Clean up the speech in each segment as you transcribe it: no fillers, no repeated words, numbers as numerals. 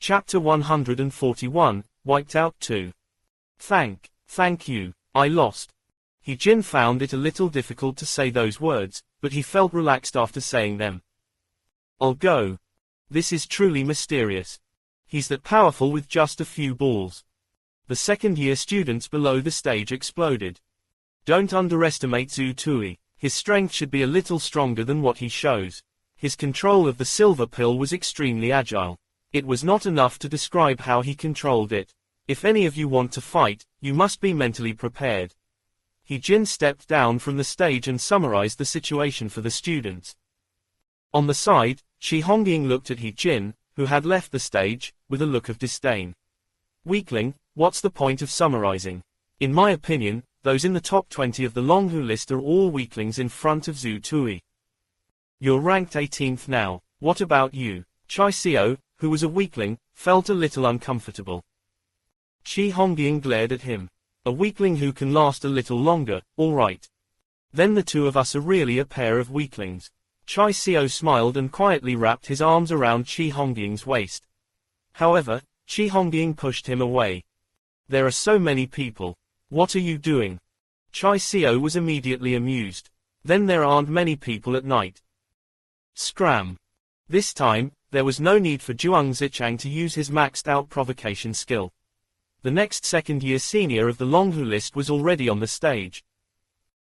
Chapter 141, Wiped Out 2. Thank you, I lost. Jin found it a little difficult to say those words, but he felt relaxed after saying them. I'll go. This is truly mysterious. He's that powerful with just a few balls. The second-year students below the stage exploded. Don't underestimate Zhu Tui. His strength should be a little stronger than what he shows. His control of the silver pill was extremely agile. It was not enough to describe how he controlled it. If any of you want to fight, you must be mentally prepared. Jin stepped down from the stage and summarized the situation for the students. On the side, Shi Hongying looked at Jin, who had left the stage, with a look of disdain. Weakling, what's the point of summarizing? In my opinion, those in the top 20 of the Donghua list are all weaklings in front of Zhu Tui. You're ranked 18th now, what about you? Chai Xiao, who was a weakling, felt a little uncomfortable. Shi Hongying glared at him. A weakling who can last a little longer, all right. Then the two of us are really a pair of weaklings. Chai Xiao smiled and quietly wrapped his arms around Shi Hongying's waist. However, Shi Hongying pushed him away. There are so many people. What are you doing? Chai Xiao was immediately amused. Then there aren't many people at night. Scram. This time, there was no need for Zhuang Zichang to use his maxed-out provocation skill. The next second-year senior of the Donghua list was already on the stage.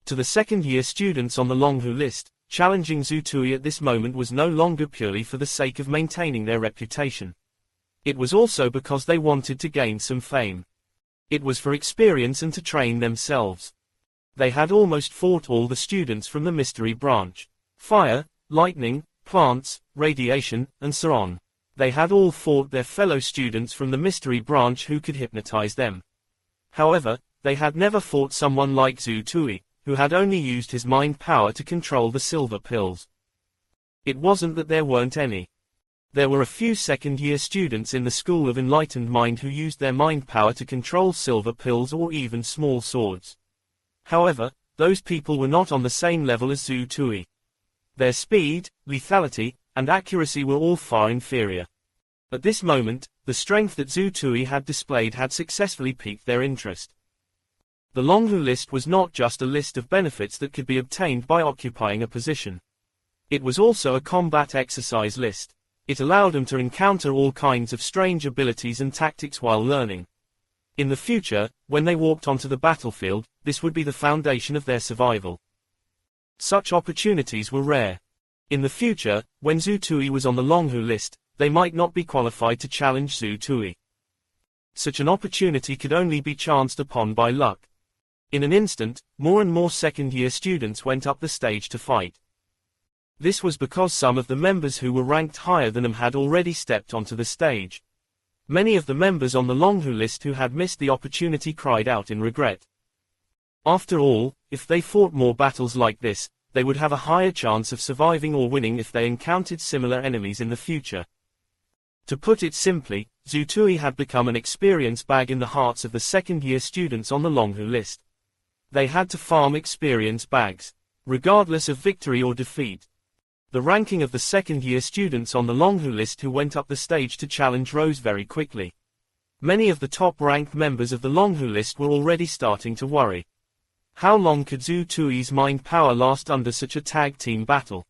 To the second-year students on the Donghua list, challenging Zhu Tui at this moment was no longer purely for the sake of maintaining their reputation. It was also because they wanted to gain some fame. It was for experience and to train themselves. They had almost fought all the students from the mystery branch. Fire, lightning, plants, radiation, and so on. They had all fought their fellow students from the mystery branch who could hypnotize them. However, they had never fought someone like Zhu Tui, who had only used his mind power to control the silver pills. It wasn't that there weren't any. There were a few second-year students in the School of Enlightened Mind who used their mind power to control silver pills or even small swords. However, those people were not on the same level as Zhu Tui. Their speed, lethality, and accuracy were all far inferior. At this moment, the strength that Zhu Tui had displayed had successfully piqued their interest. The Donghua list was not just a list of benefits that could be obtained by occupying a position. It was also a combat exercise list. It allowed them to encounter all kinds of strange abilities and tactics while learning. In the future, when they walked onto the battlefield, this would be the foundation of their survival. Such opportunities were rare. In the future, when Zhu Tui was on the Donghua list, they might not be qualified to challenge Zhu Tui. Such an opportunity could only be chanced upon by luck. In an instant, more and more second-year students went up the stage to fight. This was because some of the members who were ranked higher than them had already stepped onto the stage. Many of the members on the Donghua list who had missed the opportunity cried out in regret. After all, if they fought more battles like this, they would have a higher chance of surviving or winning if they encountered similar enemies in the future. To put it simply, Zhu Tui had become an experience bag in the hearts of the second-year students on the Donghua list. They had to farm experience bags, regardless of victory or defeat. The ranking of the second-year students on the Donghua list who went up the stage to challenge rose very quickly. Many of the top-ranked members of the Donghua list were already starting to worry. How long could Zhu Tui's mind power last under such a tag-team battle?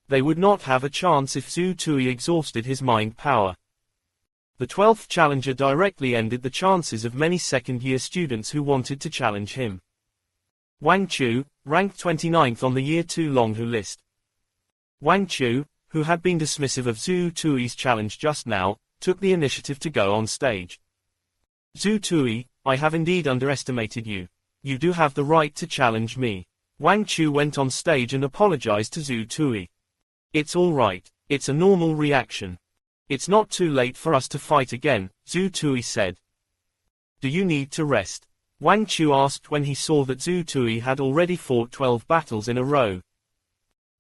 They would not have a chance if Zhu Tui exhausted his mind power. The 12th challenger directly ended the chances of many second-year students who wanted to challenge him. Wang Chu, ranked 29th on the Year 2 Donghua list. Wang Chu, who had been dismissive of Zhu Tui's challenge just now, took the initiative to go on stage. Zhu Tui, I have indeed underestimated you. You do have the right to challenge me. Wang Chu went on stage and apologized to Zhu Tui. It's all right. It's a normal reaction. It's not too late for us to fight again, Zhu Tui said. Do you need to rest? Wang Chu asked when he saw that Zhu Tui had already fought 12 battles in a row.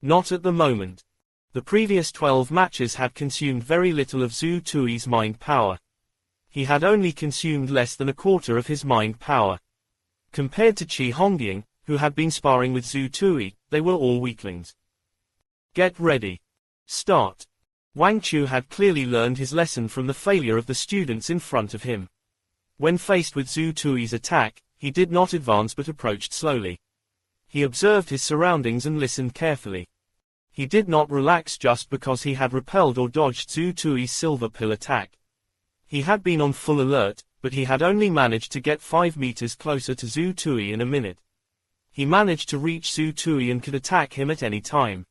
Not at the moment. The previous 12 matches had consumed very little of Zhu Tui's mind power. He had only consumed less than a quarter of his mind power. Compared to Shi Hongying, who had been sparring with Zhu Tui, they were all weaklings. Get ready. Start. Wang Chu had clearly learned his lesson from the failure of the students in front of him. When faced with Zhu Tui's attack, he did not advance but approached slowly. He observed his surroundings and listened carefully. He did not relax just because he had repelled or dodged Zhu Tui's silver pill attack. He had been on full alert, but he had only managed to get 5 meters closer to Zhu Tui in a minute. He managed to reach Zhu Tui and could attack him at any time.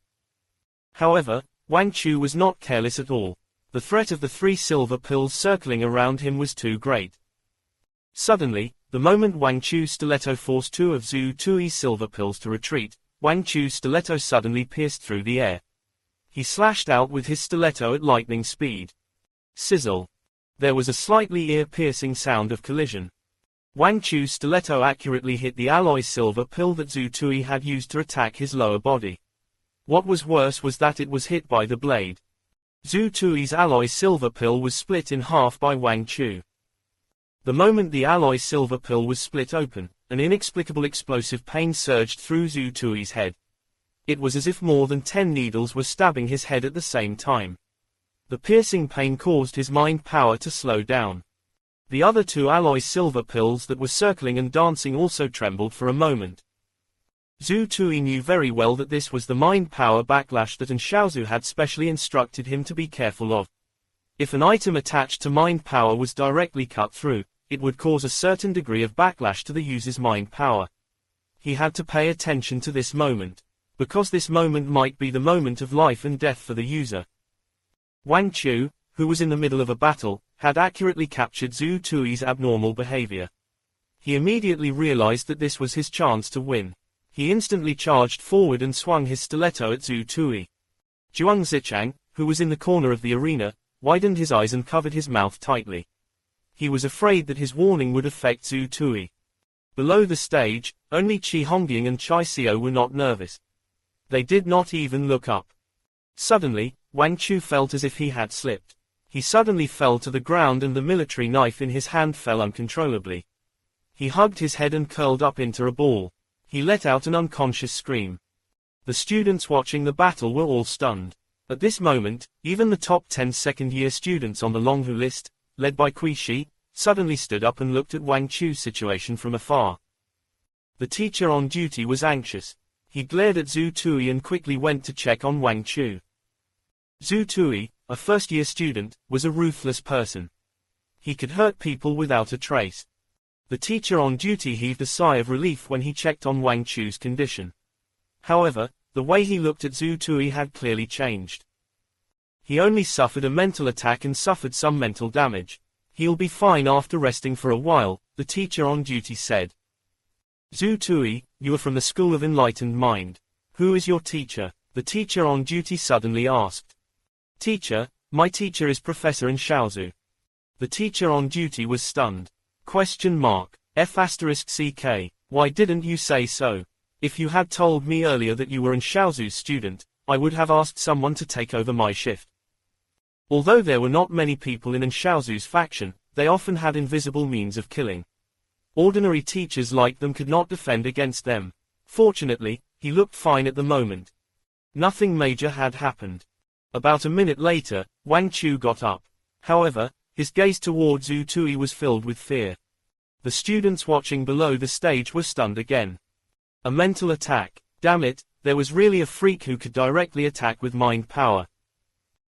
However, Wang Chu was not careless at all. The threat of the 3 silver pills circling around him was too great. Suddenly, the moment Wang Chu's stiletto forced 2 of Zhu Tui's silver pills to retreat, Wang Chu's stiletto suddenly pierced through the air. He slashed out with his stiletto at lightning speed. Sizzle. There was a slightly ear-piercing sound of collision. Wang Chu's stiletto accurately hit the alloy silver pill that Zhu Tui had used to attack his lower body. What was worse was that it was hit by the blade. Zhu Tui's alloy silver pill was split in half by Wang Chu. The moment the alloy silver pill was split open, an inexplicable explosive pain surged through Zhu Tui's head. It was as if more than 10 needles were stabbing his head at the same time. The piercing pain caused his mind power to slow down. The other 2 alloy silver pills that were circling and dancing also trembled for a moment. Zhu Tui knew very well that this was the mind power backlash that Xiaozu had specially instructed him to be careful of. If an item attached to mind power was directly cut through, it would cause a certain degree of backlash to the user's mind power. He had to pay attention to this moment, because this moment might be the moment of life and death for the user. Wang Chu, who was in the middle of a battle, had accurately captured Zhu Tui's abnormal behavior. He immediately realized that this was his chance to win. He instantly charged forward and swung his stiletto at Zhu Tui. Zhuang Zichang, who was in the corner of the arena, widened his eyes and covered his mouth tightly. He was afraid that his warning would affect Zhu Tui. Below the stage, only Qi Hongying and Chai Xiao were not nervous. They did not even look up. Suddenly, Wang Chu felt as if he had slipped. He suddenly fell to the ground and the military knife in his hand fell uncontrollably. He hugged his head and curled up into a ball. He let out an unconscious scream. The students watching the battle were all stunned. At this moment, even the top 10 second-year students on the Donghua list, led by Kui Shi, suddenly stood up and looked at Wang Chu's situation from afar. The teacher on duty was anxious. He glared at Zhu Tui and quickly went to check on Wang Chu. Zhu Tui, a first-year student, was a ruthless person. He could hurt people without a trace. The teacher on duty heaved a sigh of relief when he checked on Wang Chu's condition. However, the way he looked at Zhu Tui had clearly changed. He only suffered a mental attack and suffered some mental damage. He'll be fine after resting for a while, the teacher on duty said. Zhu Tui, you are from the School of Enlightened Mind. Who is your teacher? The teacher on duty suddenly asked. Teacher, my teacher is Professor Xiaozu. The teacher on duty was stunned. F***CK. Why didn't you say so? If you had told me earlier that you were Xiaozu's student, I would have asked someone to take over my shift. Although there were not many people in Xiaozu's faction, they often had invisible means of killing. Ordinary teachers like them could not defend against them. Fortunately, he looked fine at the moment. Nothing major had happened. About a minute later, Wang Chu got up. However, his gaze toward Zhu Tui was filled with fear. The students watching below the stage were stunned again. A mental attack. Damn it, there was really a freak who could directly attack with mind power.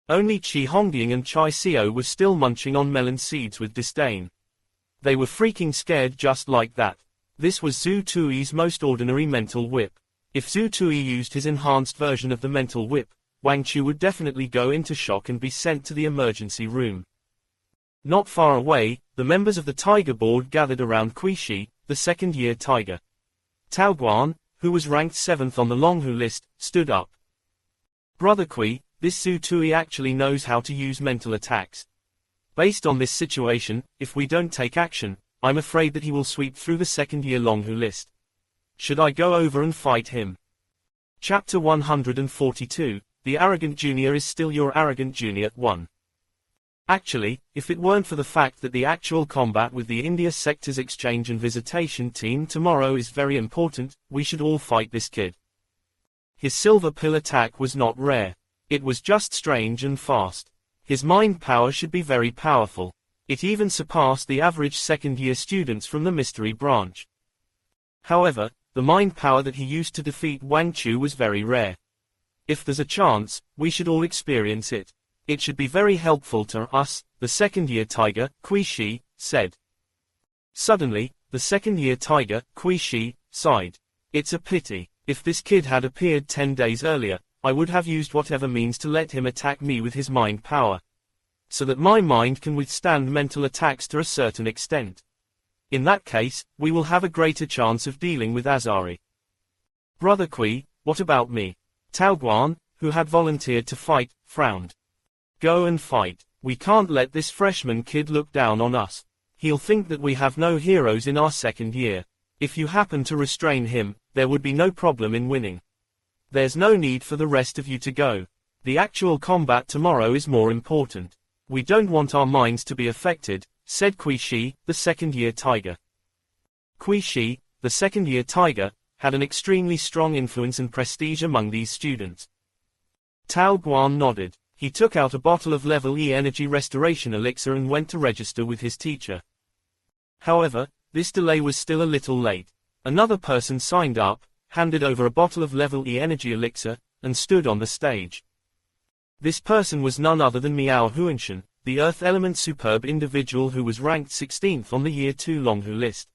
Only Qi Hongying and Chai Xiao were still munching on melon seeds with disdain. They were freaking scared just like that. This was Zhu Tui's most ordinary mental whip. If Zhu Tui used his enhanced version of the mental whip, Wang Chu would definitely go into shock and be sent to the emergency room. Not far away, the members of the Tiger Board gathered around Kui Shi, the second-year Tiger. Tao Guan, who was ranked 7th on the Donghua list, stood up. Brother Kui, this Zhu Tui actually knows how to use mental attacks. Based on this situation, if we don't take action, I'm afraid that he will sweep through the second-year Donghua list. Should I go over and fight him? Chapter 142, The Arrogant Junior is still your arrogant junior. 1. Actually, if it weren't for the fact that the actual combat with the India Sector's Exchange and Visitation team tomorrow is very important, we should all fight this kid. His silver pill attack was not rare. It was just strange and fast. His mind power should be very powerful. It even surpassed the average second-year students from the mystery branch. However, the mind power that he used to defeat Wang Chu was very rare. If there's a chance, we should all experience it. It should be very helpful to us, the second-year tiger, Kui Shi, said. Suddenly, the second-year tiger, Kui Shi, sighed. It's a pity. If this kid had appeared 10 days earlier, I would have used whatever means to let him attack me with his mind power, so that my mind can withstand mental attacks to a certain extent. In that case, we will have a greater chance of dealing with Azari. Brother Kui, what about me? Tao Guan, who had volunteered to fight, frowned. Go and fight. We can't let this freshman kid look down on us. He'll think that we have no heroes in our second year. If you happen to restrain him, there would be no problem in winning. There's no need for the rest of you to go. The actual combat tomorrow is more important. We don't want our minds to be affected, said Kui Shi, the second-year tiger. Kui Shi, the second-year tiger, had an extremely strong influence and prestige among these students. Tao Guan nodded. He took out a bottle of level E energy restoration elixir and went to register with his teacher. However, this delay was still a little late. Another person signed up, handed over a bottle of level E energy elixir, and stood on the stage. This person was none other than Miao Huanshan, the Earth Element superb individual who was ranked 16th on the Year 2 Longhua list.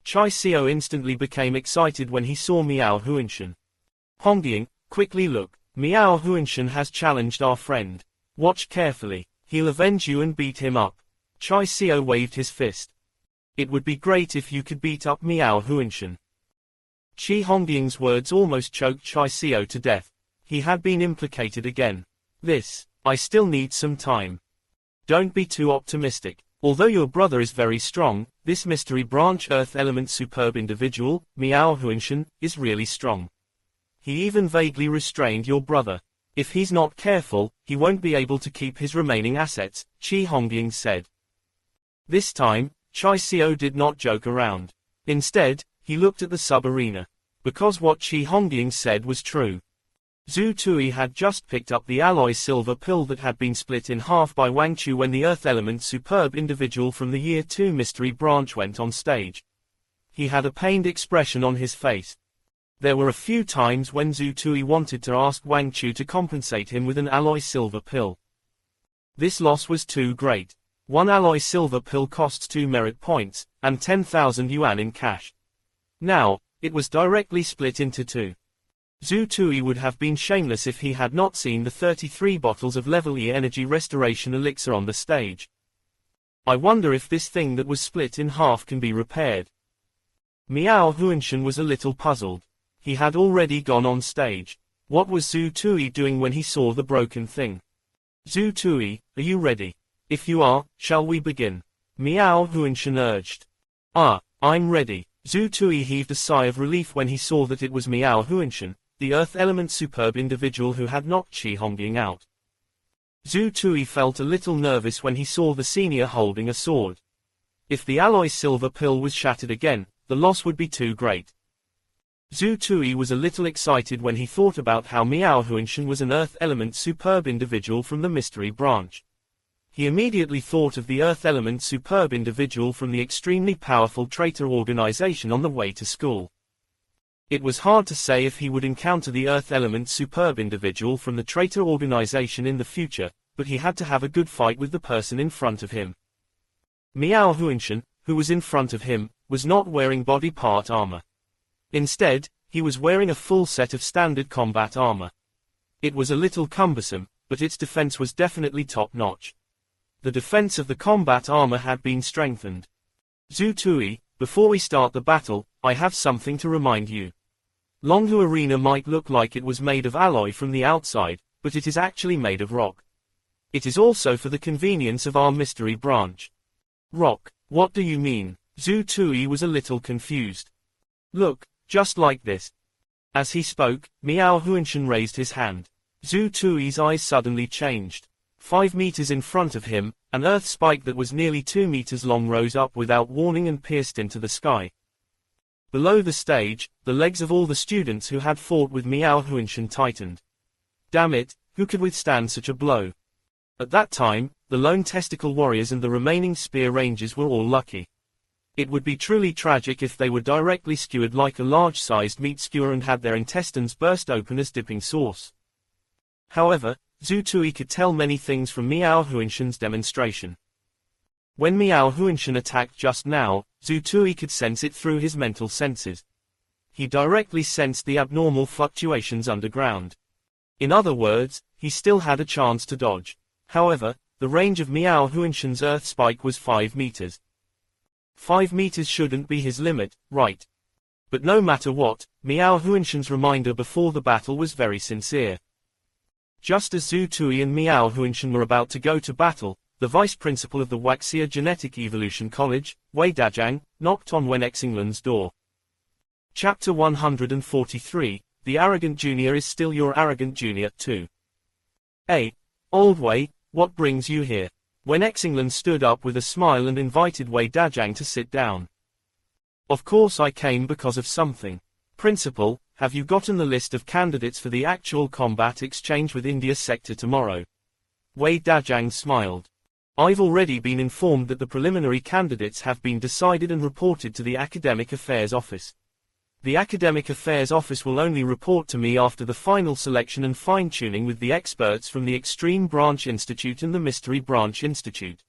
Chai Xiao instantly became excited when he saw Miao Huanshan. Hongying, quickly look. Miao Huanshan has challenged our friend. Watch carefully. He'll avenge you and beat him up. Chai Xiao waved his fist. It would be great if you could beat up Miao Huanshan. Qi Hongying's words almost choked Chai Xiao to death. He had been implicated again. I still need some time. Don't be too optimistic. Although your brother is very strong, this mystery branch Earth Element superb individual, Miao Huanshan, is really strong. He even vaguely restrained your brother. If he's not careful, he won't be able to keep his remaining assets, Qi Hongying said. This time, Chai Xiao did not joke around. Instead, he looked at the sub-arena. Because what Qi Hongying said was true. Zhu Tui had just picked up the alloy silver pill that had been split in half by Wang Chu when the Earth Element superb individual from the Year 2 mystery branch went on stage. He had a pained expression on his face. There were a few times when Zhu Tui wanted to ask Wang Chu to compensate him with an alloy silver pill. This loss was too great. One alloy silver pill costs 2 merit points, and 10,000 yuan in cash. Now, it was directly split into two. Zhu Tui would have been shameless if he had not seen the 33 bottles of level E energy restoration elixir on the stage. I wonder if this thing that was split in half can be repaired. Miao Huanshan was a little puzzled. He had already gone on stage. What was Zhu Tui doing when he saw the broken thing? Zhu Tui, are you ready? If you are, shall we begin? Miao Huanshan urged. I'm ready. Zhu Tui heaved a sigh of relief when he saw that it was Miao Huanshan, the Earth Element superb individual who had knocked Qi Hongying out. Zhu Tui felt a little nervous when he saw the senior holding a sword. If the alloy silver pill was shattered again, the loss would be too great. Zhu Tui was a little excited when he thought about how Miao Huanshan was an Earth Element superb individual from the mystery branch. He immediately thought of the Earth Element superb individual from the extremely powerful traitor organization on the way to school. It was hard to say if he would encounter the Earth Element superb individual from the traitor organization in the future, but he had to have a good fight with the person in front of him. Miao Huanshan, who was in front of him, was not wearing body part armor. Instead, he was wearing a full set of standard combat armor. It was a little cumbersome, but its defense was definitely top-notch. The defense of the combat armor had been strengthened. Zhu Tui, before we start the battle, I have something to remind you. Longhua Arena might look like it was made of alloy from the outside, but it is actually made of rock. It is also for the convenience of our mystery branch. Rock, what do you mean? Zhu Tui was a little confused. Look, just like this. As he spoke, Miao Huanshan raised his hand. Zhu Tui's eyes suddenly changed. 5 meters in front of him, an earth spike that was nearly 2 meters long rose up without warning and pierced into the sky. Below the stage, the legs of all the students who had fought with Miao Huanshan tightened. Damn it, Who could withstand such a blow? At that time, the lone testicle warriors and the remaining spear rangers were all lucky. It would be truly tragic if they were directly skewered like a large-sized meat skewer and had their intestines burst open as dipping sauce. However, Zhu Tui could tell many things from Miao Huinshan's demonstration. When Miao Huinshan attacked just now, Zhu Tui could sense it through his mental senses. He directly sensed the abnormal fluctuations underground. In other words, he still had a chance to dodge. However, the range of Miao Huinshan's earth spike was 5 meters. 5 meters shouldn't be his limit, right? But no matter what, Miao Huinshan's reminder before the battle was very sincere. Just as Zhu Tui and Miao Huinshan were about to go to battle, the vice principal of the Waxia Genetic Evolution College, Wei Dazhang, knocked on Wen Xinglan's door. Chapter 143, The Arrogant Junior is still your arrogant junior, too. Old Wei, what brings you here? Wen Xinglan stood up with a smile and invited Wei Dazhang to sit down. Of course I came because of something. Principal, have you gotten the list of candidates for the actual combat exchange with India sector tomorrow? Wei Dazhang smiled. I've already been informed that the preliminary candidates have been decided and reported to the Academic Affairs Office. The Academic Affairs Office will only report to me after the final selection and fine-tuning with the experts from the Extreme Branch Institute and the Mystery Branch Institute.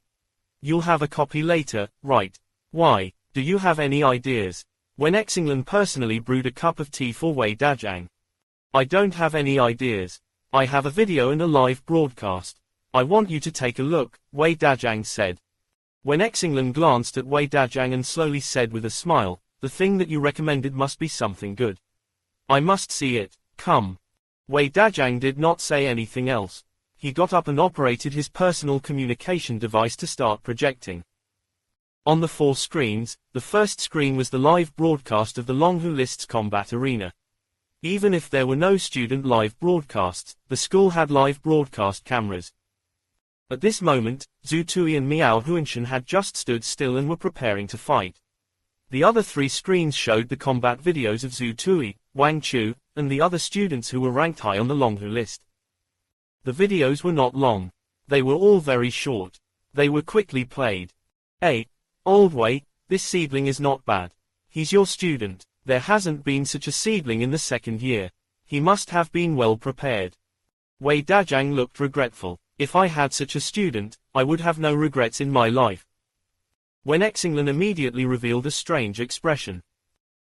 You'll have a copy later, right? Why, do you have any ideas? Wen Xinglan personally brewed a cup of tea for Wei Dazhang. I don't have any ideas. I have a video and a live broadcast. I want you to take a look, Wei Dazhang said. Wen Xinglan glanced at Wei Dazhang and slowly said with a smile, the thing that you recommended must be something good. I must see it, come. Wei Dazhang did not say anything else. He got up and operated his personal communication device to start projecting. On the 4 screens, the first screen was the live broadcast of the Donghua List's combat arena. Even if there were no student live broadcasts, the school had live broadcast cameras. At this moment, Zhu Tui and Miao Huinshan had just stood still and were preparing to fight. The other 3 screens showed the combat videos of Zhu Tui, Wang Chu, and the other students who were ranked high on the Donghua list. The videos were not long. They were all very short. They were quickly played. Old Wei, this seedling is not bad. He's your student. There hasn't been such a seedling in the 2nd year. He must have been well prepared. Wei Dazhang looked regretful. If I had such a student, I would have no regrets in my life. Wen Xinglan immediately revealed a strange expression.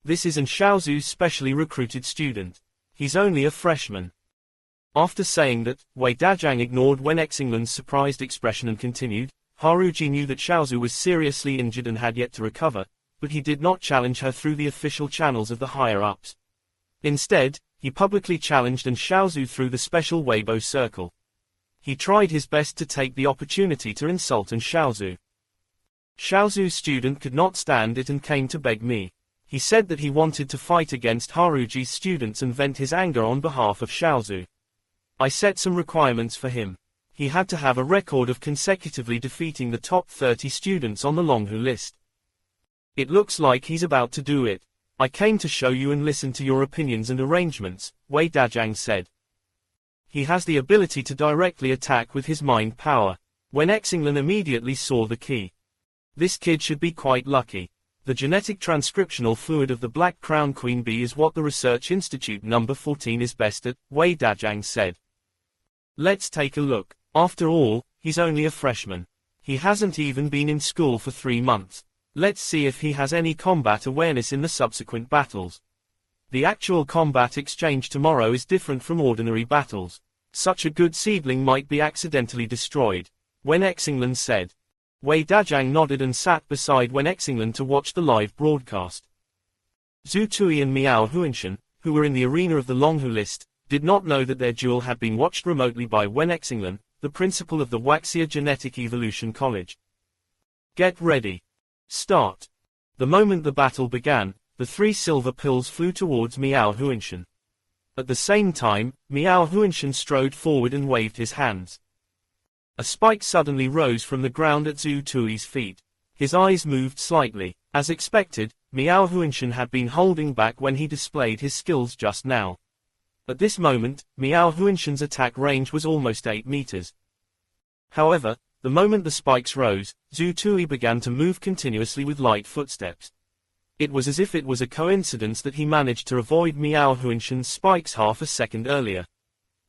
This isn't Xiaozu's specially recruited student. He's only a freshman. After saying that, Wei Dazhang ignored Wen Xinglan's surprised expression and continued, Haruji knew that Xiaozu was seriously injured and had yet to recover, but he did not challenge her through the official channels of the higher-ups. Instead, he publicly challenged and Xiaozu through the special Weibo circle. He tried his best to take the opportunity to insult and Xiaozu. Xiaozu's student could not stand it and came to beg me. He said that he wanted to fight against Haruji's students and vent his anger on behalf of Xiaozu. I set some requirements for him. He had to have a record of consecutively defeating the top 30 students on the Donghua list. It looks like he's about to do it. I came to show you and listen to your opinions and arrangements, Wei Dazhang said. He has the ability to directly attack with his mind power. Wen Xinglan immediately saw the key. This kid should be quite lucky. The genetic transcriptional fluid of the Black Crown Queen Bee is what the Research Institute number 14 is best at, Wei Dazhang said. Let's take a look. After all, he's only a freshman. He hasn't even been in school for 3 months. Let's see if he has any combat awareness in the subsequent battles. The actual combat exchange tomorrow is different from ordinary battles. Such a good seedling might be accidentally destroyed, Wen Xinglan said. Wei Dazhang nodded and sat beside Wen Xinglan to watch the live broadcast. Zhu Tui and Miao Huinshan, who were in the arena of the Donghua list, did not know that their duel had been watched remotely by Wen Xinglan, the principal of the Waxia Genetic Evolution College. Get ready. Start. The moment the battle began, the 3 silver pills flew towards Miao Huinshan. At the same time, Miao Huinshan strode forward and waved his hands. A spike suddenly rose from the ground at Zhu Tui's feet. His eyes moved slightly. As expected, Miao Huinshan had been holding back when he displayed his skills just now. At this moment, Miao Huinshan's attack range was almost 8 meters. However, the moment the spikes rose, Zhu Tui began to move continuously with light footsteps. It was as if it was a coincidence that he managed to avoid Miao Huinshan's spikes half a second earlier.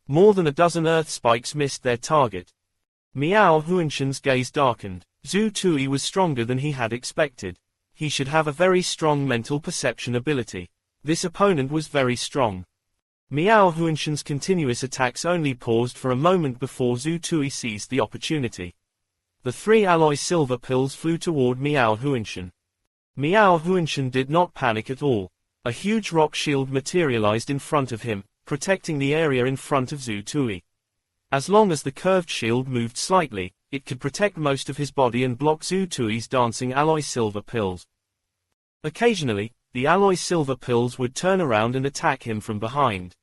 More than a dozen earth spikes missed their target. Miao Huinshan's gaze darkened. Zhu Tui was stronger than he had expected. He should have a very strong mental perception ability. This opponent was very strong. Miao Huinshan's continuous attacks only paused for a moment before Zhu Tui seized the opportunity. The 3 alloy silver pills flew toward Miao Huinshan. Miao Huinshan did not panic at all. A huge rock shield materialized in front of him, protecting the area in front of Zhu Tui. As long as the curved shield moved slightly, it could protect most of his body and block Zhu Tui's dancing alloy silver pills. Occasionally, the alloy silver pills would turn around and attack him from behind.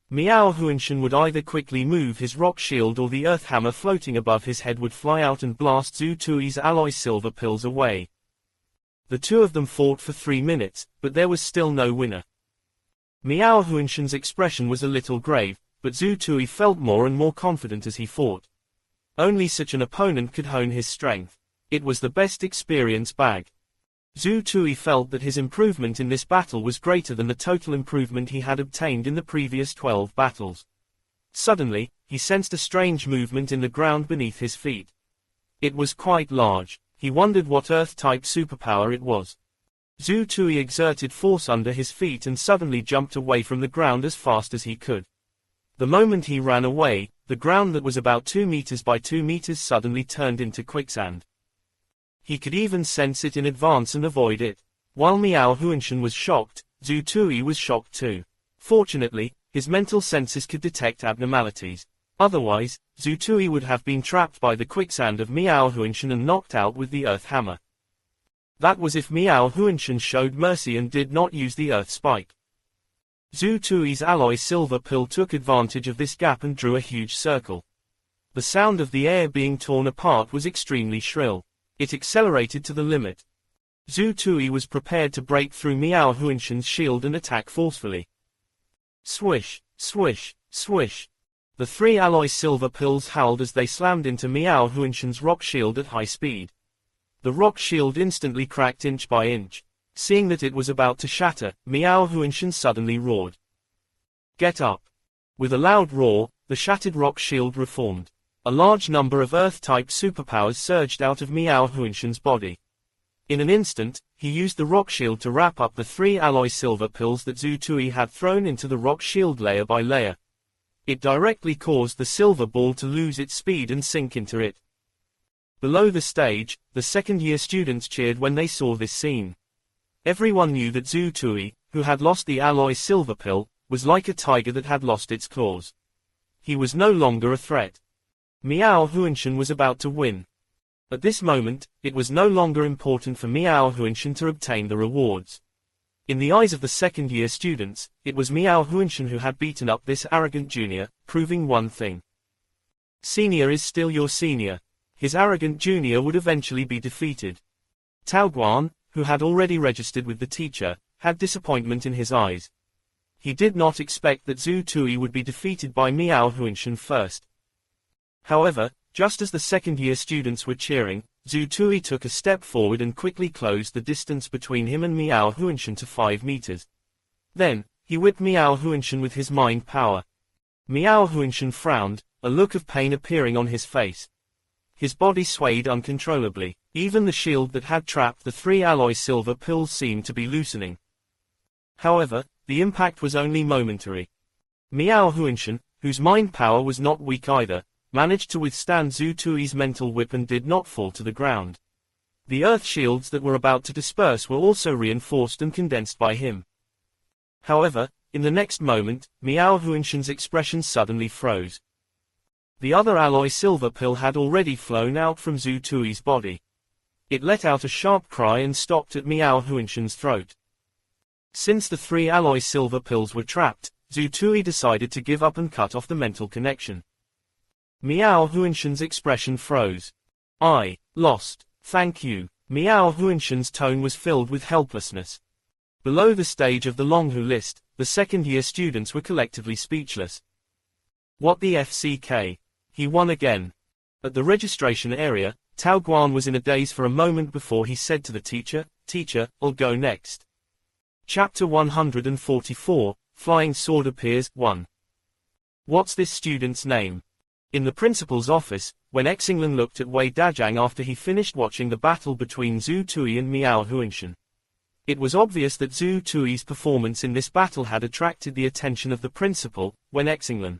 Miao Huinshan would either quickly move his rock shield or the earth hammer floating above his head would fly out and blast Zhu Tui's alloy silver pills away. The two of them fought for 3 minutes, but there was still no winner. Miao Huinshan's expression was a little grave, but Zhu Tui felt more and more confident as he fought. Only such an opponent could hone his strength. It was the best experience bag. Zhu Tui felt that his improvement in this battle was greater than the total improvement he had obtained in the previous 12 battles. Suddenly, he sensed a strange movement in the ground beneath his feet. It was quite large. He wondered what Earth-type superpower it was. Zhu Tui exerted force under his feet and suddenly jumped away from the ground as fast as he could. The moment he ran away, the ground that was about 2 meters by 2 meters suddenly turned into quicksand. He could even sense it in advance and avoid it. While Miao Huinshan was shocked, Zhu Tui was shocked too. Fortunately, his mental senses could detect abnormalities. Otherwise, Zhu Tui would have been trapped by the quicksand of Miao Huinshan and knocked out with the earth hammer. That was if Miao Huinshan showed mercy and did not use the earth spike. Zhu Tui's alloy silver pill took advantage of this gap and drew a huge circle. The sound of the air being torn apart was extremely shrill. It accelerated to the limit. Zhu Tui was prepared to break through Miao Huinshan's shield and attack forcefully. Swish, swish, swish. The 3 alloy silver pills howled as they slammed into Miao Huinshan's rock shield at high speed. The rock shield instantly cracked inch by inch. Seeing that it was about to shatter, Miao Huinshan suddenly roared. Get up! With a loud roar, the shattered rock shield reformed. A large number of Earth-type superpowers surged out of Miao Huinshan's body. In an instant, he used the rock shield to wrap up the 3 alloy silver pills that Zhu Tui had thrown into the rock shield layer by layer. It directly caused the silver ball to lose its speed and sink into it. Below the stage, the second-year students cheered when they saw this scene. Everyone knew that Zhu Tui, who had lost the alloy silver pill, was like a tiger that had lost its claws. He was no longer a threat. Miao Huinshan was about to win. At this moment, it was no longer important for Miao Huinshan to obtain the rewards. In the eyes of the second-year students, it was Miao Huinshan who had beaten up this arrogant junior, proving one thing. Senior is still your senior. His arrogant junior would eventually be defeated. Tao Guan, who had already registered with the teacher, had disappointment in his eyes. He did not expect that Zhu Tui would be defeated by Miao Huinshan first. However, just as the second-year students were cheering, Zhu Tui took a step forward and quickly closed the distance between him and Miao Huinshan to 5 meters. Then, he whipped Miao Huinshan with his mind power. Miao Huinshan frowned, a look of pain appearing on his face. His body swayed uncontrollably. Even the shield that had trapped the 3 alloy silver pills seemed to be loosening. However, the impact was only momentary. Miao Huinshan, whose mind power was not weak either, managed to withstand Zhu Tui's mental whip and did not fall to the ground. The earth shields that were about to disperse were also reinforced and condensed by him. However, in the next moment, Miao Huinshan's expression suddenly froze. The other alloy silver pill had already flown out from Zhu Tui's body. It let out a sharp cry and stopped at Miao Huinshan's throat. Since the 3 alloy silver pills were trapped, Zhu Tui decided to give up and cut off the mental connection. Miao Huinshan's expression froze. I lost. Thank you. Miao Huinshan's tone was filled with helplessness. Below the stage of the Longhu list, the second-year students were collectively speechless. What the FCK? He won again. At the registration area, Tao Guan was in a daze for a moment before he said to the teacher, "Teacher, I'll go next." Chapter 144, Flying Sword appears, 1. What's this student's name? In the principal's office, when Xinglan looked at Wei Dajang after he finished watching the battle between Zhu Tui and Miao Huingshan. It was obvious that Zhu Tui's performance in this battle had attracted the attention of the principal, Wen Xinglan.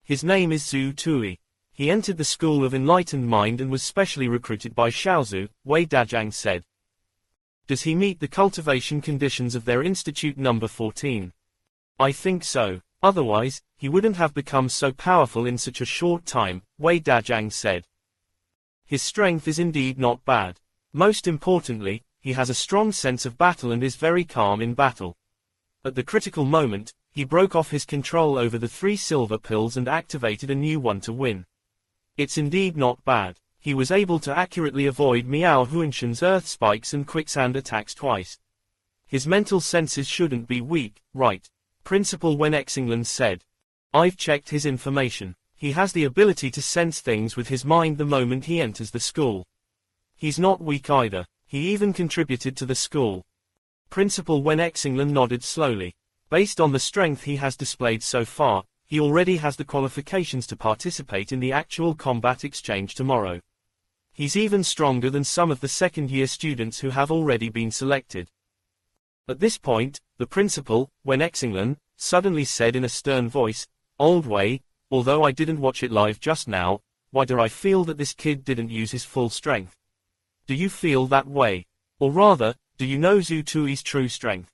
His name is Zhu Tui. He entered the School of Enlightened Mind and was specially recruited by Xiaozhu, Wei Dajang said. Does he meet the cultivation conditions of their Institute number 14? I think so. Otherwise, he wouldn't have become so powerful in such a short time, Wei Dajang said. His strength is indeed not bad. Most importantly, he has a strong sense of battle and is very calm in battle. At the critical moment, he broke off his control over the 3 silver pills and activated a new one to win. It's indeed not bad. He was able to accurately avoid Miao Huingshan's earth spikes and quicksand attacks twice. His mental senses shouldn't be weak, right? Principal Wen Xinglan said. I've checked his information. He has the ability to sense things with his mind the moment he enters the school. He's not weak either. He even contributed to the school. Principal Wen Xinglan nodded slowly. Based on the strength he has displayed so far, he already has the qualifications to participate in the actual combat exchange tomorrow. He's even stronger than some of the second-year students who have already been selected. At this point, the principal, Wen Xinglan, suddenly said in a stern voice, Old Wei, although I didn't watch it live just now, why do I feel that this kid didn't use his full strength? Do you feel that way? Or rather, do you know Zhu Tui's true strength?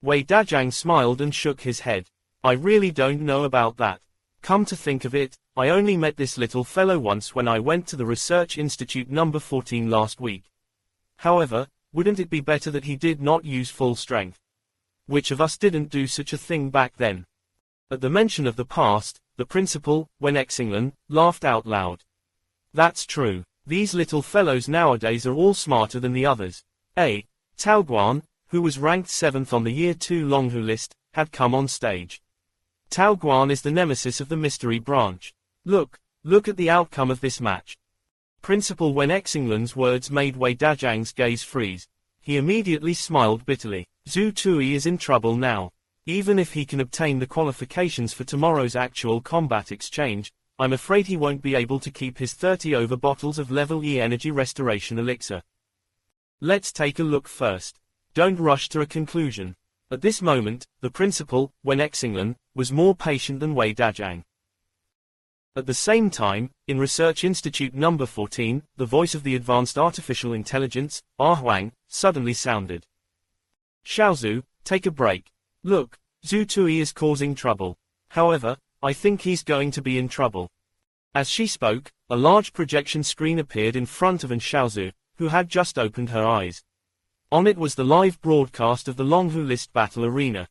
Wei Dajang smiled and shook his head. I really don't know about that. Come to think of it, I only met this little fellow once when I went to the Research Institute number 14 last week. However, wouldn't it be better that he did not use full strength? Which of us didn't do such a thing back then? At the mention of the past, the principal, Wen Xinglan, laughed out loud. That's true. These little fellows nowadays are all smarter than the others. Tao Guan, who was ranked 7th on the Year 2 Donghua list, had come on stage. Tao Guan is the nemesis of the mystery branch. Look at the outcome of this match. Principal Wen Xinglan's words made Wei Dajang's gaze freeze. He immediately smiled bitterly. Zhu Tui is in trouble now. Even if he can obtain the qualifications for tomorrow's actual combat exchange, I'm afraid he won't be able to keep his 30 over bottles of level E energy restoration elixir. Let's take a look first. Don't rush to a conclusion. At this moment, the principal, Wen Xinglan, was more patient than Wei Dajang. At the same time, in Research Institute number 14, the voice of the Advanced Artificial Intelligence, Huang, suddenly sounded. Xiaozhu, take a break. Look, Zhu Tui is causing trouble. However, I think he's going to be in trouble. As she spoke, a large projection screen appeared in front of Xiaozhu, who had just opened her eyes. On it was the live broadcast of the Donghua list battle arena.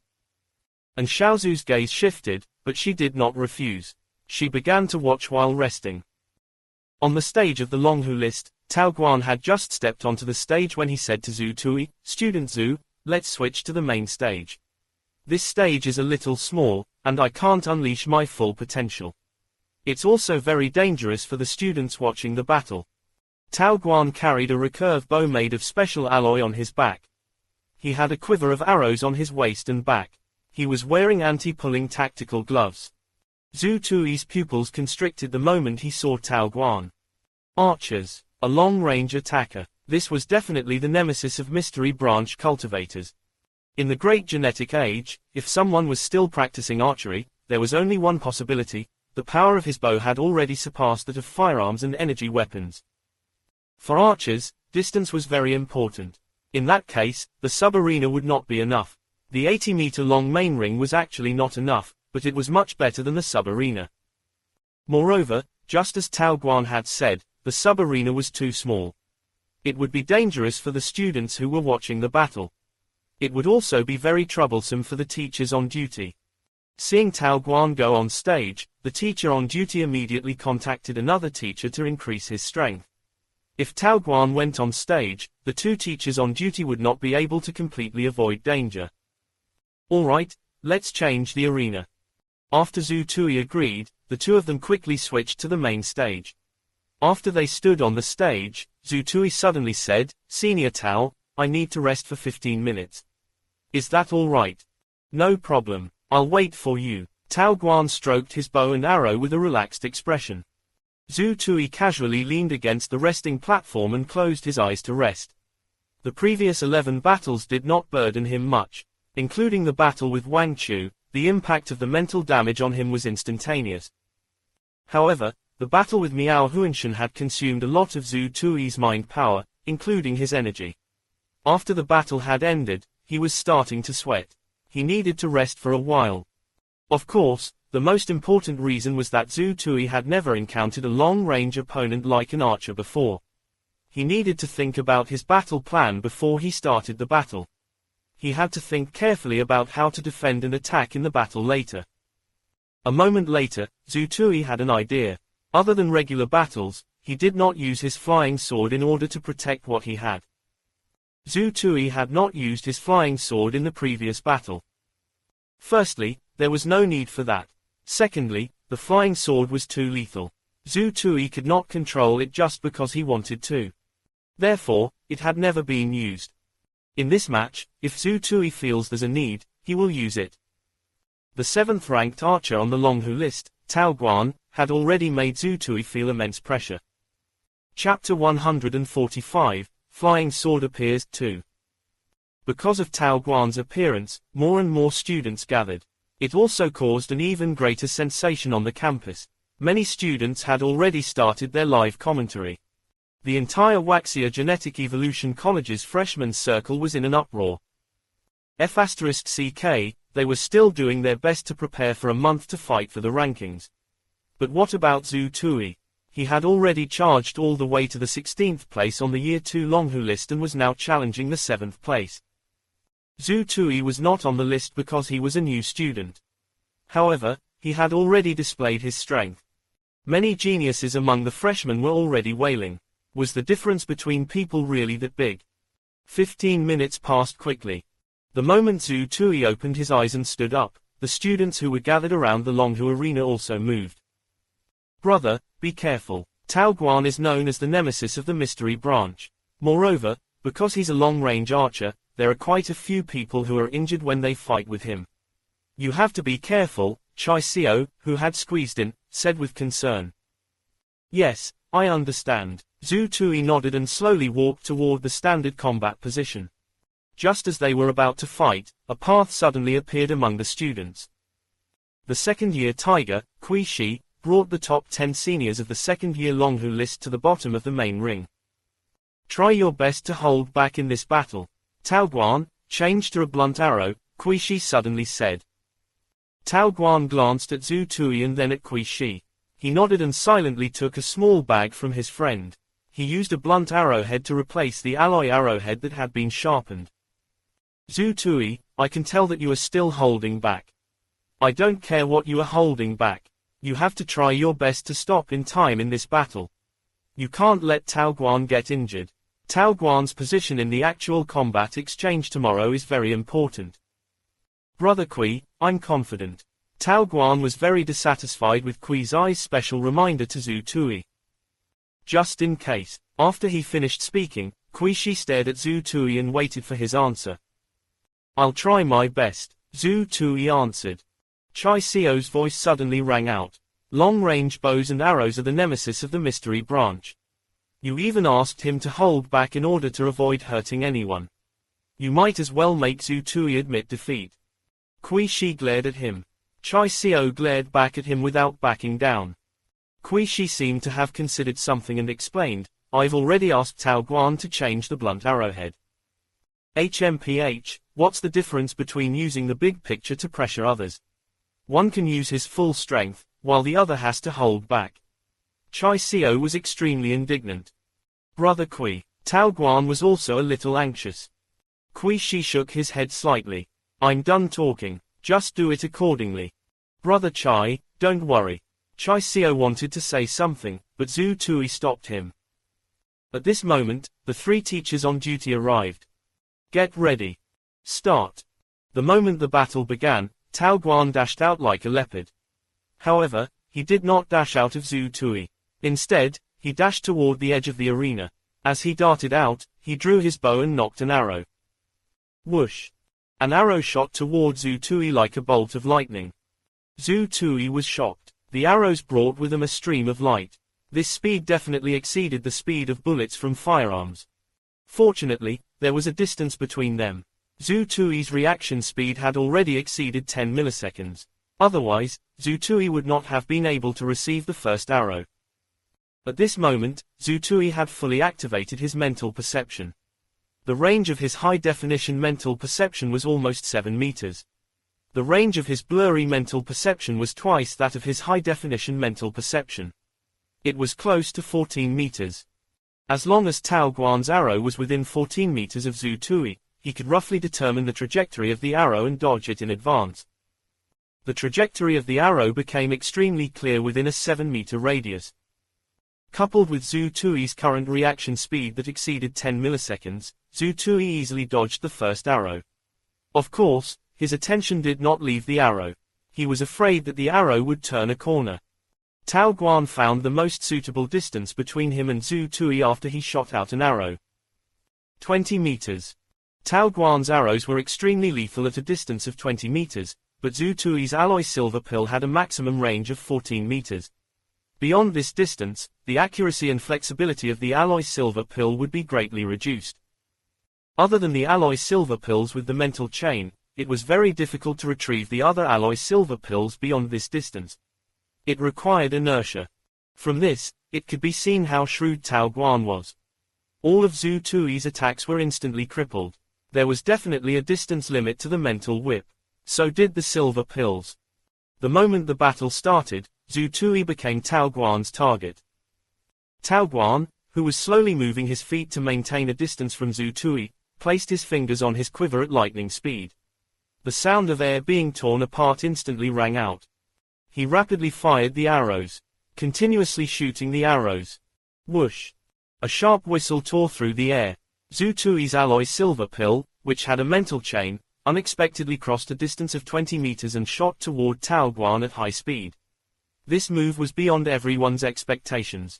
And Xiaozhu's gaze shifted, but she did not refuse. She began to watch while resting. On the stage of the Donghua list, Tao Guan had just stepped onto the stage when he said to Zhu Tui, Student Zhu, let's switch to the main stage. This stage is a little small, and I can't unleash my full potential. It's also very dangerous for the students watching the battle. Tao Guan carried a recurve bow made of special alloy on his back. He had a quiver of arrows on his waist and back. He was wearing anti-pulling tactical gloves. Zhu Tui's pupils constricted the moment he saw Tao Guan. Archers, a long-range attacker. This was definitely the nemesis of mystery branch cultivators. In the Great Genetic Age, if someone was still practicing archery, there was only one possibility: the power of his bow had already surpassed that of firearms and energy weapons. For archers, distance was very important. In that case, the sub-arena would not be enough. The 80-meter-long main ring was actually not enough, but it was much better than the sub-arena. Moreover, just as Tao Guan had said, the sub-arena was too small. It would be dangerous for the students who were watching the battle. It would also be very troublesome for the teachers on duty. Seeing Tao Guan go on stage, the teacher on duty immediately contacted another teacher to increase his strength. If Tao Guan went on stage, the two teachers on duty would not be able to completely avoid danger. Alright, let's change the arena. After Zhu Tui agreed, the two of them quickly switched to the main stage. After they stood on the stage, Zhu Tui suddenly said, Senior Tao, I need to rest for 15 minutes. Is that all right? No problem. I'll wait for you. Tao Guan stroked his bow and arrow with a relaxed expression. Zhu Tui casually leaned against the resting platform and closed his eyes to rest. The previous 11 battles did not burden him much. Including the battle with Wang Chu, the impact of the mental damage on him was instantaneous. However, the battle with Miao Huanshan had consumed a lot of Zhu Tui's mind power, including his energy. After the battle had ended, he was starting to sweat. He needed to rest for a while. Of course, the most important reason was that Zhu Tui had never encountered a long-range opponent like an archer before. He needed to think about his battle plan before he started the battle. He had to think carefully about how to defend and attack in the battle later. A moment later, Zhu Tui had an idea. Other than regular battles, he did not use his flying sword in order to protect what he had. Zhu Tui had not used his flying sword in the previous battle. Firstly, there was no need for that. Secondly, the flying sword was too lethal. Zhu Tui could not control it just because he wanted to. Therefore, it had never been used. In this match, if Zhu Tui feels there's a need, he will use it. The 7th-ranked archer on the Donghua list, Tao Guan, had already made Zhu Tui feel immense pressure. Chapter 145, Flying Sword appears, 2. Because of Tao Guan's appearance, more and more students gathered. It also caused an even greater sensation on the campus. Many students had already started their live commentary. The entire Waxia Genetic Evolution College's freshman circle was in an uproar. F***ck, they were still doing their best to prepare for a month to fight for the rankings. But what about Zhu Tui? He had already charged all the way to the 16th place on the Year 2 Donghua list and was now challenging the 7th place. Zhu Tui was not on the list because he was a new student. However, he had already displayed his strength. Many geniuses among the freshmen were already wailing. Was the difference between people really that big? 15 minutes passed quickly. The moment Zhu Tui opened his eyes and stood up, the students who were gathered around the Donghua arena also moved. Brother, be careful. Tao Guan is known as the nemesis of the mystery branch. Moreover, because he's a long-range archer, there are quite a few people who are injured when they fight with him. You have to be careful, Chai Xiao, who had squeezed in, said with concern. Yes, I understand. Zhu Tui nodded and slowly walked toward the standard combat position. Just as they were about to fight, a path suddenly appeared among the students. The second-year tiger, Kui Shi, brought the top 10 seniors of the second-year Donghua list to the bottom of the main ring. Try your best to hold back in this battle. Tao Guan, change to a blunt arrow, Kui Shi suddenly said. Tao Guan glanced at Zhu Tui and then at Kui Shi. He nodded and silently took a small bag from his friend. He used a blunt arrowhead to replace the alloy arrowhead that had been sharpened. Zhu Tui, I can tell that you are still holding back. I don't care what you are holding back. You have to try your best to stop in time in this battle. You can't let Tao Guan get injured. Tao Guan's position in the actual combat exchange tomorrow is very important. Brother Kui, I'm confident. Tao Guan was very dissatisfied with Kui's eyes' special reminder to Zhu Tui. Just in case. After he finished speaking, Kui Shi stared at Zhu Tui and waited for his answer. I'll try my best, Zhu Tui answered. Chai Xiao's voice suddenly rang out. Long-range bows and arrows are the nemesis of the mystery branch. You even asked him to hold back in order to avoid hurting anyone. You might as well make Zhu Tui admit defeat. Kui Shi glared at him. Chai Xiao glared back at him without backing down. Kui Shi seemed to have considered something and explained, I've already asked Tao Guan to change the blunt arrowhead. HMPH, what's the difference between using the big picture to pressure others? One can use his full strength, while the other has to hold back. Chai Xiao was extremely indignant. Brother Kui, Tao Guan was also a little anxious. Kui Shi shook his head slightly. I'm done talking, just do it accordingly. Brother Chai, don't worry. Chai Xiao wanted to say something, but Zhu Tui stopped him. At this moment, the 3 teachers on duty arrived. Get ready. Start. The moment the battle began, Tao Guan dashed out like a leopard. However, he did not dash out of Zhu Tui. Instead, he dashed toward the edge of the arena. As he darted out, he drew his bow and nocked an arrow. Whoosh! An arrow shot toward Zhu Tui like a bolt of lightning. Zhu Tui was shocked. The arrows brought with them a stream of light. This speed definitely exceeded the speed of bullets from firearms. Fortunately, there was a distance between them. Zhu Tui's reaction speed had already exceeded 10 milliseconds. Otherwise, Zhu Tui would not have been able to receive the first arrow. At this moment, Zhu Tui had fully activated his mental perception. The range of his high-definition mental perception was almost 7 meters. The range of his blurry mental perception was twice that of his high-definition mental perception. It was close to 14 meters. As long as Tao Guan's arrow was within 14 meters of Zhu Tui, he could roughly determine the trajectory of the arrow and dodge it in advance. The trajectory of the arrow became extremely clear within a 7-meter radius. Coupled with Zhu Tui's current reaction speed that exceeded 10 milliseconds, Zhu Tui easily dodged the first arrow. Of course, his attention did not leave the arrow. He was afraid that the arrow would turn a corner. Tao Guan found the most suitable distance between him and Zhu Tui after he shot out an arrow. 20 meters. Tao Guan's arrows were extremely lethal at a distance of 20 meters, but Zhu Tui's alloy silver pill had a maximum range of 14 meters. Beyond this distance, the accuracy and flexibility of the alloy silver pill would be greatly reduced. Other than the alloy silver pills with the mental chain, it was very difficult to retrieve the other alloy silver pills beyond this distance. It required inertia. From this, it could be seen how shrewd Tao Guan was. All of Zhu Tui's attacks were instantly crippled. There was definitely a distance limit to the mental whip. So did the silver pills. The moment the battle started, Zhu Tui became Tao Guan's target. Tao Guan, who was slowly moving his feet to maintain a distance from Zhu Tui, placed his fingers on his quiver at lightning speed. The sound of air being torn apart instantly rang out. He rapidly fired the arrows, continuously shooting the arrows. Whoosh! A sharp whistle tore through the air. Zhu Tui's alloy silver pill, which had a mental chain, unexpectedly crossed a distance of 20 meters and shot toward Tao Guan at high speed. This move was beyond everyone's expectations.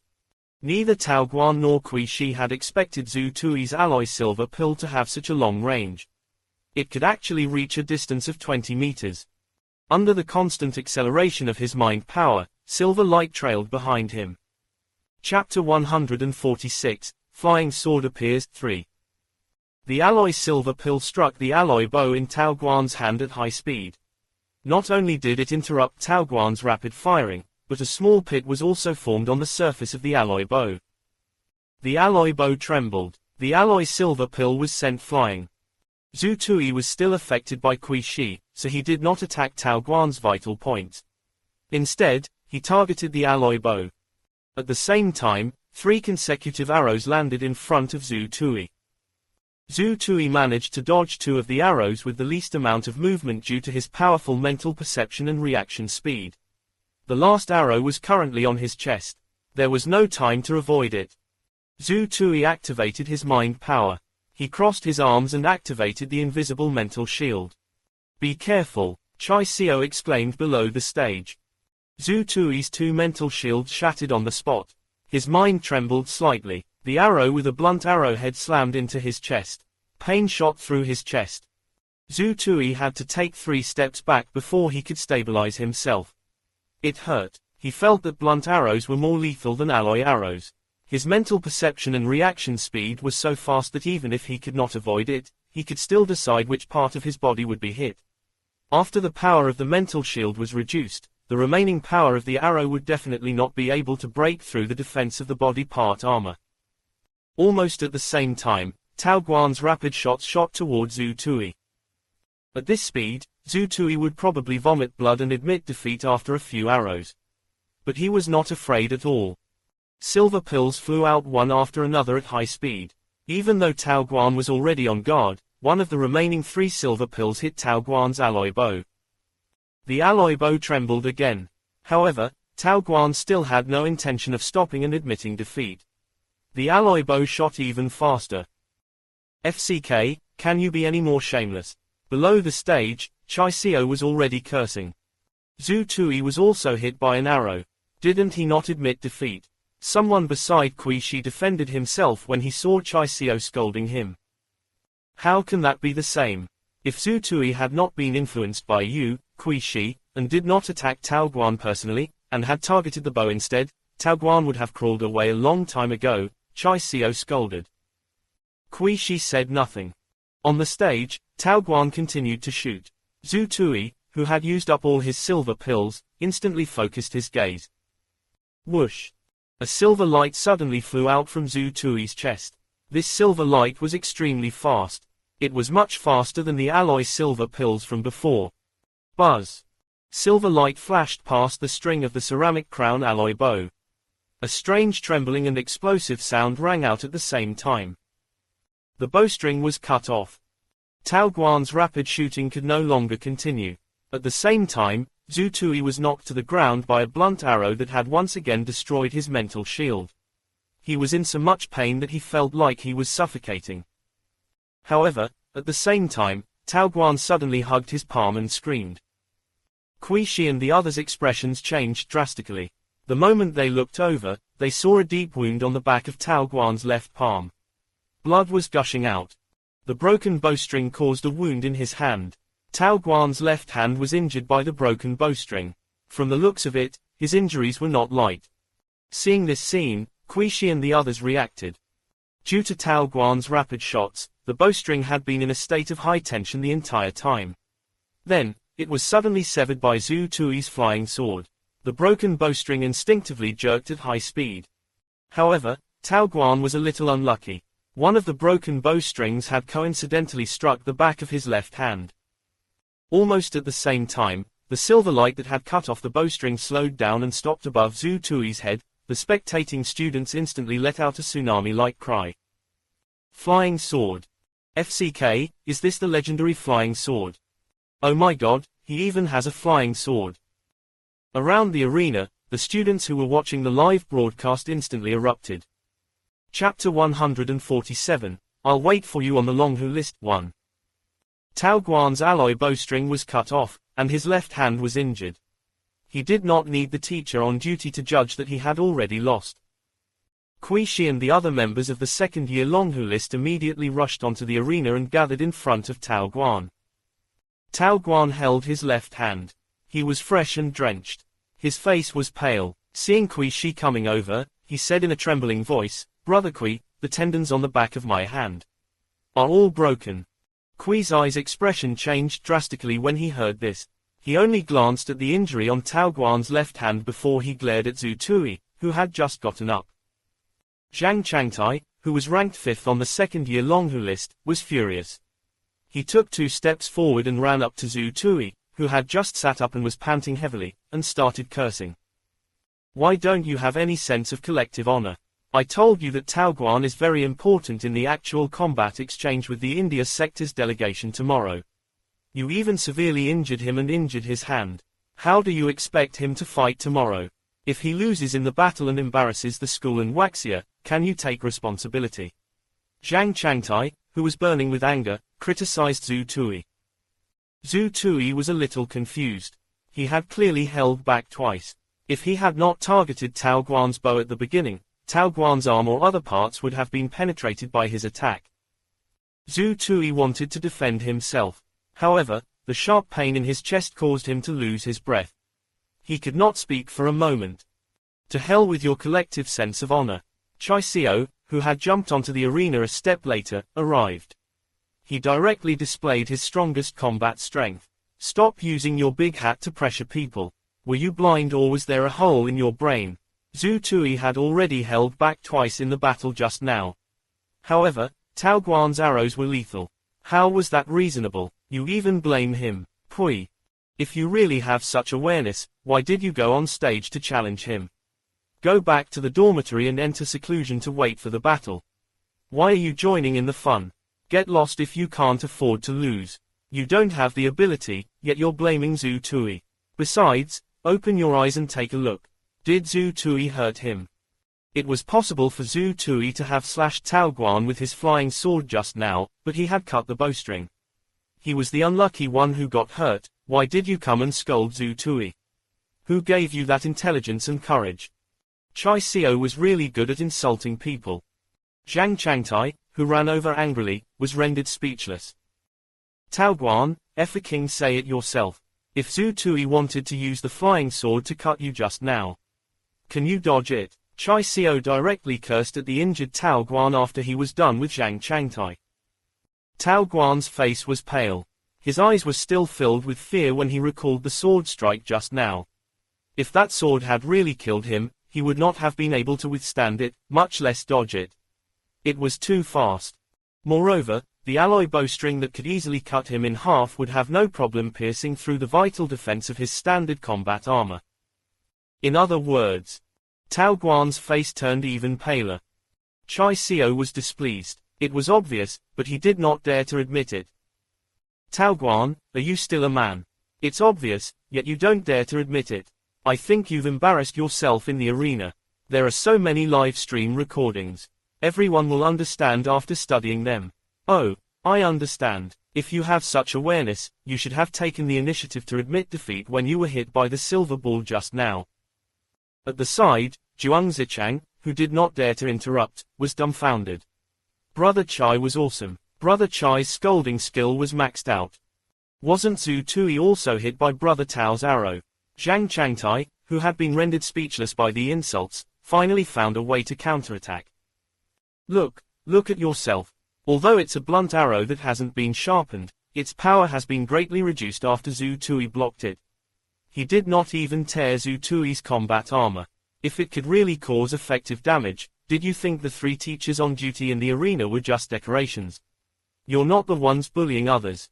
Neither Tao Guan nor Kui Shi had expected Zhu Tui's alloy silver pill to have such a long range. It could actually reach a distance of 20 meters. Under the constant acceleration of his mind power, silver light trailed behind him. Chapter 146, Flying Sword appears, 3. The alloy silver pill struck the alloy bow in Tao Guan's hand at high speed. Not only did it interrupt Tao Guan's rapid firing, but a small pit was also formed on the surface of the alloy bow. The alloy bow trembled. The alloy silver pill was sent flying. Zhu Tui was still affected by Kui Shi, so he did not attack Tao Guan's vital points. Instead, he targeted the alloy bow. At the same time, 3 consecutive arrows landed in front of Zhu Tui. Zhu Tui managed to dodge 2 of the arrows with the least amount of movement due to his powerful mental perception and reaction speed. The last arrow was currently on his chest. There was no time to avoid it. Zhu Tui activated his mind power. He crossed his arms and activated the invisible mental shield. "Be careful," Chai Xiao exclaimed below the stage. Zhu Tui's 2 mental shields shattered on the spot. His mind trembled slightly. The arrow with a blunt arrowhead slammed into his chest. Pain shot through his chest. Zhu Tui had to take 3 steps back before he could stabilize himself. It hurt. He felt that blunt arrows were more lethal than alloy arrows. His mental perception and reaction speed was so fast that even if he could not avoid it, he could still decide which part of his body would be hit. After the power of the mental shield was reduced, the remaining power of the arrow would definitely not be able to break through the defense of the body part armor. Almost at the same time, Tao Guan's rapid shots shot toward Zhu Tui. At this speed, Zhu Tui would probably vomit blood and admit defeat after a few arrows. But he was not afraid at all. Silver pills flew out one after another at high speed. Even though Tao Guan was already on guard, one of the remaining 3 silver pills hit Tao Guan's alloy bow. The alloy bow trembled again. However, Tao Guan still had no intention of stopping and admitting defeat. The alloy bow shot even faster. "FCK, can you be any more shameless?" Below the stage, Chai Xiao was already cursing. Zhu Tui was also hit by an arrow. Didn't he not admit defeat? Someone beside Kui Shi defended himself when he saw Chai Xiao scolding him. How can that be the same? If Zhu Tui had not been influenced by Yu, Kui Shi, and did not attack Tao Guan personally, and had targeted the bow instead, Tao Guan would have crawled away a long time ago, Chai Xiao scolded. Kui Shi said nothing. On the stage, Tao Guan continued to shoot. Zhu Tui, who had used up all his silver pills, instantly focused his gaze. Whoosh! A silver light suddenly flew out from Zhu Tui's chest. This silver light was extremely fast. It was much faster than the alloy silver pills from before. Buzz! Silver light flashed past the string of the ceramic crown alloy bow. A strange trembling and explosive sound rang out at the same time. The bowstring was cut off. Tao Guan's rapid shooting could no longer continue. At the same time, Zhu Tui was knocked to the ground by a blunt arrow that had once again destroyed his mental shield. He was in so much pain that he felt like he was suffocating. However, at the same time, Tao Guan suddenly hugged his palm and screamed. Kui Shi and the others' expressions changed drastically. The moment they looked over, they saw a deep wound on the back of Tao Guan's left palm. Blood was gushing out. The broken bowstring caused a wound in his hand. Tao Guan's left hand was injured by the broken bowstring. From the looks of it, his injuries were not light. Seeing this scene, Kui Shi and the others reacted. Due to Tao Guan's rapid shots, the bowstring had been in a state of high tension the entire time. Then, it was suddenly severed by Zhu Tui's flying sword. The broken bowstring instinctively jerked at high speed. However, Tao Guan was a little unlucky. One of the broken bowstrings had coincidentally struck the back of his left hand. Almost at the same time, the silver light that had cut off the bowstring slowed down and stopped above Zhu Tui's head. The spectating students instantly let out a tsunami-like cry. Flying sword. FCK, is this the legendary flying sword? Oh my god, he even has a flying sword. Around the arena, the students who were watching the live broadcast instantly erupted. Chapter 147, I'll wait for you on the Donghua list. 1. Tao Guan's alloy bowstring was cut off, and his left hand was injured. He did not need the teacher on duty to judge that he had already lost. Kui Shi and the other members of the second-year Donghua list immediately rushed onto the arena and gathered in front of Tao Guan. Tao Guan held his left hand. He was fresh and drenched. His face was pale. Seeing Kui Shi coming over, he said in a trembling voice, "Brother Kui, the tendons on the back of my hand are all broken." Kui's eyes' expression changed drastically when he heard this. He only glanced at the injury on Tao Guan's left hand before he glared at Zhu Tui, who had just gotten up. Zhang Changtai, who was ranked 5th on the second-year Donghua list, was furious. He took 2 steps forward and ran up to Zhu Tui, who had just sat up and was panting heavily, and started cursing. "Why don't you have any sense of collective honor? I told you that Tao Guan is very important in the actual combat exchange with the India sector's delegation tomorrow. You even severely injured him and injured his hand. How do you expect him to fight tomorrow? If he loses in the battle and embarrasses the school and Waxia, can you take responsibility?" Zhang Changtai, who was burning with anger, criticized Zhu Tui. Zhu Tui was a little confused. He had clearly held back twice. If he had not targeted Tao Guan's bow at the beginning, Tao Guan's arm or other parts would have been penetrated by his attack. Zhu Tui wanted to defend himself. However, the sharp pain in his chest caused him to lose his breath. He could not speak for a moment. To hell with your collective sense of honor. Chai Xiao, who had jumped onto the arena a step later, arrived. He directly displayed his strongest combat strength. "Stop using your big hat to pressure people. Were you blind or was there a hole in your brain?" Zhu Tui had already held back twice in the battle just now. However, Tao Guan's arrows were lethal. How was that reasonable? You even blame him. Pui. If you really have such awareness, why did you go on stage to challenge him? Go back to the dormitory and enter seclusion to wait for the battle. Why are you joining in the fun? Get lost if you can't afford to lose. You don't have the ability, yet you're blaming Zhu Tui. Besides, open your eyes and take a look. Did Zhu Tui hurt him? It was possible for Zhu Tui to have slashed Tao Guan with his flying sword just now, but he had cut the bowstring. He was the unlucky one who got hurt. Why did you come and scold Zhu Tui? Who gave you that intelligence and courage? Chai Xiao was really good at insulting people. Zhang Changtai, who ran over angrily, was rendered speechless. Tao Guan, King, say it yourself. If Zhu Tui wanted to use the flying sword to cut you just now, can you dodge it? Chai Xiao directly cursed at the injured Tao Guan after he was done with Zhang Changtai. Tao Guan's face was pale. His eyes were still filled with fear when he recalled the sword strike just now. If that sword had really killed him, he would not have been able to withstand it, much less dodge it. It was too fast. Moreover, the alloy bowstring that could easily cut him in half would have no problem piercing through the vital defense of his standard combat armor. In other words, Tao Guan's face turned even paler. Chai Xiao was displeased. It was obvious, but he did not dare to admit it. Tao Guan, are you still a man? It's obvious, yet you don't dare to admit it. I think you've embarrassed yourself in the arena. There are so many live stream recordings. Everyone will understand after studying them. Oh, I understand. If you have such awareness, you should have taken the initiative to admit defeat when you were hit by the silver ball just now. At the side, Zhuang Zichang, who did not dare to interrupt, was dumbfounded. Brother Chai was awesome. Brother Chai's scolding skill was maxed out. Wasn't Zhu Tui also hit by Brother Tao's arrow? Zhang Changtai, who had been rendered speechless by the insults, finally found a way to counterattack. Look at yourself. Although it's a blunt arrow that hasn't been sharpened, its power has been greatly reduced after Zhu Tui blocked it. He did not even tear Zhu Tui's combat armor. If it could really cause effective damage, did you think the 3 teachers on duty in the arena were just decorations? You're not the ones bullying others.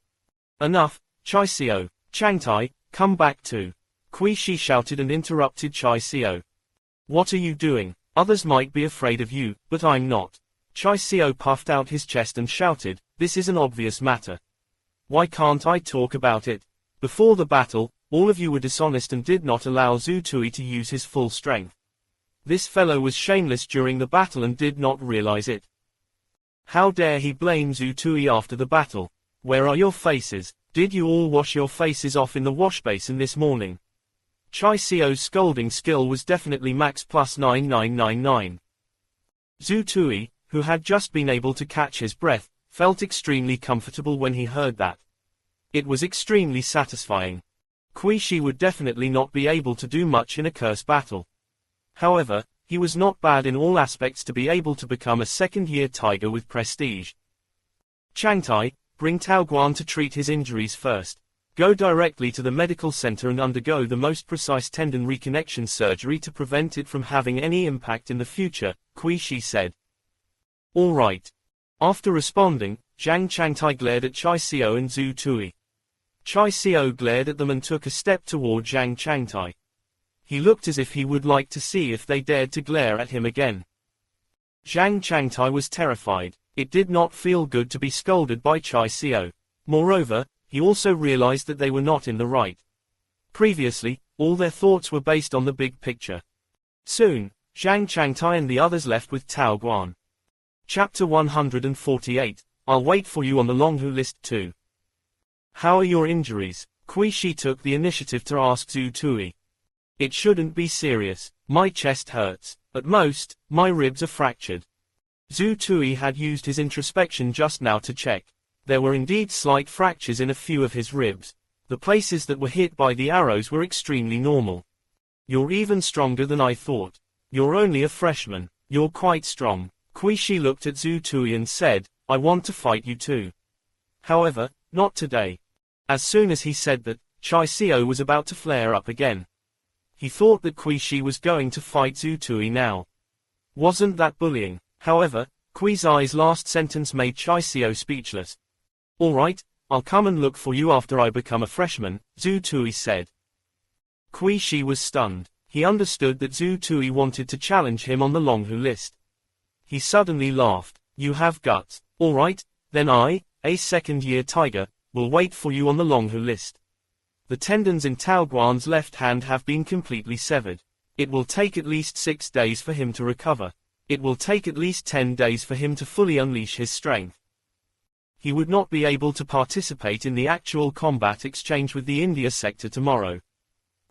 Enough, Chai Xiao. Changtai, come back too. Kui Shi shouted and interrupted Chai Xiao. What are you doing? Others might be afraid of you, but I'm not. Chai Xiao puffed out his chest and shouted, this is an obvious matter. Why can't I talk about it? Before the battle, all of you were dishonest and did not allow Zhu Tui to use his full strength. This fellow was shameless during the battle and did not realize it. How dare he blame Zhu Tui after the battle? Where are your faces? Did you all wash your faces off in the wash basin this morning? Chai Xiao's scolding skill was definitely max plus 9999. Zhu Tui, who had just been able to catch his breath, felt extremely comfortable when he heard that. It was extremely satisfying. Kui Shi would definitely not be able to do much in a curse battle. However, he was not bad in all aspects to be able to become a second-year tiger with prestige. Changtai, bring Tao Guan to treat his injuries first. Go directly to the medical center and undergo the most precise tendon reconnection surgery to prevent it from having any impact in the future, Kui Shi said. All right. After responding, Zhang Changtai glared at Chai Xiao and Zhu Tui. Chai Xiao glared at them and took a step toward Zhang Changtai. He looked as if he would like to see if they dared to glare at him again. Zhang Changtai was terrified. It did not feel good to be scolded by Chai Xiao. Moreover, he also realized that they were not in the right. Previously, all their thoughts were based on the big picture. Soon, Zhang Changtai and the others left with Tao Guan. Chapter 148, I'll wait for you on the Longhua list too. How are your injuries? Kui Shi took the initiative to ask Zhu Tui. It shouldn't be serious. My chest hurts. At most, my ribs are fractured. Zhu Tui had used his introspection just now to check. There were indeed slight fractures in a few of his ribs. The places that were hit by the arrows were extremely normal. You're even stronger than I thought. You're only a freshman. You're quite strong. Kui Shi looked at Zhu Tui and said, I want to fight you too. However, not today. As soon as he said that, Chai Xiao was about to flare up again. He thought that Kui Shi was going to fight Zhu Tui now. Wasn't that bullying? However, Kui Shi's last sentence made Chai Xiao speechless. Alright, I'll come and look for you after I become a freshman, Zhu Tui said. Kui Shi was stunned. He understood that Zhu Tui wanted to challenge him on the Longhua list. He suddenly laughed. You have guts. Alright, then I, a second-year tiger, will wait for you on the Longhua list. The tendons in Tao Guan's left hand have been completely severed. It will take at least 6 days for him to recover. It will take at least 10 days for him to fully unleash his strength. he would not be able to participate in the actual combat exchange with the India sector tomorrow.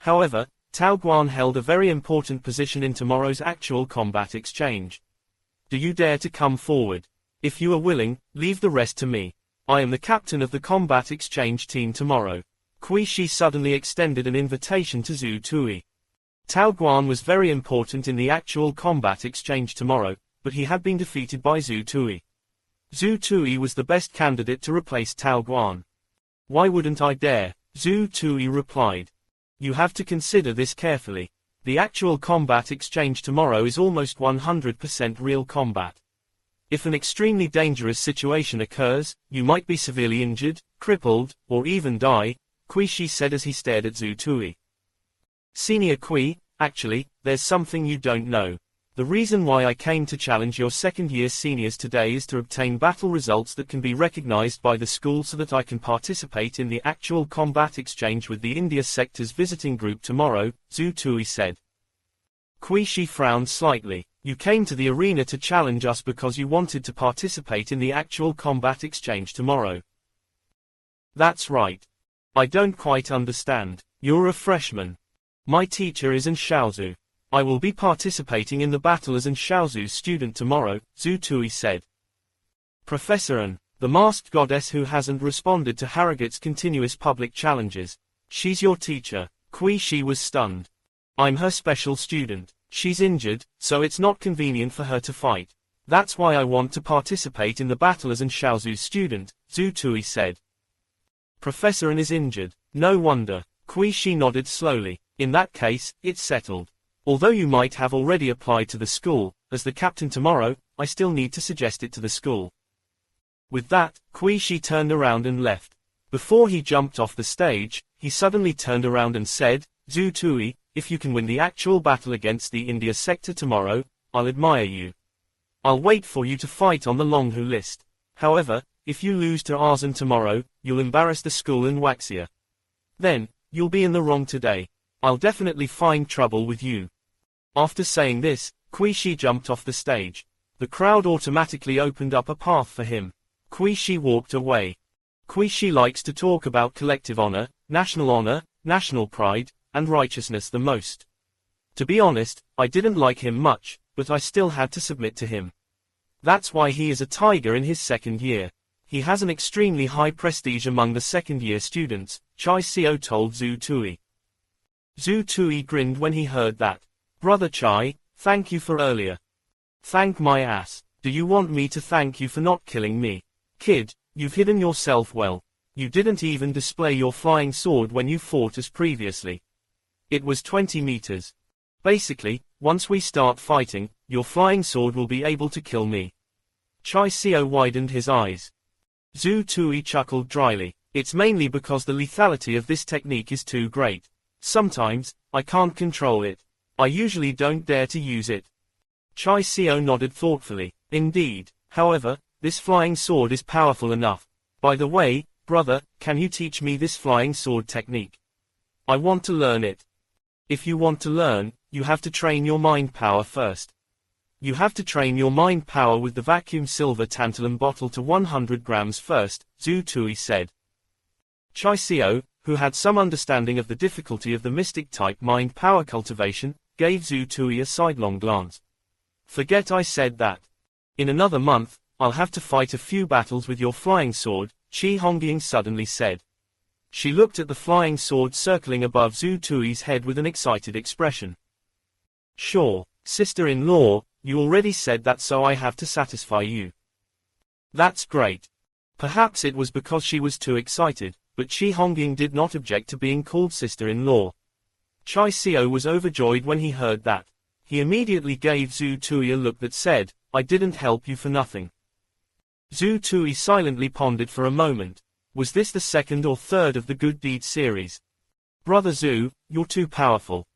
However, Tao Guan held a very important position in tomorrow's actual combat exchange. Do you dare to come forward? If you are willing, leave the rest to me. I am the captain of the combat exchange team tomorrow. Kui Shi suddenly extended an invitation to Zhu Tui. Tao Guan was very important in the actual combat exchange tomorrow, but he had been defeated by Zhu Tui. Zhu Tui was the best candidate to replace Tao Guan. Why wouldn't I dare? Zhu Tui replied. You have to consider this carefully. The actual combat exchange tomorrow is almost 100% real combat. If an extremely dangerous situation occurs, you might be severely injured, crippled, or even die, Kui Shi said as he stared at Zhu Tui. Senior Kui, actually, there's something you don't know. The reason why I came to challenge your second-year seniors today is to obtain battle results that can be recognized by the school so that I can participate in the actual combat exchange with the India sector's visiting group tomorrow, Zhu Tui said. Kui Shi frowned slightly. You came to the arena to challenge us because you wanted to participate in the actual combat exchange tomorrow. That's right. I don't quite understand. You're a freshman. My teacher is An Xiaozu. I will be participating in the battle as An Xiaozu's student tomorrow, Zhu Tui said. Professor An, the masked goddess who hasn't responded to Harrogate's continuous public challenges. She's your teacher. Kui Shi was stunned. I'm her special student. She's injured, so it's not convenient for her to fight. That's why I want to participate in the battle as An Xiaozu's student, Zhu Tui said. Professor An is injured. No wonder. Kui Shi nodded slowly. In that case, it's settled. Although you might have already applied to the school, as the captain tomorrow, I still need to suggest it to the school. With that, Kui Shi turned around and left. Before he jumped off the stage, he suddenly turned around and said, Zhu Tui, if you can win the actual battle against the India sector tomorrow, I'll admire you. I'll wait for you to fight on the Donghua list. However, if you lose to Arzan tomorrow, you'll embarrass the school in Waxia. Then, you'll be in the wrong today. I'll definitely find trouble with you. After saying this, Kui Shi jumped off the stage. The crowd automatically opened up a path for him. Kui Shi walked away. Kui Shi likes to talk about collective honor, national pride, and righteousness the most. To be honest, I didn't like him much, but I still had to submit to him. That's why he is a tiger in his second year. He has an extremely high prestige among the second-year students, Chai Xiao told Zhu Tui. Zhu Tui grinned when he heard that. Brother Chai, thank you for earlier. Thank my ass. Do you want me to thank you for not killing me? Kid, you've hidden yourself well. You didn't even display your flying sword when you fought us previously. It was 20 meters. Basically, once we start fighting, your flying sword will be able to kill me. Chai Xiao widened his eyes. Zhu Tui chuckled dryly. It's mainly because the lethality of this technique is too great. Sometimes, I can't control it. I usually don't dare to use it. Chai Xiao nodded thoughtfully. Indeed. However, this flying sword is powerful enough. By the way, brother, can you teach me this flying sword technique? I want to learn it. If you want to learn, you have to train your mind power first. You have to train your mind power with the vacuum silver tantalum bottle to 100 grams first, Zhu Tui said. Chai Xiao, who had some understanding of the difficulty of the mystic-type mind power cultivation, gave Zhu Tui a sidelong glance. Forget I said that. In another month, I'll have to fight a few battles with your flying sword, Qi Hongying suddenly said. She looked at the flying sword circling above Zhu Tui's head with an excited expression. Sure, sister-in-law, you already said that, so I have to satisfy you. That's great. Perhaps it was because she was too excited, but Qi Hongying did not object to being called sister-in-law. Chai Xiao was overjoyed when he heard that. He immediately gave Zhu Tui a look that said, I didn't help you for nothing. Zhu Tui silently pondered for a moment. Was this the second or third of the Good Deed series? Brother Zhu, you're too powerful.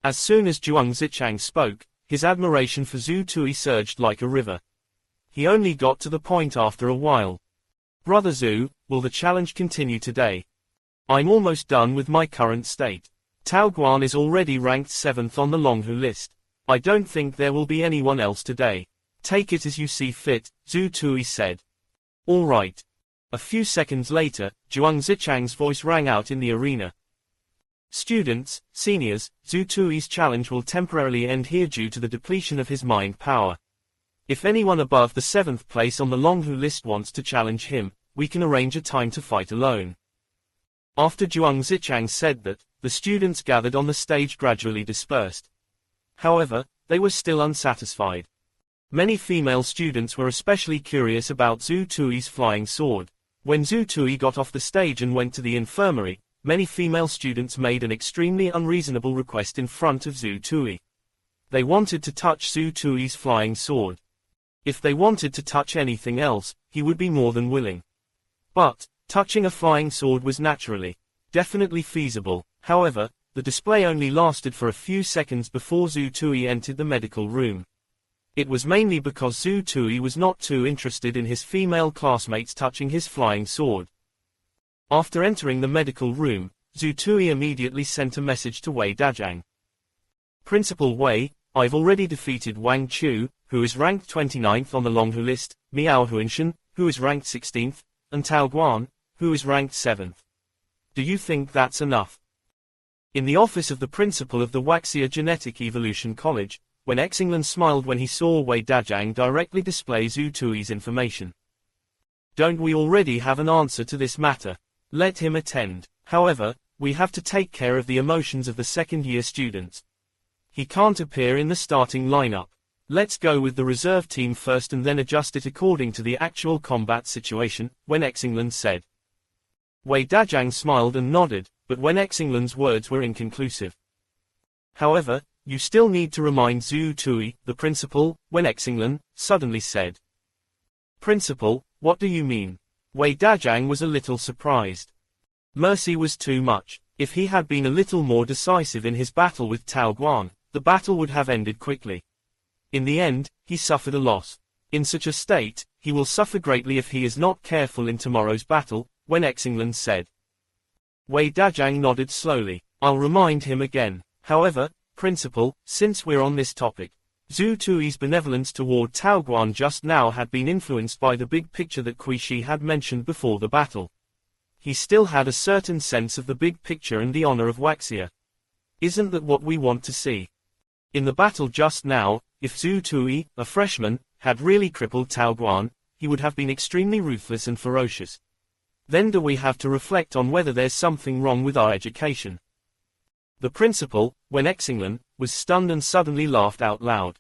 As soon as Zhuang Zichang spoke, his admiration for Zhu Tui surged like a river. He only got to the point after a while. Brother Zhu, will the challenge continue today? I'm almost done with my current state. Tao Guan is already ranked 7th on the Donghua list. I don't think there will be anyone else today. Take it as you see fit, Zhu Tui said. All right. A few seconds later, Zhuang Zichang's voice rang out in the arena. Students, seniors, Zhu Tui's challenge will temporarily end here due to the depletion of his mind power. If anyone above the 7th place on the Donghua list wants to challenge him, we can arrange a time to fight alone. After Zhuang Zichang said that, the students gathered on the stage gradually dispersed. However, they were still unsatisfied. Many female students were especially curious about Zhu Tui's flying sword. When Zhu Tui got off the stage and went to the infirmary, many female students made an extremely unreasonable request in front of Zhu Tui. They wanted to touch Zhu Tui's flying sword. If they wanted to touch anything else, he would be more than willing. But, touching a flying sword was definitely feasible. However, the display only lasted for a few seconds before Zhu Tui entered the medical room. It was mainly because Zhu Tui was not too interested in his female classmates touching his flying sword. After entering the medical room, Zhu Tui immediately sent a message to Wei Dajang. Principal Wei, I've already defeated Wang Chu, who is ranked 29th on the Donghua list, Miao Huanshan, who is ranked 16th, and Tao Guan, who is ranked 7th. Do you think that's enough? In the office of the principal of the Waxia Genetic Evolution College, when Xinglan smiled when he saw Wei Dajang directly display Zhu Tui's information. Don't we already have an answer to this matter? Let him attend. However, we have to take care of the emotions of the second-year students. He can't appear in the starting lineup. Let's go with the reserve team first and then adjust it according to the actual combat situation, when Xinglan said. Wei Dajang smiled and nodded, but when Xinglan's words were inconclusive. However, you still need to remind Zhu Tui, the principal, when Xinglan suddenly said. Principal, what do you mean? Wei Dajang was a little surprised. Mercy was too much. If he had been a little more decisive in his battle with Tao Guan, the battle would have ended quickly. In the end, he suffered a loss. In such a state, he will suffer greatly if he is not careful in tomorrow's battle, when Xinglan said. Wei Dajang nodded slowly. I'll remind him again. However, Principal, since we're on this topic, Zhu Tui's benevolence toward Tao Guan just now had been influenced by the big picture that Kui Shi had mentioned before the battle. He still had a certain sense of the big picture and the honor of Waxia. Isn't that what we want to see? In the battle just now, if Zhu Tui, a freshman, had really crippled Tao Guan, he would have been extremely ruthless and ferocious. Then do we have to reflect on whether there's something wrong with our education? The principal, when Xinglan, was stunned and suddenly laughed out loud.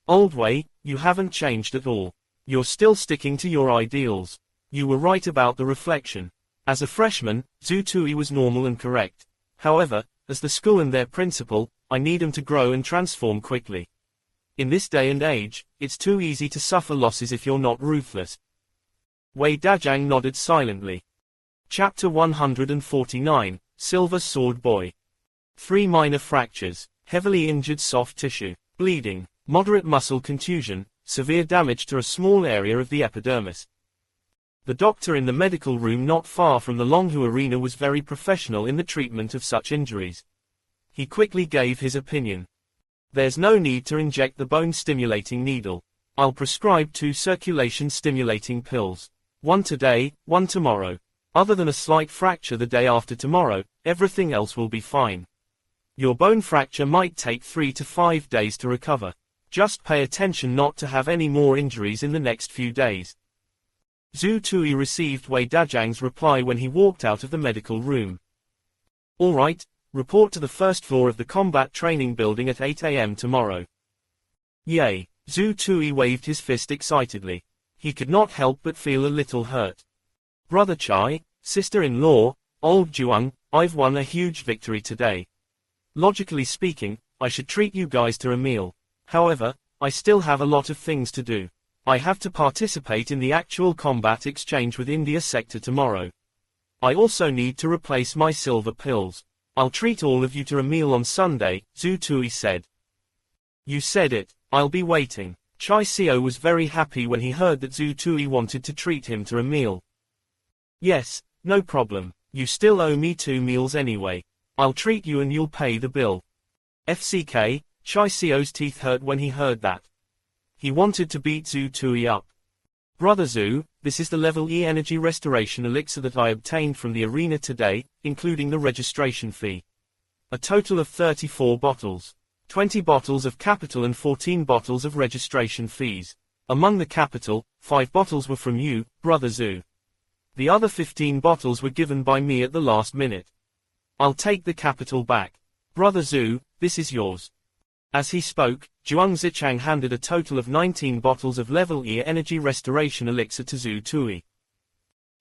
Old Wei, you haven't changed at all. You're still sticking to your ideals. You were right about the reflection. As a freshman, Zhu Tui was normal and correct. However, as the school and their principal, I need him to grow and transform quickly. In this day and age, it's too easy to suffer losses if you're not ruthless. Wei Dajang nodded silently. Chapter 149, Silver Sword Boy. 3 minor fractures, heavily injured soft tissue, bleeding, moderate muscle contusion, severe damage to a small area of the epidermis. The doctor in the medical room not far from the Donghua arena was very professional in the treatment of such injuries. He quickly gave his opinion. There's no need to inject the bone-stimulating needle. I'll prescribe 2 circulation-stimulating pills. 1 today, 1 tomorrow. Other than a slight fracture the day after tomorrow, everything else will be fine. Your bone fracture might take 3 to 5 days to recover. Just pay attention not to have any more injuries in the next few days. Zhu Tui received Wei Dajang's reply when he walked out of the medical room. All right, report to the first floor of the combat training building at 8 a.m. tomorrow. Yay! Zhu Tui waved his fist excitedly. He could not help but feel a little hurt. Brother Chai, sister-in-law, old Zhuang, I've won a huge victory today. Logically speaking, I should treat you guys to a meal. However, I still have a lot of things to do. I have to participate in the actual combat exchange with India sector tomorrow. I also need to replace my silver pills. I'll treat all of you to a meal on Sunday, Zhu Tui said. You said it, I'll be waiting. Chai Xiao was very happy when he heard that Zhu Tui wanted to treat him to a meal. Yes, no problem. You still owe me 2 meals anyway. I'll treat you and you'll pay the bill. FCK, Chai Xiao's teeth hurt when he heard that. He wanted to beat Zhu Tui up. Brother Zhu, this is the level E energy restoration elixir that I obtained from the arena today, including the registration fee. A total of 34 bottles. 20 bottles of capital and 14 bottles of registration fees. Among the capital, 5 bottles were from you, Brother Zhu. The other 15 bottles were given by me at the last minute. I'll take the capital back. Brother Zhu, this is yours. As he spoke, Zhuang Zichang handed a total of 19 bottles of level E energy restoration elixir to Zhu Tui.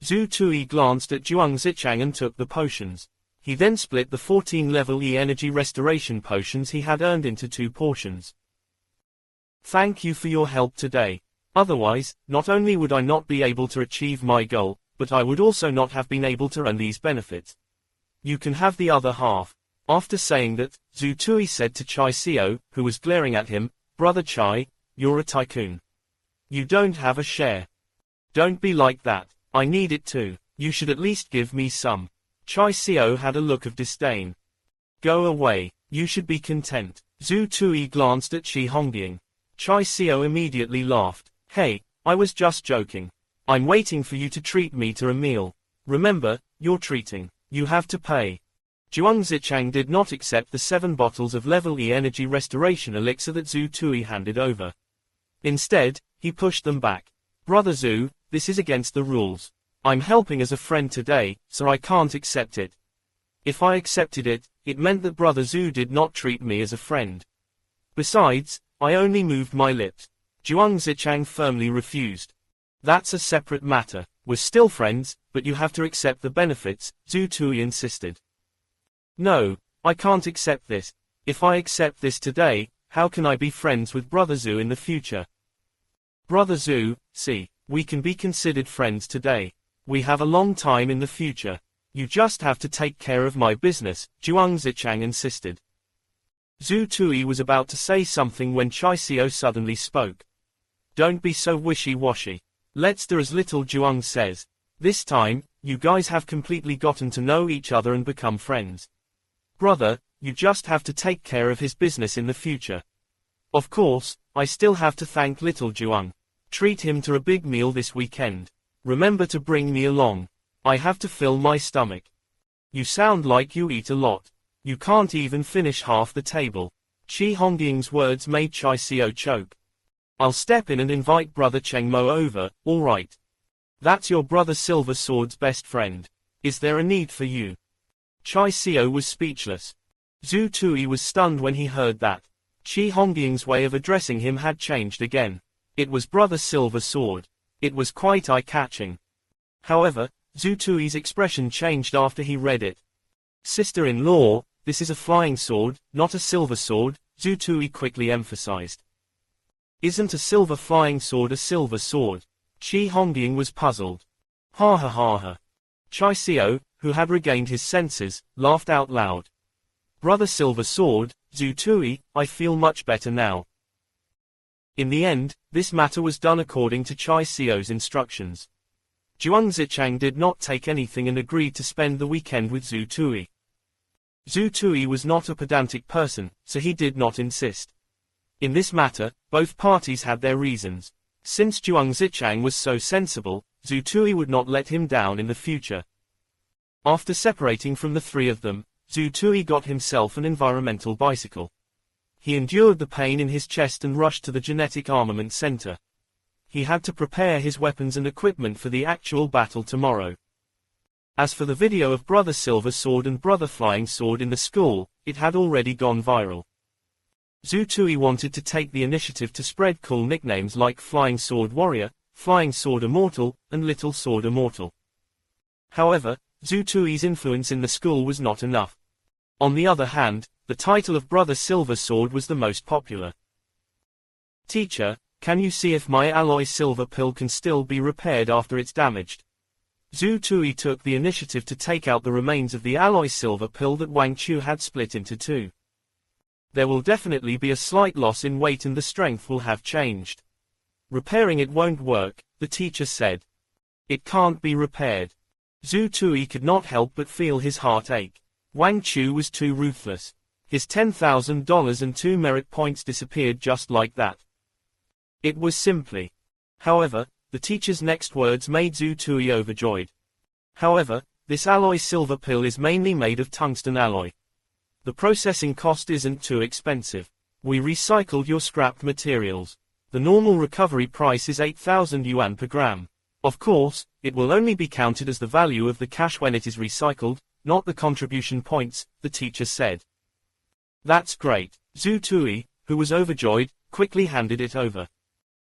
Zhu Tui glanced at Zhuang Zichang and took the potions. He then split the 14 level E energy restoration potions he had earned into 2 portions. Thank you for your help today. Otherwise, not only would I not be able to achieve my goal, but I would also not have been able to earn these benefits. You can have the other half. After saying that, Zhu Tui said to Chai Xiao, who was glaring at him, Brother Chai, you're a tycoon. You don't have a share. Don't be like that. I need it too. You should at least give me some. Chai Xiao had a look of disdain. Go away. You should be content. Zhu Tui glanced at Shi Hongying. Chai Xiao immediately laughed. Hey, I was just joking. I'm waiting for you to treat me to a meal. Remember, you're treating. You have to pay. Zhuang Zichang did not accept the 7 bottles of level E energy restoration elixir that Zhu Tui handed over. Instead, he pushed them back. Brother Zhu, this is against the rules. I'm helping as a friend today, so I can't accept it. If I accepted it, it meant that Brother Zhu did not treat me as a friend. Besides, I only moved my lips. Zhuang Zichang firmly refused. That's a separate matter. We're still friends, but you have to accept the benefits, Zhu Tui insisted. No, I can't accept this. If I accept this today, how can I be friends with Brother Zhu in the future? Brother Zhu, see, we can be considered friends today. We have a long time in the future. You just have to take care of my business, Zhuang Zichang insisted. Zhu Tui was about to say something when Chai Xiao suddenly spoke. Don't be so wishy-washy. Let's do as little Zhuang says. This time, you guys have completely gotten to know each other and become friends. Brother, you just have to take care of his business in the future. Of course, I still have to thank little Zhuang. Treat him to a big meal this weekend. Remember to bring me along. I have to fill my stomach. You sound like you eat a lot. You can't even finish half the table. Shi Hongying's words made Chai Xiao choke. I'll step in and invite Brother Cheng Mo over, alright. That's your Brother Silver Sword's best friend. Is there a need for you? Chai Xiao was speechless. Zhu Tui was stunned when he heard that. Shi Hongying's way of addressing him had changed again. It was Brother Silver Sword. It was quite eye-catching. However, Zhu Tui's expression changed after he read it. Sister-in-law, this is a flying sword, not a silver sword, Zhu Tui quickly emphasized. Isn't a silver flying sword a silver sword? Shi Hongying was puzzled. Ha ha ha ha. Chai Xiao, who had regained his senses, laughed out loud. Brother Silver Sword, Zhu Tui, I feel much better now. In the end, this matter was done according to Chai Xiao's instructions. Zhuang Zichang did not take anything and agreed to spend the weekend with Zhu Tui. Zhu Tui was not a pedantic person, so he did not insist. In this matter, both parties had their reasons. Since Zhuang Zichang was so sensible, Zhu Tui would not let him down in the future. After separating from the 3 of them, Zhu Tui got himself an environmental bicycle. He endured the pain in his chest and rushed to the genetic armament center. He had to prepare his weapons and equipment for the actual battle tomorrow. As for the video of Brother Silver Sword and Brother Flying Sword in the school, it had already gone viral. Zhu Tui wanted to take the initiative to spread cool nicknames like Flying Sword Warrior, Flying Sword Immortal, and Little Sword Immortal. However, Zhu Tui's influence in the school was not enough. On the other hand, the title of Brother Silver Sword was the most popular. Teacher, can you see if my alloy silver pill can still be repaired after it's damaged? Zhu Tui took the initiative to take out the remains of the alloy silver pill that Wang Chu had split into 2. There will definitely be a slight loss in weight and the strength will have changed. Repairing it won't work, the teacher said. It can't be repaired. Zhu Tui could not help but feel his heart ache. Wang Chu was too ruthless. His $10,000 and 2 merit points disappeared just like that. It was simply. However, The teacher's next words made Zhu Tui overjoyed. However, this alloy silver pill is mainly made of tungsten alloy. The processing cost isn't too expensive. We recycled your scrapped materials. The normal recovery price is 8,000 yuan per gram. Of course, it will only be counted as the value of the cash when it is recycled, not the contribution points, the teacher said. That's great. Zhu Tui, who was overjoyed, quickly handed it over.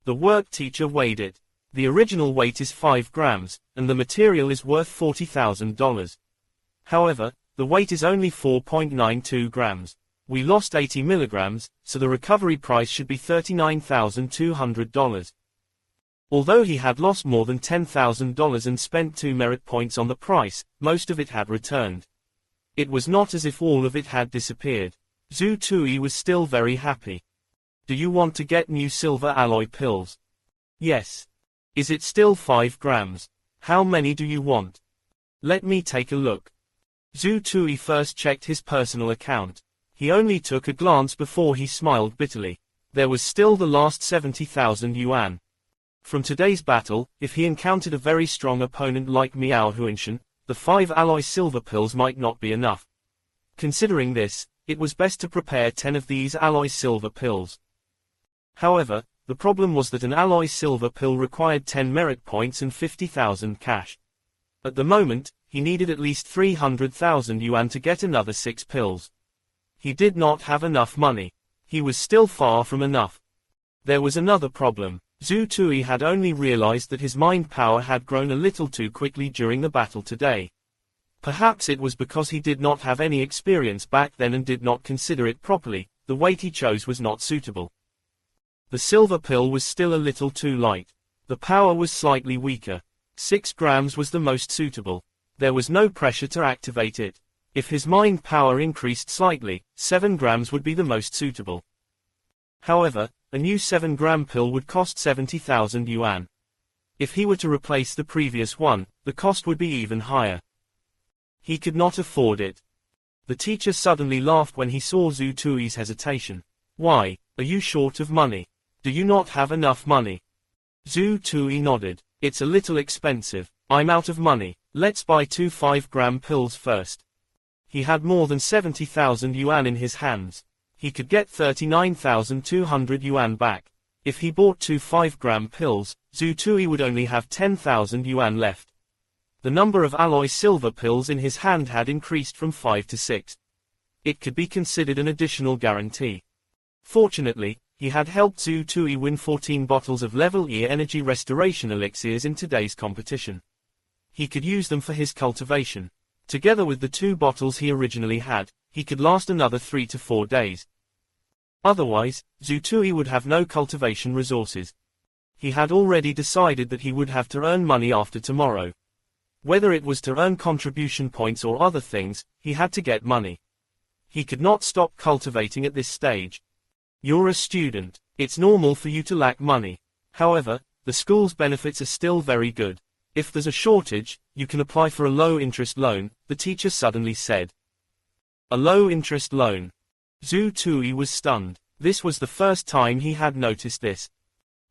The work teacher weighed it. The original weight is 5 grams, and the material is worth $40,000. However, the weight is only 4.92 grams. We lost 80 milligrams, so the recovery price should be $39,200. Although he had lost more than $10,000 and spent 2 merit points on the price, most of it had returned. It was not as if all of it had disappeared. Zhu Tui was still very happy. Do you want to get new silver alloy pills? Yes. Is it still 5 grams? How many do you want? Let me take a look. Zhu Tui first checked his personal account. He only took a glance before he smiled bitterly. There was still the last 70,000 yuan. From today's battle, if he encountered a very strong opponent like Miao Huinshan, the 5 alloy silver pills might not be enough. Considering this, it was best to prepare 10 of these alloy silver pills. However, the problem was that an alloy silver pill required 10 merit points and 50,000 cash. At the moment, he needed at least 300,000 yuan to get another 6 pills. He did not have enough money. He was still far from enough. There was another problem. Zhu Tui had only realized that his mind power had grown a little too quickly during the battle today. Perhaps it was because he did not have any experience back then and did not consider it properly. The weight he chose was not suitable. The silver pill was still a little too light. The power was slightly weaker. 6 grams was the most suitable. There was no pressure to activate it. If his mind power increased slightly, 7 grams would be the most suitable. However, a new 7-gram pill would cost 70,000 yuan. If he were to replace the previous one, the cost would be even higher. He could not afford it. The teacher suddenly laughed when he saw Zhu Tui's hesitation. Why, are you short of money? Do you not have enough money? Zhu Tui nodded. It's a little expensive. I'm out of money. Let's buy 2 5-gram pills first. He had more than 70,000 yuan in his hands. He could get 39,200 yuan back. If he bought 2 5-gram pills, Zhu Tui would only have 10,000 yuan left. The number of alloy silver pills in his hand had increased from 5 to 6. It could be considered an additional guarantee. Fortunately, he had helped Zhu Tui win 14 bottles of level E energy restoration elixirs in today's competition. He could use them for his cultivation. Together with the 2 bottles he originally had, he could last another 3 to 4 days. Otherwise, Zhu Tui would have no cultivation resources. He had already decided that he would have to earn money after tomorrow. Whether it was to earn contribution points or other things, he had to get money. He could not stop cultivating at this stage. You're a student. It's normal for you to lack money. However, the school's benefits are still very good. If there's a shortage, you can apply for a low-interest loan, the teacher suddenly said. A low-interest loan. Zhu Tui was stunned. This was the first time he had noticed this.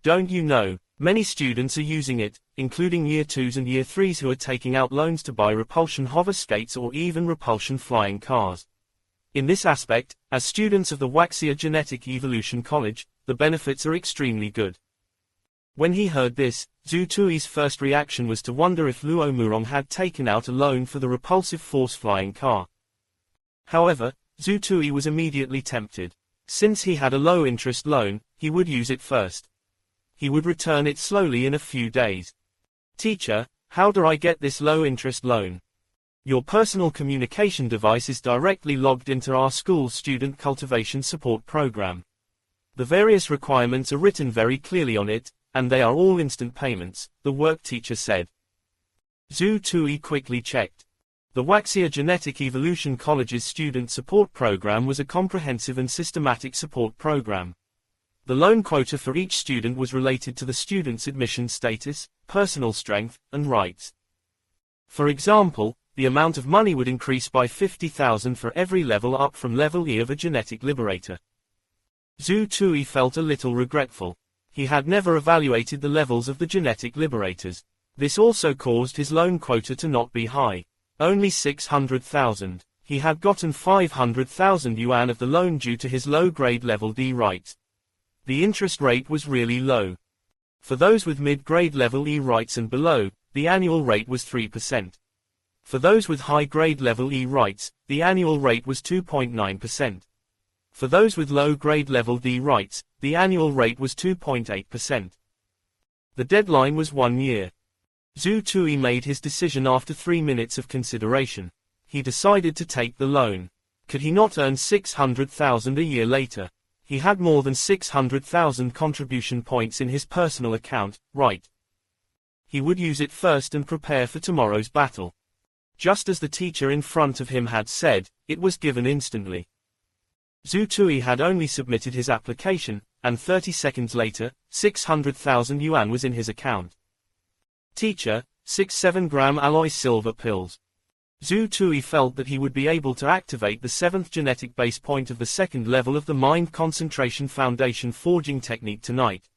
Don't you know, many students are using it, including Year 2s and Year 3s who are taking out loans to buy repulsion hover skates or even repulsion flying cars. In this aspect, as students of the Waxia Genetic Evolution College, the benefits are extremely good. When he heard this, Zhu Tui's first reaction was to wonder if Luo Murong had taken out a loan for the repulsive force flying car. However, Zhu Tui was immediately tempted. Since he had a low-interest loan, he would use it first. He would return it slowly in a few days. Teacher, how do I get this low-interest loan? Your personal communication device is directly logged into our school's student cultivation support program. The various requirements are written very clearly on it, and they are all instant payments, the work teacher said. Zhu Tui quickly checked. The Waxia Genetic Evolution College's student support program was a comprehensive and systematic support program. The loan quota for each student was related to the student's admission status, personal strength, and rights. For example, the amount of money would increase by 50,000 for every level up from level E of a genetic liberator. Zhu Tui felt a little regretful. He had never evaluated the levels of the genetic liberators. This also caused his loan quota to not be high. Only 600,000. He had gotten 500,000 yuan of the loan due to his low-grade level D rights. The interest rate was really low. For those with mid-grade level E rights and below, the annual rate was 3%. For those with high-grade level E rights, the annual rate was 2.9%. For those with low-grade level D rights, the annual rate was 2.8%. The deadline was 1 year. Zhu Tui made his decision after 3 minutes of consideration. He decided to take the loan. Could he not earn 600,000 a year later? He had more than 600,000 contribution points in his personal account, right? He would use it first and prepare for tomorrow's battle. Just as the teacher in front of him had said, it was given instantly. Zhu Tui had only submitted his application, and 30 seconds later, 600,000 yuan was in his account. Teacher, 6 7-gram alloy silver pills. Zhu Tui felt that he would be able to activate the 7th genetic base point of the 2nd level of the Mind Concentration Foundation forging technique tonight.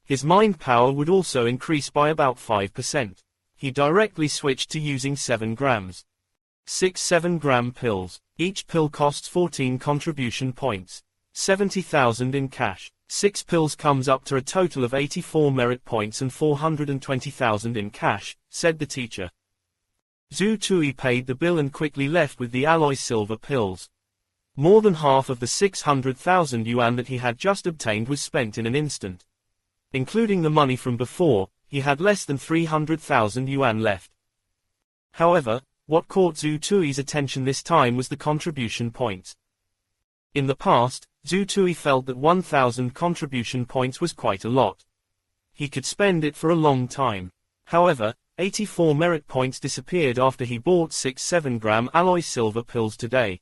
His mind power would also increase by about 5%. He directly switched to using 7 grams. 6 7-gram pills. Each pill costs 14 contribution points. 70,000 in cash. 6 pills comes up to a total of 84 merit points and 420,000 in cash, said the teacher. Zhu Tui paid the bill and quickly left with the alloy silver pills. More than half of the 600,000 yuan that he had just obtained was spent in an instant. Including the money from before, he had less than 300,000 yuan left. However, what caught Zhu Tui's attention this time was the contribution points. In the past, Zhu Tui felt that 1,000 contribution points was quite a lot. He could spend it for a long time. However, 84 merit points disappeared after he bought 6 7-gram alloy silver pills today.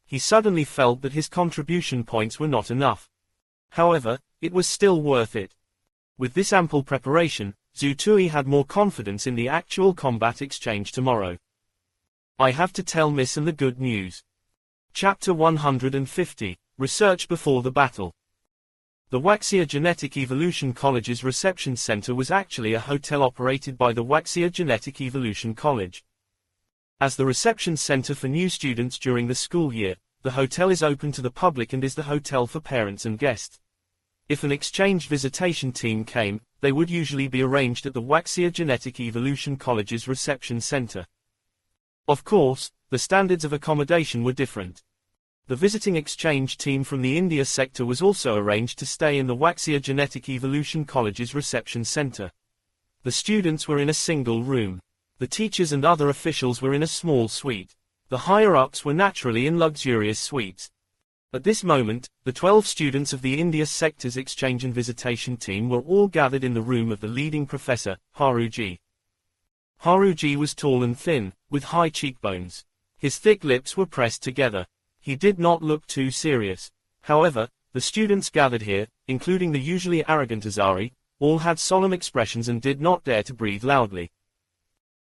He suddenly felt that his contribution points were not enough. However, it was still worth it. With this ample preparation, Zhu Tui had more confidence in the actual combat exchange tomorrow. I have to tell Miss An the good news. Chapter 150, Research Before the Battle. The Waxia Genetic Evolution College's reception center was actually a hotel operated by the Waxia Genetic Evolution College. As the reception center for new students during the school year, the hotel is open to the public and is the hotel for parents and guests. If an exchange visitation team came, they would usually be arranged at the Waxia Genetic Evolution College's reception center. Of course, the standards of accommodation were different. The visiting exchange team from the India sector was also arranged to stay in the Waxia Genetic Evolution College's reception center. The students were in a single room. The teachers and other officials were in a small suite. The higher-ups were naturally in luxurious suites. At this moment, the 12 students of the India sector's exchange and visitation team were all gathered in the room of the leading professor, Haruji. Haruji was tall and thin, with high cheekbones. His thick lips were pressed together. He did not look too serious. However, the students gathered here, including the usually arrogant Azari, all had solemn expressions and did not dare to breathe loudly.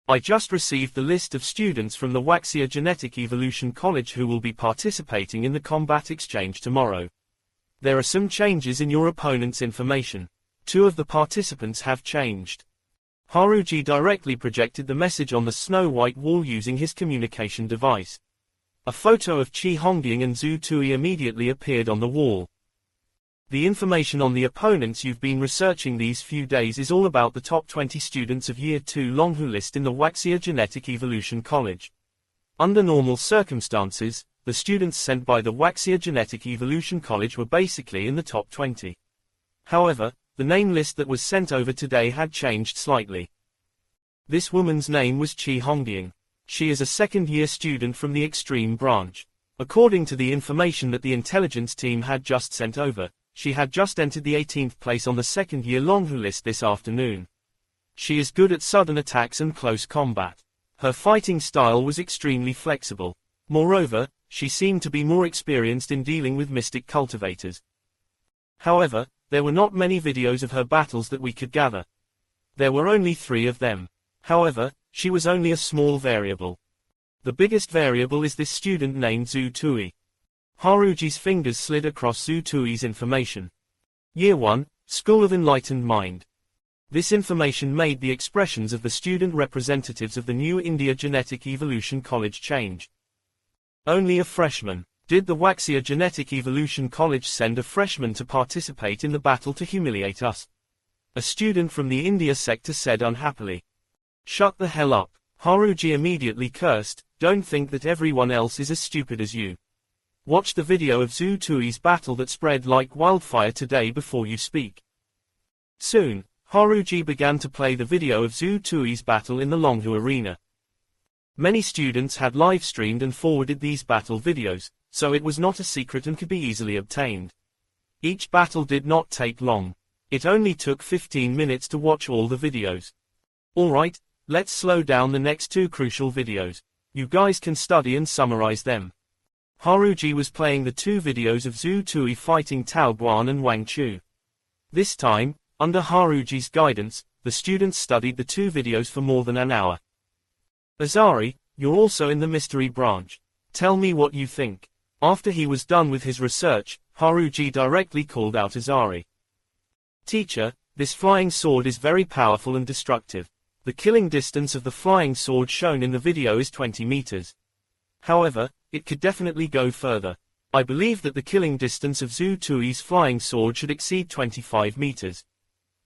I just received the list of students from the Waxia Genetic Evolution College who will be participating in the combat exchange tomorrow. There are some changes in your opponent's information. 2 of the participants have changed. Haruji directly projected the message on the snow-white wall using his communication device. A photo of Qi Hongying and Zhu Tui immediately appeared on the wall. The information on the opponents you've been researching these few days is all about the top 20 students of Year 2 Donghua list in the Waxia Genetic Evolution College. Under normal circumstances, the students sent by the Waxia Genetic Evolution College were basically in the top 20. However, the name list that was sent over today had changed slightly. This woman's name was Qi Hongying. She is a second-year student from the Extreme branch. According to the information that the intelligence team had just sent over, she had just entered the 18th place on the second-year Donghua list this afternoon. She is good at sudden attacks and close combat. Her fighting style was extremely flexible. Moreover, she seemed to be more experienced in dealing with mystic cultivators. However, there were not many videos of her battles that we could gather. There were only 3 of them. However, she was only a small variable. The biggest variable is this student named Zhu Tui. Haruji's fingers slid across Zhu Tui's information. Year 1, School of Enlightened Mind. This information made the expressions of the student representatives of the new India Genetic Evolution College change. Only a freshman. Did the Waxia Genetic Evolution College send a freshman to participate in the battle to humiliate us? A student from the India sector said unhappily. Shut the hell up. Haruji immediately cursed, don't think that everyone else is as stupid as you. Watch the video of Zhu Tui's battle that spread like wildfire today before you speak. Soon, Haruji began to play the video of Zhu Tui's battle in the Donghua arena. Many students had live-streamed and forwarded these battle videos, so it was not a secret and could be easily obtained. Each battle did not take long. It only took 15 minutes to watch all the videos. Alright, let's slow down the next two crucial videos. You guys can study and summarize them. Haruji was playing the two videos of Zhu Tui fighting Tao Guan and Wang Chu. This time, under Haruji's guidance, the students studied the two videos for more than an hour. Azari, you're also in the mystery branch. Tell me what you think. After he was done with his research, Haruji directly called out Azari. Teacher, this flying sword is very powerful and destructive. The killing distance of the flying sword shown in the video is 20 meters. However, it could definitely go further. I believe that the killing distance of Zhu Tui's flying sword should exceed 25 meters.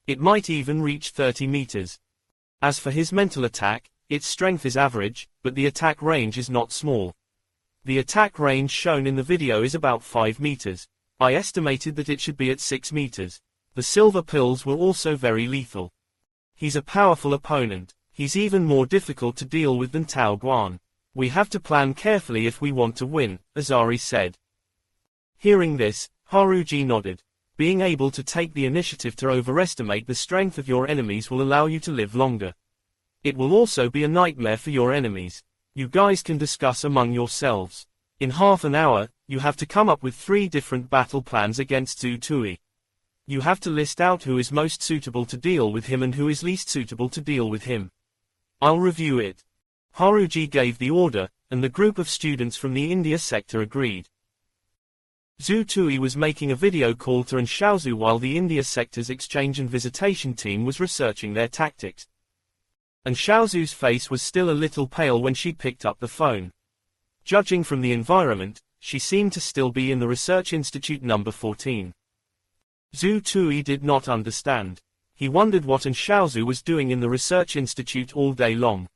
It might even reach 30 meters. As for his mental attack, its strength is average, but the attack range is not small. The attack range shown in the video is about 5 meters. I estimated that it should be at 6 meters. The silver pills were also very lethal. He's a powerful opponent. He's even more difficult to deal with than Tao Guan. We have to plan carefully if we want to win, Azari said. Hearing this, Haruji nodded. Being able to take the initiative to overestimate the strength of your enemies will allow you to live longer. It will also be a nightmare for your enemies. You guys can discuss among yourselves. In half an hour, you have to come up with 3 different battle plans against Zhu Tui. You have to list out who is most suitable to deal with him and who is least suitable to deal with him. I'll review it. Haruji gave the order, and the group of students from the India sector agreed. Zhu Tui was making a video call to Xiaozu while the India sector's exchange and visitation team was researching their tactics. And Xiaozu's face was still a little pale when she picked up the phone. Judging from the environment, she seemed to still be in the Research Institute number 14. Zhu Tui did not understand. He wondered what Xiaozu was doing in the Research Institute all day long.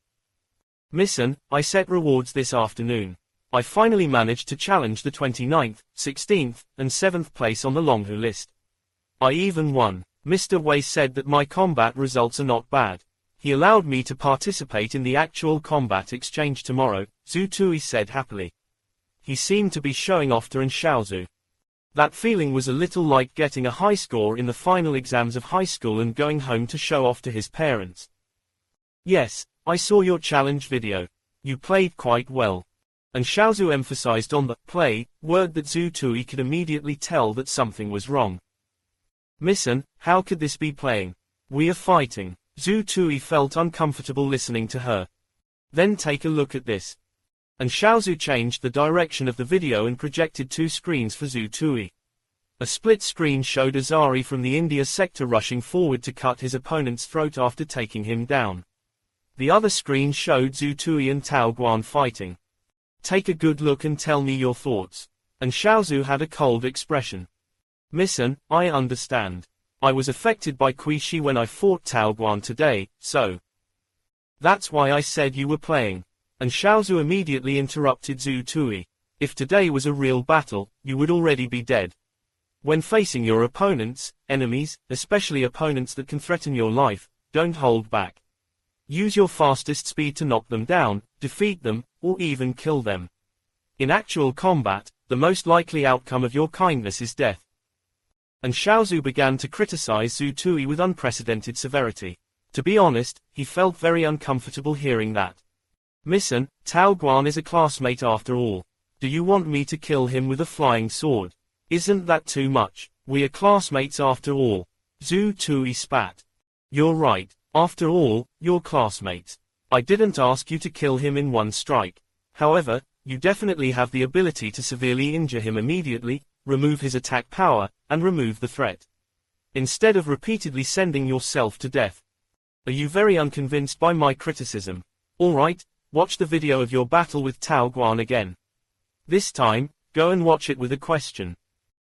Mission, I set rewards this afternoon. I finally managed to challenge the 29th, 16th, and 7th place on the Donghua list. I even won. Mr. Wei said that my combat results are not bad. He allowed me to participate in the actual combat exchange tomorrow, Zhu Tui said happily. He seemed to be showing off to Xiaozu. That feeling was a little like getting a high score in the final exams of high school and going home to show off to his parents. Yes, I saw your challenge video. You played quite well. And Xiaozu emphasized on the play word that Zhu Tui could immediately tell that something was wrong. Mission, how could this be playing? We are fighting. Zhu Tui felt uncomfortable listening to her. Then take a look at this. And Xiaozu changed the direction of the video and projected 2 screens for Zhu Tui. A split screen showed Azari from the India sector rushing forward to cut his opponent's throat after taking him down. The other screen showed Zhu Tui and Tao Guan fighting. Take a good look and tell me your thoughts. And Xiaozu had a cold expression. Mission, I understand. I was affected by Qishi when I fought Tao Guan today, so. That's why I said you were playing. And Xiaozu immediately interrupted Zhu Tui. If today was a real battle, you would already be dead. When facing your opponents, enemies, especially opponents that can threaten your life, don't hold back. Use your fastest speed to knock them down, defeat them, or even kill them. In actual combat, the most likely outcome of your kindness is death. And Xiaozu began to criticize Zhu Tui with unprecedented severity. To be honest, he felt very uncomfortable hearing that. Mission, Tao Guan is a classmate after all. Do you want me to kill him with a flying sword? Isn't that too much? We are classmates after all. Zhu Tui spat. You're right. After all, you're classmates. I didn't ask you to kill him in one strike. However, you definitely have the ability to severely injure him immediately, remove his attack power, and remove the threat. instead of repeatedly sending yourself to death. Are you very unconvinced by my criticism? Alright, watch the video of your battle with Tao Guan again. This time, go and watch it with a question.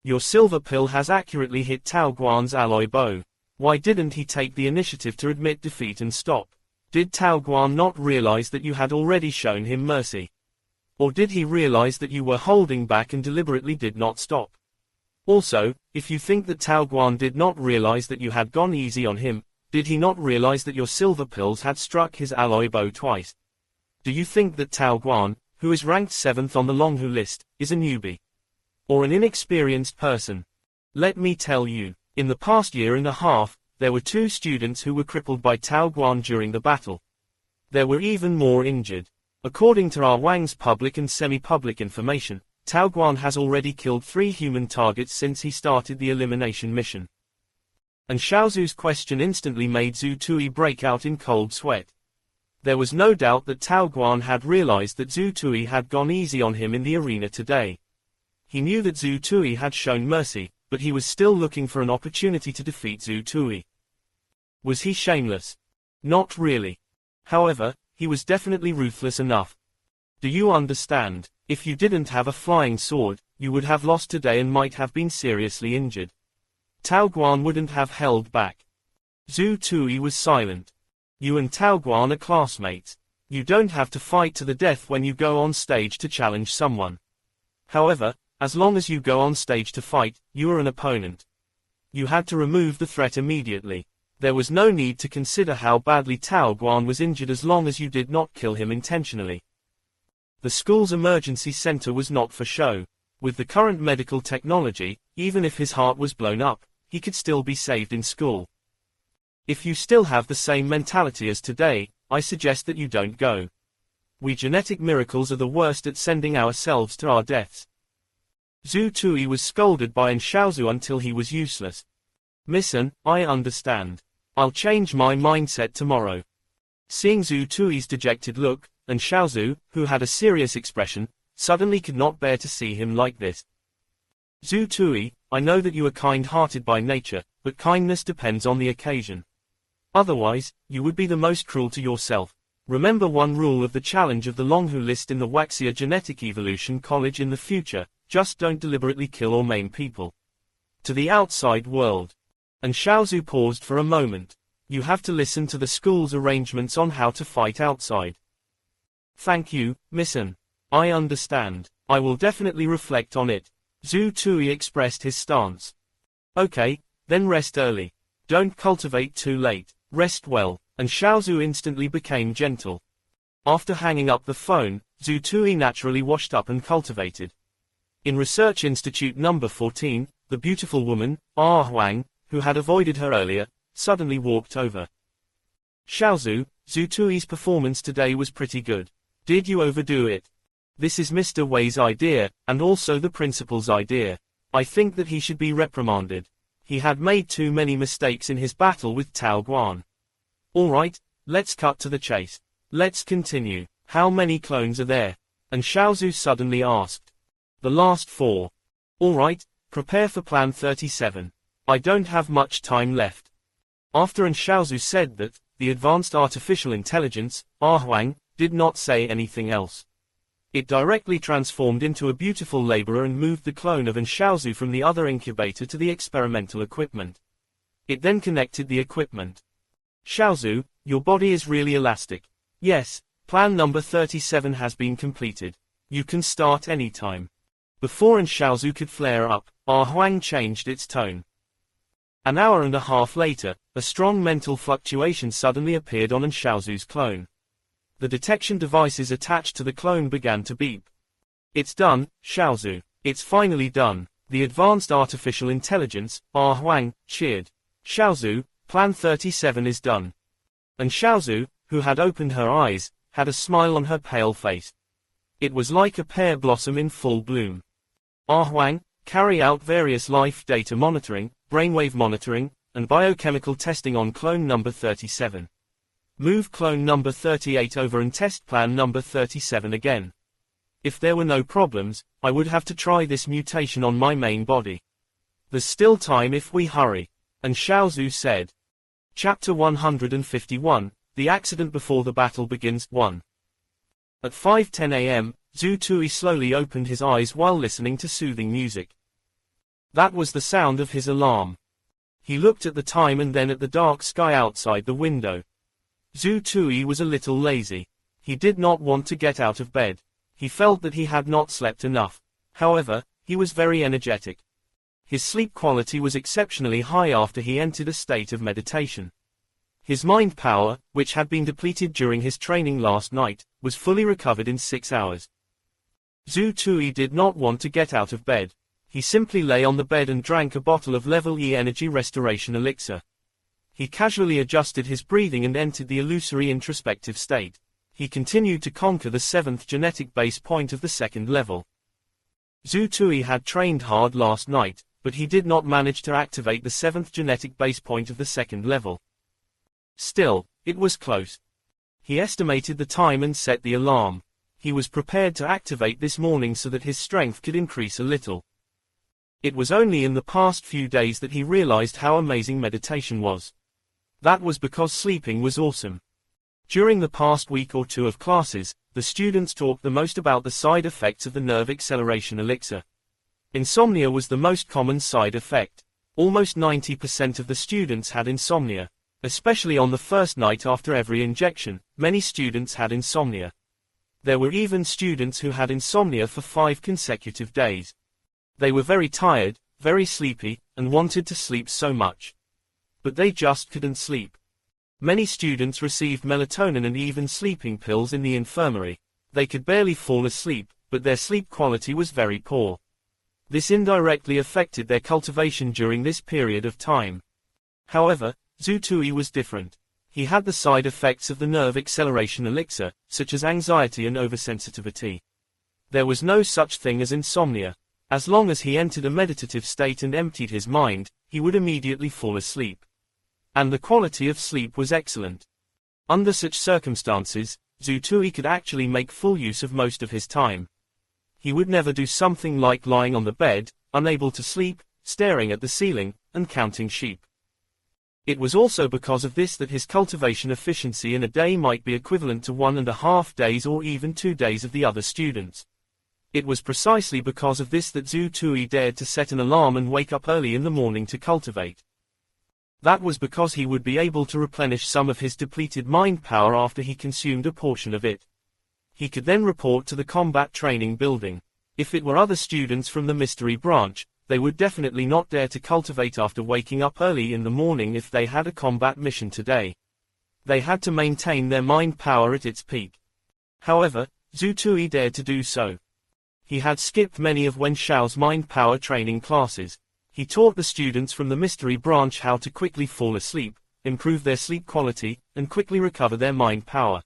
Your silver pill has accurately hit Tao Guan's alloy bow. Why didn't he take the initiative to admit defeat and stop? Did Tao Guan not realize that you had already shown him mercy? Or did he realize that you were holding back and deliberately did not stop? Also, if you think that Tao Guan did not realize that you had gone easy on him, did he not realize that your silver pills had struck his alloy bow twice? Do you think that Tao Guan, who is ranked 7th on the Donghua list, is a newbie? Or an inexperienced person? Let me tell you, in the past year and a half, there were 2 students who were crippled by Tao Guan during the battle. There were even more injured. According to Wang's public and semi-public information, Tao Guan has already killed 3 human targets since he started the elimination mission. And Xiaozu's question instantly made Zhu Tui break out in cold sweat. There was no doubt that Tao Guan had realized that Zhu Tui had gone easy on him in the arena today. He knew that Zhu Tui had shown mercy, but he was still looking for an opportunity to defeat Zhu Tui. Was he shameless? Not really. However, he was definitely ruthless enough. Do you understand? If you didn't have a flying sword, you would have lost today and might have been seriously injured. Tao Guan wouldn't have held back. Zhu Tui was silent. You and Tao Guan are classmates. You don't have to fight to the death when you go on stage to challenge someone. However, as long as you go on stage to fight, you are an opponent. You had to remove the threat immediately. There was no need to consider how badly Tao Guan was injured as long as you did not kill him intentionally. The school's emergency center was not for show. With the current medical technology, even if his heart was blown up, he could still be saved in school. If you still have the same mentality as today, I suggest that you don't go. We genetic miracles are the worst at sending ourselves to our deaths. Zhu Tui was scolded by An Xiaozu until he was useless. Missen, I understand. I'll change my mindset tomorrow. Seeing Zhu Tui's dejected look, An Xiaozu, who had a serious expression, suddenly could not bear to see him like this. Zhu Tui, I know that you are kind-hearted by nature, but kindness depends on the occasion. Otherwise, you would be the most cruel to yourself. Remember one rule of the challenge of the Donghua list in the Waxia Genetic Evolution College in the future, just don't deliberately kill or maim people. To the outside world. And Xiaozu paused for a moment. You have to listen to the school's arrangements on how to fight outside. Thank you, Missen. I understand. I will definitely reflect on it. Zhu Tui expressed his stance. Okay, then rest early. Don't cultivate too late. Rest well. And Xiaozu instantly became gentle. After hanging up the phone, Zhu Tui naturally washed up and cultivated. In Research Institute number 14, the beautiful woman, Wang, who had avoided her earlier, suddenly walked over. Xiaozu, Zhu Tui's performance today was pretty good. Did you overdo it? This is Mr. Wei's idea, and also the principal's idea. I think that he should be reprimanded. He had made too many mistakes in his battle with Tao Guan. Alright, let's cut to the chase. Let's continue. How many clones are there? And Xiaozu suddenly asked. The last 4. Alright, prepare for plan 37. I don't have much time left. After An Xiaozu said that, the advanced artificial intelligence, Wang, did not say anything else. It directly transformed into a beautiful laborer and moved the clone of An Xiaozu from the other incubator to the experimental equipment. It then connected the equipment. Xiaozu, your body is really elastic. Yes, plan number 37 has been completed. You can start anytime. Before An Xiaozu could flare up, Huang changed its tone. An hour and a half later, a strong mental fluctuation suddenly appeared on An Xiaozu's clone. The detection devices attached to the clone began to beep. It's done, Xiaozu. It's finally done. The advanced artificial intelligence, Huang, cheered. Xiaozu, plan 37 is done. And Xiaozu, who had opened her eyes, had a smile on her pale face. It was like a pear blossom in full bloom. Huang, carry out various life data monitoring, brainwave monitoring, and biochemical testing on clone number 37. Move clone number 38 over and test plan number 37 again. If there were no problems, I would have to try this mutation on my main body. There's still time if we hurry. And Xiao Zhu said. Chapter 151, The Accident Before the Battle Begins. 1. At 5:10 a.m., Zhu Tui slowly opened his eyes while listening to soothing music. That was the sound of his alarm. He looked at the time and then at the dark sky outside the window. Zhu Tui was a little lazy. He did not want to get out of bed. He felt that he had not slept enough. However, he was very energetic. His sleep quality was exceptionally high after he entered a state of meditation. His mind power, which had been depleted during his training last night, was fully recovered in 6 hours. Zhu Tui did not want to get out of bed. He simply lay on the bed and drank a bottle of Level E Energy Restoration Elixir. He casually adjusted his breathing and entered the illusory introspective state. He continued to conquer the 7th genetic base point of the 2nd level. Zhu Tui had trained hard last night, but he did not manage to activate the 7th genetic base point of the 2nd level. Still, it was close. He estimated the time and set the alarm. He was prepared to activate this morning so that his strength could increase a little. It was only in the past few days that he realized how amazing meditation was. That was because sleeping was awesome. During the past week or two of classes, the students talked the most about the side effects of the nerve acceleration elixir. Insomnia was the most common side effect. Almost 90% of the students had insomnia. Especially on the first night after every injection, many students had insomnia. There were even students who had insomnia for 5 consecutive days. They were very tired, very sleepy, and wanted to sleep so much. But they just couldn't sleep. Many students received melatonin and even sleeping pills in the infirmary. They could barely fall asleep, but their sleep quality was very poor. This indirectly affected their cultivation during this period of time. However, Zhu Tui was different. He had the side effects of the nerve acceleration elixir, such as anxiety and oversensitivity. There was no such thing as insomnia. As long as he entered a meditative state and emptied his mind, he would immediately fall asleep. And the quality of sleep was excellent. Under such circumstances, Zhu Tui could actually make full use of most of his time. He would never do something like lying on the bed, unable to sleep, staring at the ceiling, and counting sheep. It was also because of this that his cultivation efficiency in a day might be equivalent to 1.5 days or even 2 days of the other students. It was precisely because of this that Zhu Tui dared to set an alarm and wake up early in the morning to cultivate. That was because he would be able to replenish some of his depleted mind power after he consumed a portion of it. He could then report to the combat training building. If it were other students from the mystery branch, they would definitely not dare to cultivate after waking up early in the morning if they had a combat mission today. They had to maintain their mind power at its peak. However, Zhu Tui dared to do so. He had skipped many of Wen Xiao's mind power training classes. He taught the students from the mystery branch how to quickly fall asleep, improve their sleep quality, and quickly recover their mind power.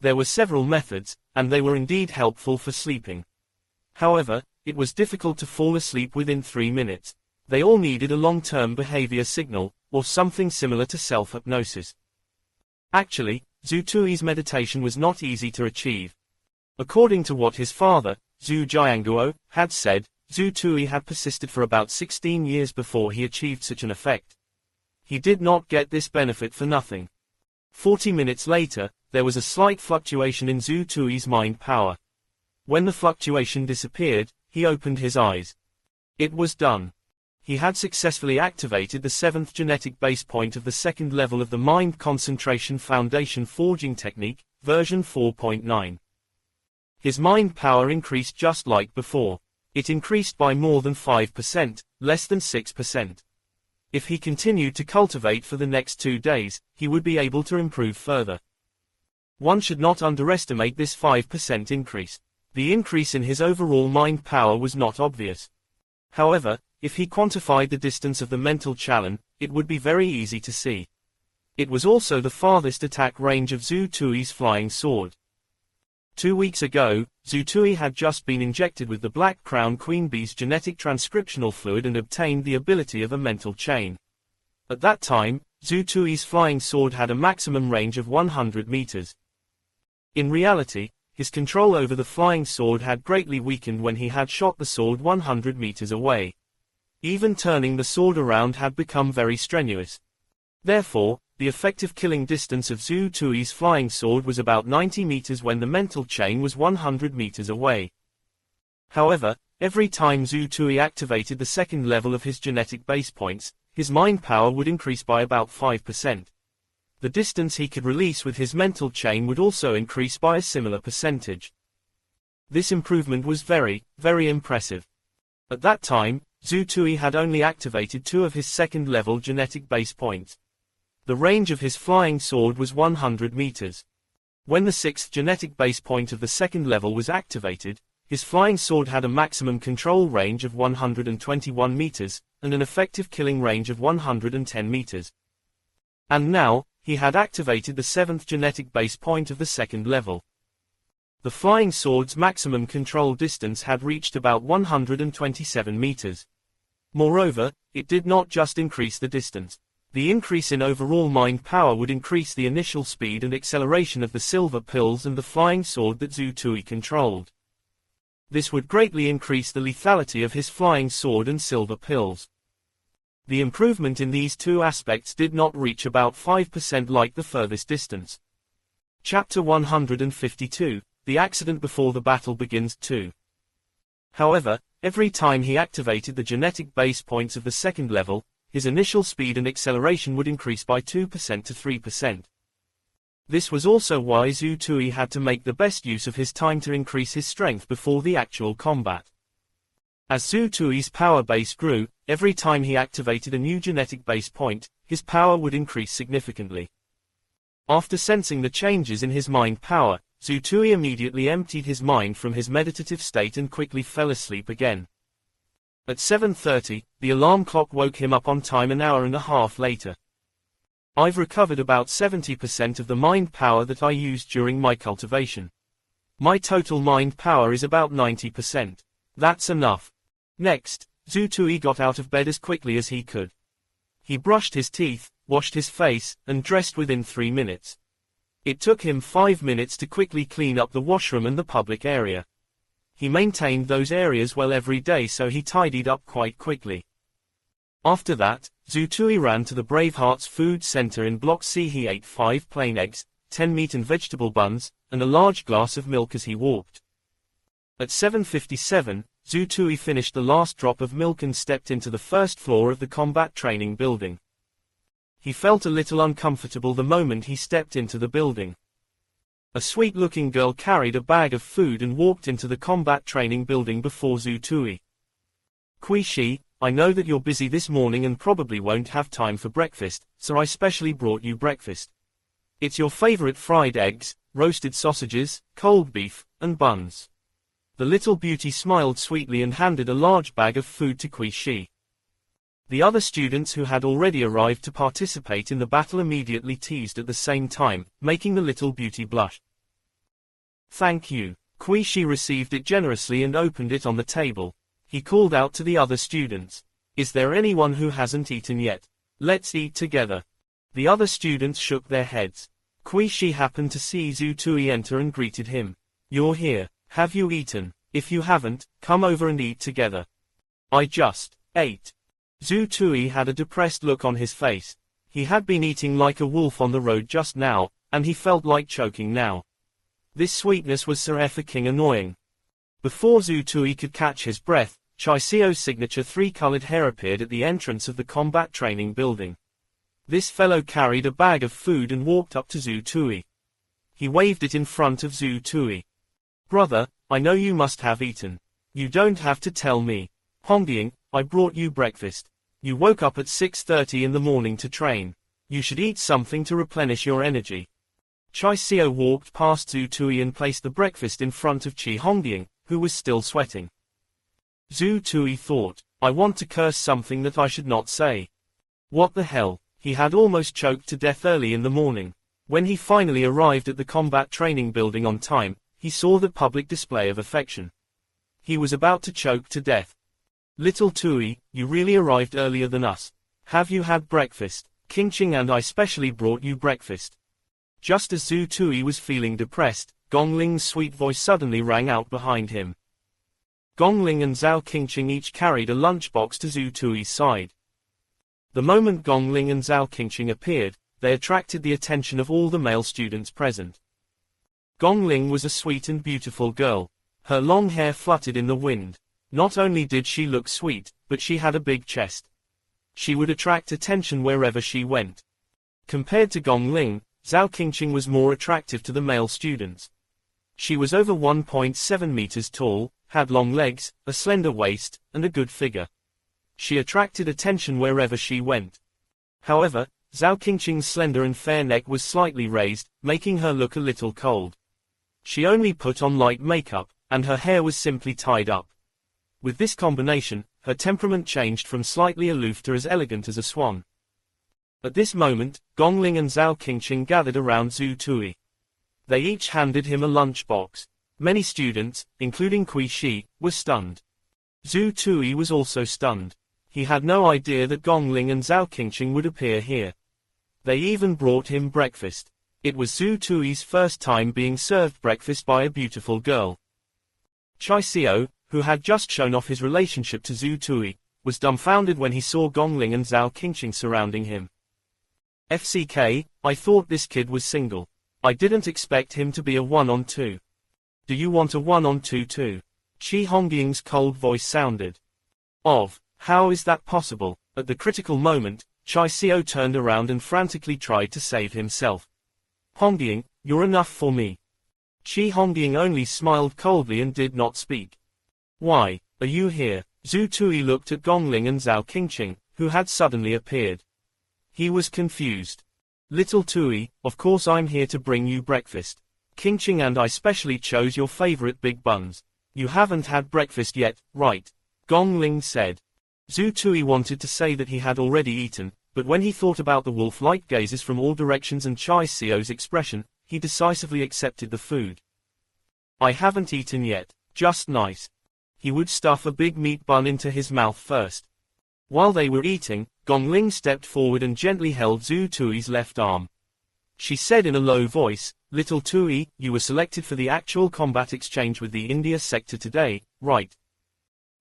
There were several methods, and they were indeed helpful for sleeping. However, it was difficult to fall asleep within 3 minutes. They all needed a long-term behavior signal, or something similar to self-hypnosis. Actually, Zhu Tui's meditation was not easy to achieve. According to what his father, Zhu Jianguo, had said, Zhu Tui had persisted for about 16 years before he achieved such an effect. He did not get this benefit for nothing. 40 minutes later, there was a slight fluctuation in Zhu Tui's mind power. When the fluctuation disappeared, he opened his eyes. It was done. He had successfully activated the 7th genetic base point of the 2nd level of the Mind Concentration Foundation Forging Technique, version 4.9. His mind power increased just like before. It increased by more than 5%, less than 6%. If he continued to cultivate for the next 2 days, he would be able to improve further. One should not underestimate this 5% increase. The increase in his overall mind power was not obvious. However, if he quantified the distance of the mental challenge, it would be very easy to see. It was also the farthest attack range of Zhu Tui's flying sword. 2 weeks ago, Zhu Tui had just been injected with the Black Crown Queen Bee's genetic transcriptional fluid and obtained the ability of a mental chain. At that time, Zhu Tui's flying sword had a maximum range of 100 meters. In reality, his control over the flying sword had greatly weakened when he had shot the sword 100 meters away. Even turning the sword around had become very strenuous. Therefore, the effective killing distance of Zhu Tui's flying sword was about 90 meters when the mental chain was 100 meters away. However, every time Zhu Tui activated the second level of his genetic base points, his mind power would increase by about 5%. The distance he could release with his mental chain would also increase by a similar percentage. This improvement was very, very impressive. At that time, Zhu Tui had only activated 2 of his second-level genetic base points. The range of his flying sword was 100 meters. When the 6th genetic base point of the second level was activated, his flying sword had a maximum control range of 121 meters, and an effective killing range of 110 meters. And now, he had activated the 7th genetic base point of the second level. The flying sword's maximum control distance had reached about 127 meters. Moreover, it did not just increase the distance. The increase in overall mind power would increase the initial speed and acceleration of the silver pills and the flying sword that Zhu Tui controlled. This would greatly increase the lethality of his flying sword and silver pills. The improvement in these two aspects did not reach about 5% like the furthest distance. Chapter 152, The Accident Before the Battle Begins 2. However, every time he activated the genetic base points of the second level, his initial speed and acceleration would increase by 2% to 3%. This was also why Zhu Tui had to make the best use of his time to increase his strength before the actual combat. As Zhu Tui's power base grew, every time he activated a new genetic base point, his power would increase significantly. After sensing the changes in his mind power, Zhu Tui immediately emptied his mind from his meditative state and quickly fell asleep again. At 7:30, the alarm clock woke him up on time an hour and a half later. I've recovered about 70% of the mind power that I used during my cultivation. My total mind power is about 90%. That's enough. Next, Zhu Tui got out of bed as quickly as he could. He brushed his teeth, washed his face, and dressed within 3 minutes. It took him 5 minutes to quickly clean up the washroom and the public area. He maintained those areas well every day, so he tidied up quite quickly. After that, Zhu Tui ran to the Bravehearts Food Center in Block C. He ate 5 plain eggs, 10 meat and vegetable buns, and a large glass of milk as he walked. At 7:57, Zhu Tui finished the last drop of milk and stepped into the first floor of the combat training building. He felt a little uncomfortable the moment he stepped into the building. A sweet-looking girl carried a bag of food and walked into the combat training building before Zhu Tui. "Kui Shi, I know that you're busy this morning and probably won't have time for breakfast, so I specially brought you breakfast. It's your favorite fried eggs, roasted sausages, cold beef, and buns." The little beauty smiled sweetly and handed a large bag of food to Kui Shi. The other students who had already arrived to participate in the battle immediately teased at the same time, making the little beauty blush. "Thank you." Kui Shi received it generously and opened it on the table. He called out to the other students, "Is there anyone who hasn't eaten yet? Let's eat together." The other students shook their heads. Kui Shi happened to see Zhu Tui enter and greeted him. "You're here. Have you eaten? If you haven't, come over and eat together." "I just ate." Zhu Tui had a depressed look on his face. He had been eating like a wolf on the road just now, and he felt like choking now. This sweetness was so annoying. Before Zhu Tui could catch his breath, Chai Xiao's signature 3-colored hair appeared at the entrance of the combat training building. This fellow carried a bag of food and walked up to Zhu Tui. He waved it in front of Zhu Tui. "Brother, I know you must have eaten. You don't have to tell me. Hongying, I brought you breakfast. You woke up at 6:30 in the morning to train. You should eat something to replenish your energy." Chai Xiao walked past Zhu Tui and placed the breakfast in front of Qi Hongying, who was still sweating. Zhu Tui thought, "I want to curse something that I should not say. What the hell?" He had almost choked to death early in the morning. When he finally arrived at the combat training building on time, he saw the public display of affection. He was about to choke to death. "Little Tui, you really arrived earlier than us. Have you had breakfast? Qingqing and I specially brought you breakfast." Just as Zhu Tui was feeling depressed, Gong Ling's sweet voice suddenly rang out behind him. Gongling and Zhao Qingqing each carried a lunchbox to Zhu Tui's side. The moment Gongling and Zhao Qingqing appeared, they attracted the attention of all the male students present. Gongling was a sweet and beautiful girl. Her long hair fluttered in the wind. Not only did she look sweet, but she had a big chest. She would attract attention wherever she went. Compared to Gongling, Zhao Qingqing was more attractive to the male students. She was over 1.7 meters tall, had long legs, a slender waist, and a good figure. She attracted attention wherever she went. However, Zhao Qingqing's slender and fair neck was slightly raised, making her look a little cold. She only put on light makeup, and her hair was simply tied up. With this combination, her temperament changed from slightly aloof to as elegant as a swan. At this moment, Gongling and Zhao Qingqing gathered around Zhu Tui. They each handed him a lunchbox. Many students, including Kui Shi, were stunned. Zhu Tui was also stunned. He had no idea that Gongling and Zhao Qingqing would appear here. They even brought him breakfast. It was Zhu Tui's first time being served breakfast by a beautiful girl. Chai Xiao, who had just shown off his relationship to Zhu Tui, was dumbfounded when he saw Gongling and Zhao Qingqing surrounding him. FCK, I thought this kid was single. I didn't expect him to be a one-on-two. Do you want a one-on-two too? Qi Hongying's cold voice sounded. How is that possible? At the critical moment, Chai Xiao turned around and frantically tried to save himself. Hongying, you're enough for me. Qi Hongying only smiled coldly and did not speak. Why, are you here? Zhu Tui looked at Gongling and Zhao Qingqing, who had suddenly appeared. He was confused. Little Tui, of course I'm here to bring you breakfast. Qingqing and I specially chose your favorite big buns. You haven't had breakfast yet, right? Gongling said. Zhu Tui wanted to say that he had already eaten, but when he thought about the wolf-like gazes from all directions and Chai Xiao's expression, he decisively accepted the food. I haven't eaten yet, just nice. He would stuff a big meat bun into his mouth first. While they were eating, Gongling stepped forward and gently held Zhu Tui's left arm. She said in a low voice, Little Tui, you were selected for the actual combat exchange with the India sector today, right?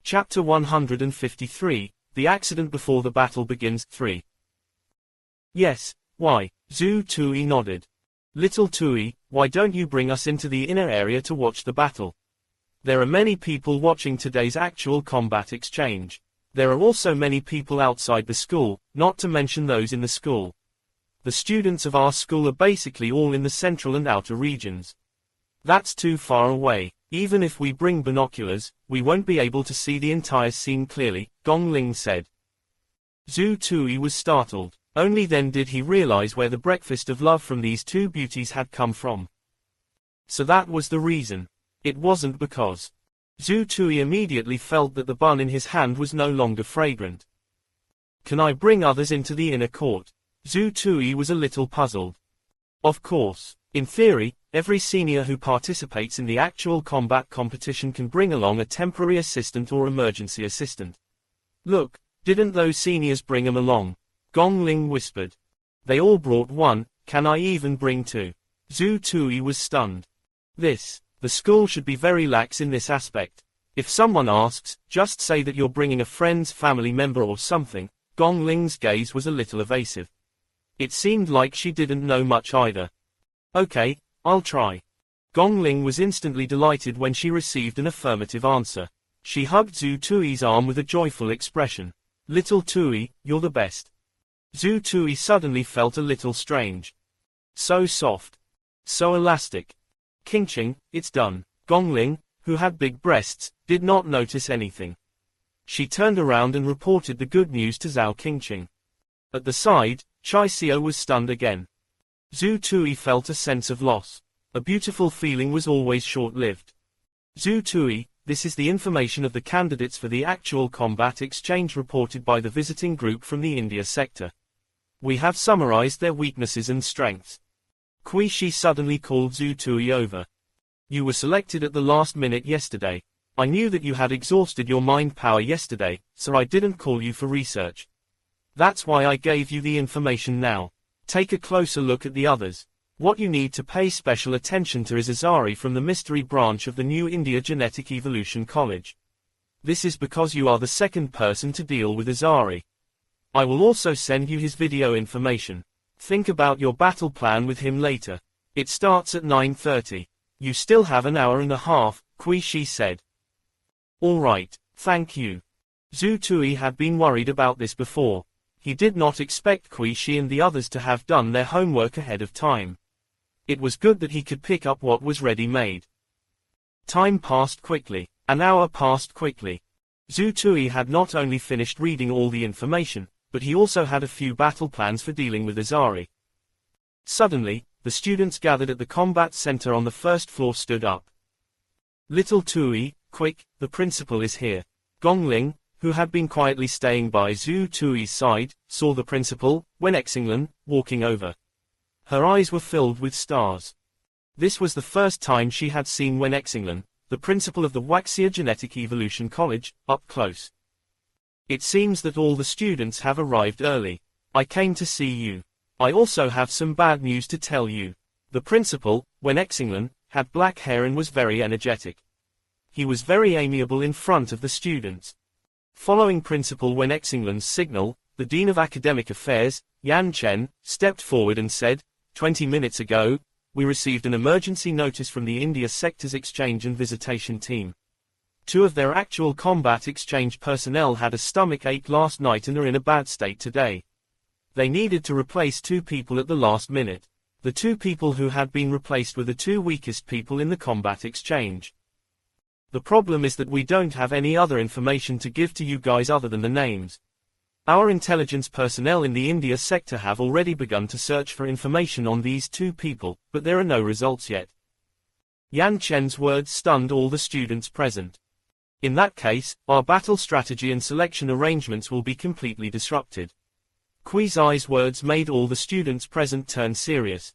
Chapter 153, The Accident Before the Battle Begins, 3. Yes, why? Zhu Tui nodded. Little Tui, why don't you bring us into the inner area to watch the battle? There are many people watching today's actual combat exchange. There are also many people outside the school, not to mention those in the school. The students of our school are basically all in the central and outer regions. That's too far away. Even if we bring binoculars, we won't be able to see the entire scene clearly, Gongling said. Zhu Tui was startled. Only then did he realize where the breakfast of love from these two beauties had come from. So that was the reason. It wasn't because. Zhu Tui immediately felt that the bun in his hand was no longer fragrant. Can I bring others into the inner court? Zhu Tui was a little puzzled. Of course. In theory, every senior who participates in the actual combat competition can bring along a temporary assistant or emergency assistant. Look, didn't those seniors bring them along? Gongling whispered. They all brought one, can I even bring two? Zhu Tui was stunned. The school should be very lax in this aspect. If someone asks, just say that you're bringing a friend's family member or something. Gongling's gaze was a little evasive. It seemed like she didn't know much either. Okay, I'll try. Gongling was instantly delighted when she received an affirmative answer. She hugged Zhu Tui's arm with a joyful expression. Little Tui, you're the best. Zhu Tui suddenly felt a little strange. So soft. So elastic. Qingqing, it's done. Gongling, who had big breasts, did not notice anything. She turned around and reported the good news to Zhao Qingqing. At the side, Chai Xiao was stunned again. Zhu Tui felt a sense of loss. A beautiful feeling was always short-lived. Zhu Tui, this is the information of the candidates for the actual combat exchange reported by the visiting group from the India sector. We have summarized their weaknesses and strengths. Kui Shi suddenly called Zhu Tui over. You were selected at the last minute yesterday. I knew that you had exhausted your mind power yesterday, so I didn't call you for research. That's why I gave you the information now. Take a closer look at the others. What you need to pay special attention to is Azari from the mystery branch of the New India Genetic Evolution College. This is because you are the second person to deal with Azari. I will also send you his video information. Think about your battle plan with him later. It starts at 9:30. You still have an hour and a half, Kui Shi said. Alright, thank you. Zhu Tui had been worried about this before. He did not expect Kui Shi and the others to have done their homework ahead of time. It was good that he could pick up what was ready-made. Time passed quickly. An hour passed quickly. Zhu Tui had not only finished reading all the information, but he also had a few battle plans for dealing with Azari. Suddenly, the students gathered at the combat center on the first floor stood up. Little Tui, quick, the principal is here. Gongling, who had been quietly staying by Zhu Tui's side, saw the principal, Wen Exinglan, walking over. Her eyes were filled with stars. This was the first time she had seen Wen Exinglan, the principal of the Waxia Genetic Evolution College, up close. It seems that all the students have arrived early. I came to see you. I also have some bad news to tell you. The principal, Wen Exinglan, had black hair and was very energetic. He was very amiable in front of the students. Following Principal Wen Exinglan's signal, the Dean of Academic Affairs, Yan Chen, stepped forward and said, 20 minutes ago, we received an emergency notice from the India Sector's Exchange and Visitation team. 2 of their actual combat exchange personnel had a stomach ache last night and are in a bad state today. They needed to replace 2 people at the last minute. The 2 people who had been replaced were the 2 weakest people in the combat exchange. The problem is that we don't have any other information to give to you guys other than the names. Our intelligence personnel in the India sector have already begun to search for information on these 2 people, but there are no results yet. Yan Chen's words stunned all the students present. In that case, our battle strategy and selection arrangements will be completely disrupted. Kui Zai's words made all the students present turn serious.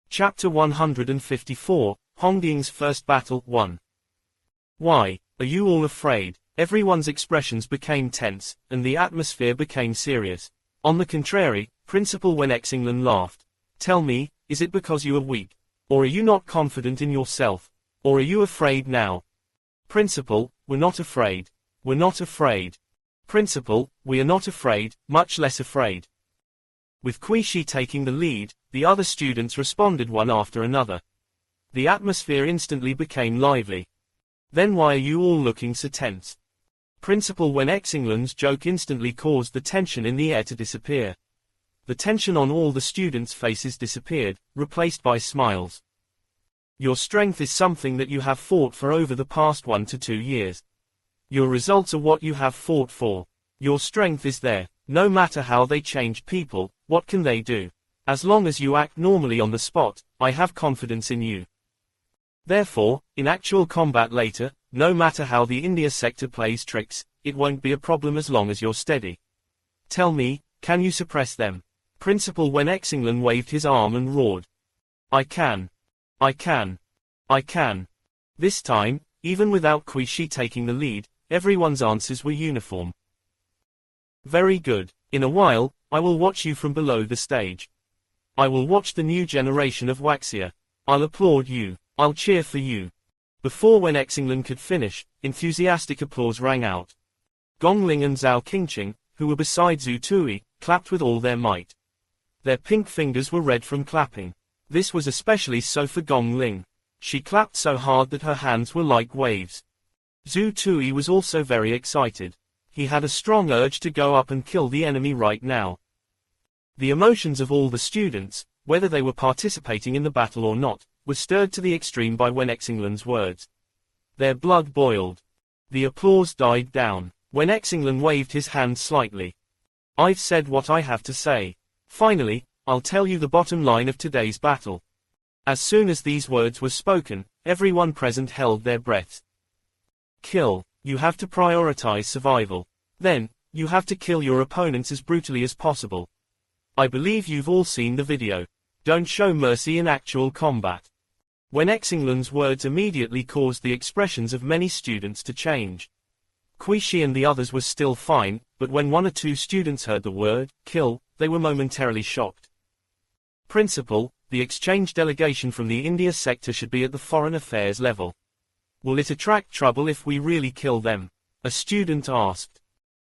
Chapter 154, Hongding's First Battle 1. Why, are you all afraid? Everyone's expressions became tense, and the atmosphere became serious. On the contrary, Principal Wen Exinglan laughed. Tell me, is it because you are weak? Or are you not confident in yourself? Or are you afraid now? Principal, we're not afraid. We're not afraid. Principal, we are not afraid, much less afraid. With Kui Shi taking the lead, the other students responded one after another. The atmosphere instantly became lively. Then why are you all looking so tense? Principal Wen Exinglan's joke instantly caused the tension in the air to disappear. The tension on all the students' faces disappeared, replaced by smiles. Your strength is something that you have fought for over the past 1 to 2 years. Your results are what you have fought for. Your strength is there. No matter how they change people, what can they do? As long as you act normally on the spot, I have confidence in you. Therefore, in actual combat later, no matter how the India sector plays tricks, it won't be a problem as long as you're steady. Tell me, can you suppress them? Principal Wen Exinglan waved his arm and roared. I can. I can. I can. This time, even without Kui Shi taking the lead, everyone's answers were uniform. Very good. In a while, I will watch you from below the stage. I will watch the new generation of Waxia. I'll applaud you. I'll cheer for you. Before Wen Exinglan could finish, enthusiastic applause rang out. Gongling and Zhao Qingqing, who were beside Zhu Tui, clapped with all their might. Their pink fingers were red from clapping. This was especially so for Gongling. She clapped so hard that her hands were like waves. Zhu Tui was also very excited. He had a strong urge to go up and kill the enemy right now. The emotions of all the students, whether they were participating in the battle or not, were stirred to the extreme by Wen Exinglan's words. Their blood boiled. The applause died down. Wen Exinglan waved his hand slightly. I've said what I have to say. Finally, I'll tell you the bottom line of today's battle. As soon as these words were spoken, everyone present held their breaths. Kill. You have to prioritize survival. Then, you have to kill your opponents as brutally as possible. I believe you've all seen the video. Don't show mercy in actual combat. Wen Exinglan's words immediately caused the expressions of many students to change. Kui Shi and the others were still fine, but when 1 or 2 students heard the word, kill, they were momentarily shocked. Principal, the exchange delegation from the India sector should be at the foreign affairs level. Will it attract trouble if we really kill them? A student asked.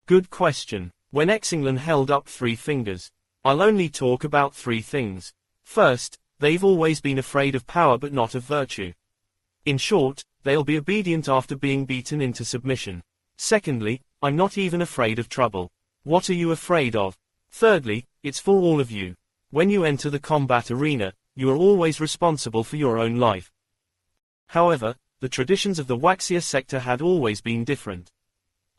Good question. When Exinglan held up 3 fingers. I'll only talk about 3 things. First, they've always been afraid of power but not of virtue. In short, they'll be obedient after being beaten into submission. Secondly, I'm not even afraid of trouble. What are you afraid of? Thirdly, it's for all of you. When you enter the combat arena, you are always responsible for your own life. However, the traditions of the Waxia sector had always been different.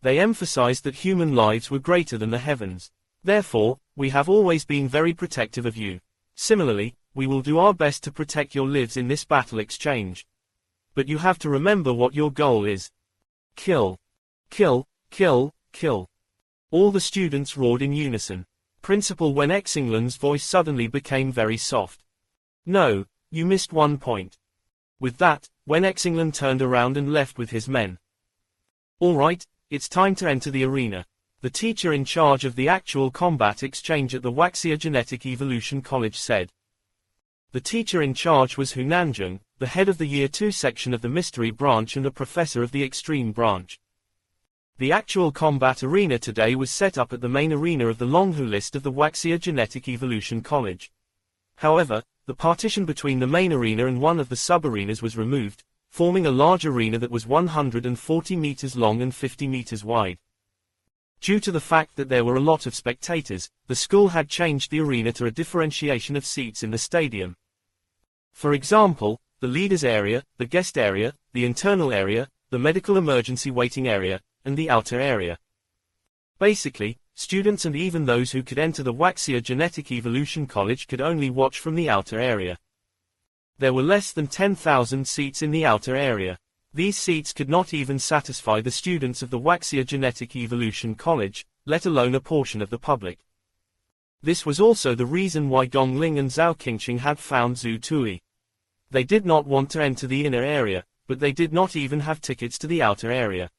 They emphasized that human lives were greater than the heavens. Therefore, we have always been very protective of you. Similarly, we will do our best to protect your lives in this battle exchange. But you have to remember what your goal is. Kill. Kill, kill, kill. All the students roared in unison. Principal Wen Exinglan's voice suddenly became very soft. No, you missed one point. With that, Wen Exinglan turned around and left with his men. All right, it's time to enter the arena. The teacher in charge of the actual combat exchange at the Waxia Genetic Evolution College said. The teacher in charge was Hu Nanjung, the head of the Year 2 section of the Mystery branch and a professor of the Extreme branch. The actual combat arena today was set up at the main arena of the Longhu list of the Waxia Genetic Evolution College. However, the partition between the main arena and one of the sub-arenas was removed, forming a large arena that was 140 meters long and 50 meters wide. Due to the fact that there were a lot of spectators, the school had changed the arena to a differentiation of seats in the stadium. For example, the leaders area, the guest area, the internal area, the medical emergency waiting area, and the outer area. Basically, students and even those who could enter the Waxia Genetic Evolution College could only watch from the outer area. There were less than 10,000 seats in the outer area. These seats could not even satisfy the students of the Waxia Genetic Evolution College, let alone a portion of the public. This was also the reason why Gongling and Zhao Qingqing had found Zhu Tui. They did not want to enter the inner area, but they did not even have tickets to the outer area.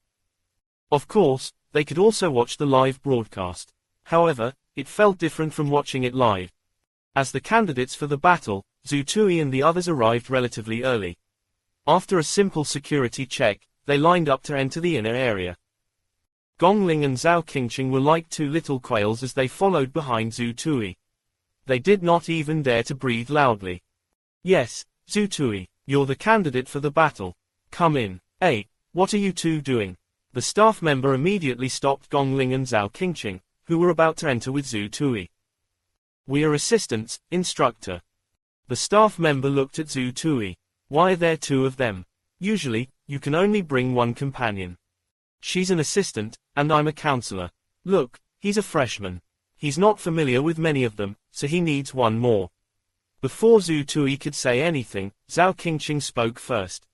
Of course, they could also watch the live broadcast. However, it felt different from watching it live. As the candidates for the battle, Zhu Tui and the others arrived relatively early. After a simple security check, they lined up to enter the inner area. Gongling and Zhao Qingqing were like 2 little quails as they followed behind Zhu Tui. They did not even dare to breathe loudly. Yes, Zhu Tui, you're the candidate for the battle. Come in. Hey, what are you 2 doing? The staff member immediately stopped Gongling and Zhao Qingqing, who were about to enter with Zhu Tui. We are assistants, instructor. The staff member looked at Zhu Tui. Why are there 2 of them? Usually, you can only bring 1 companion. She's an assistant, and I'm a counselor. Look, he's a freshman. He's not familiar with many of them, so he needs 1 more. Before Zhu Tui could say anything, Zhao Qingqing spoke first.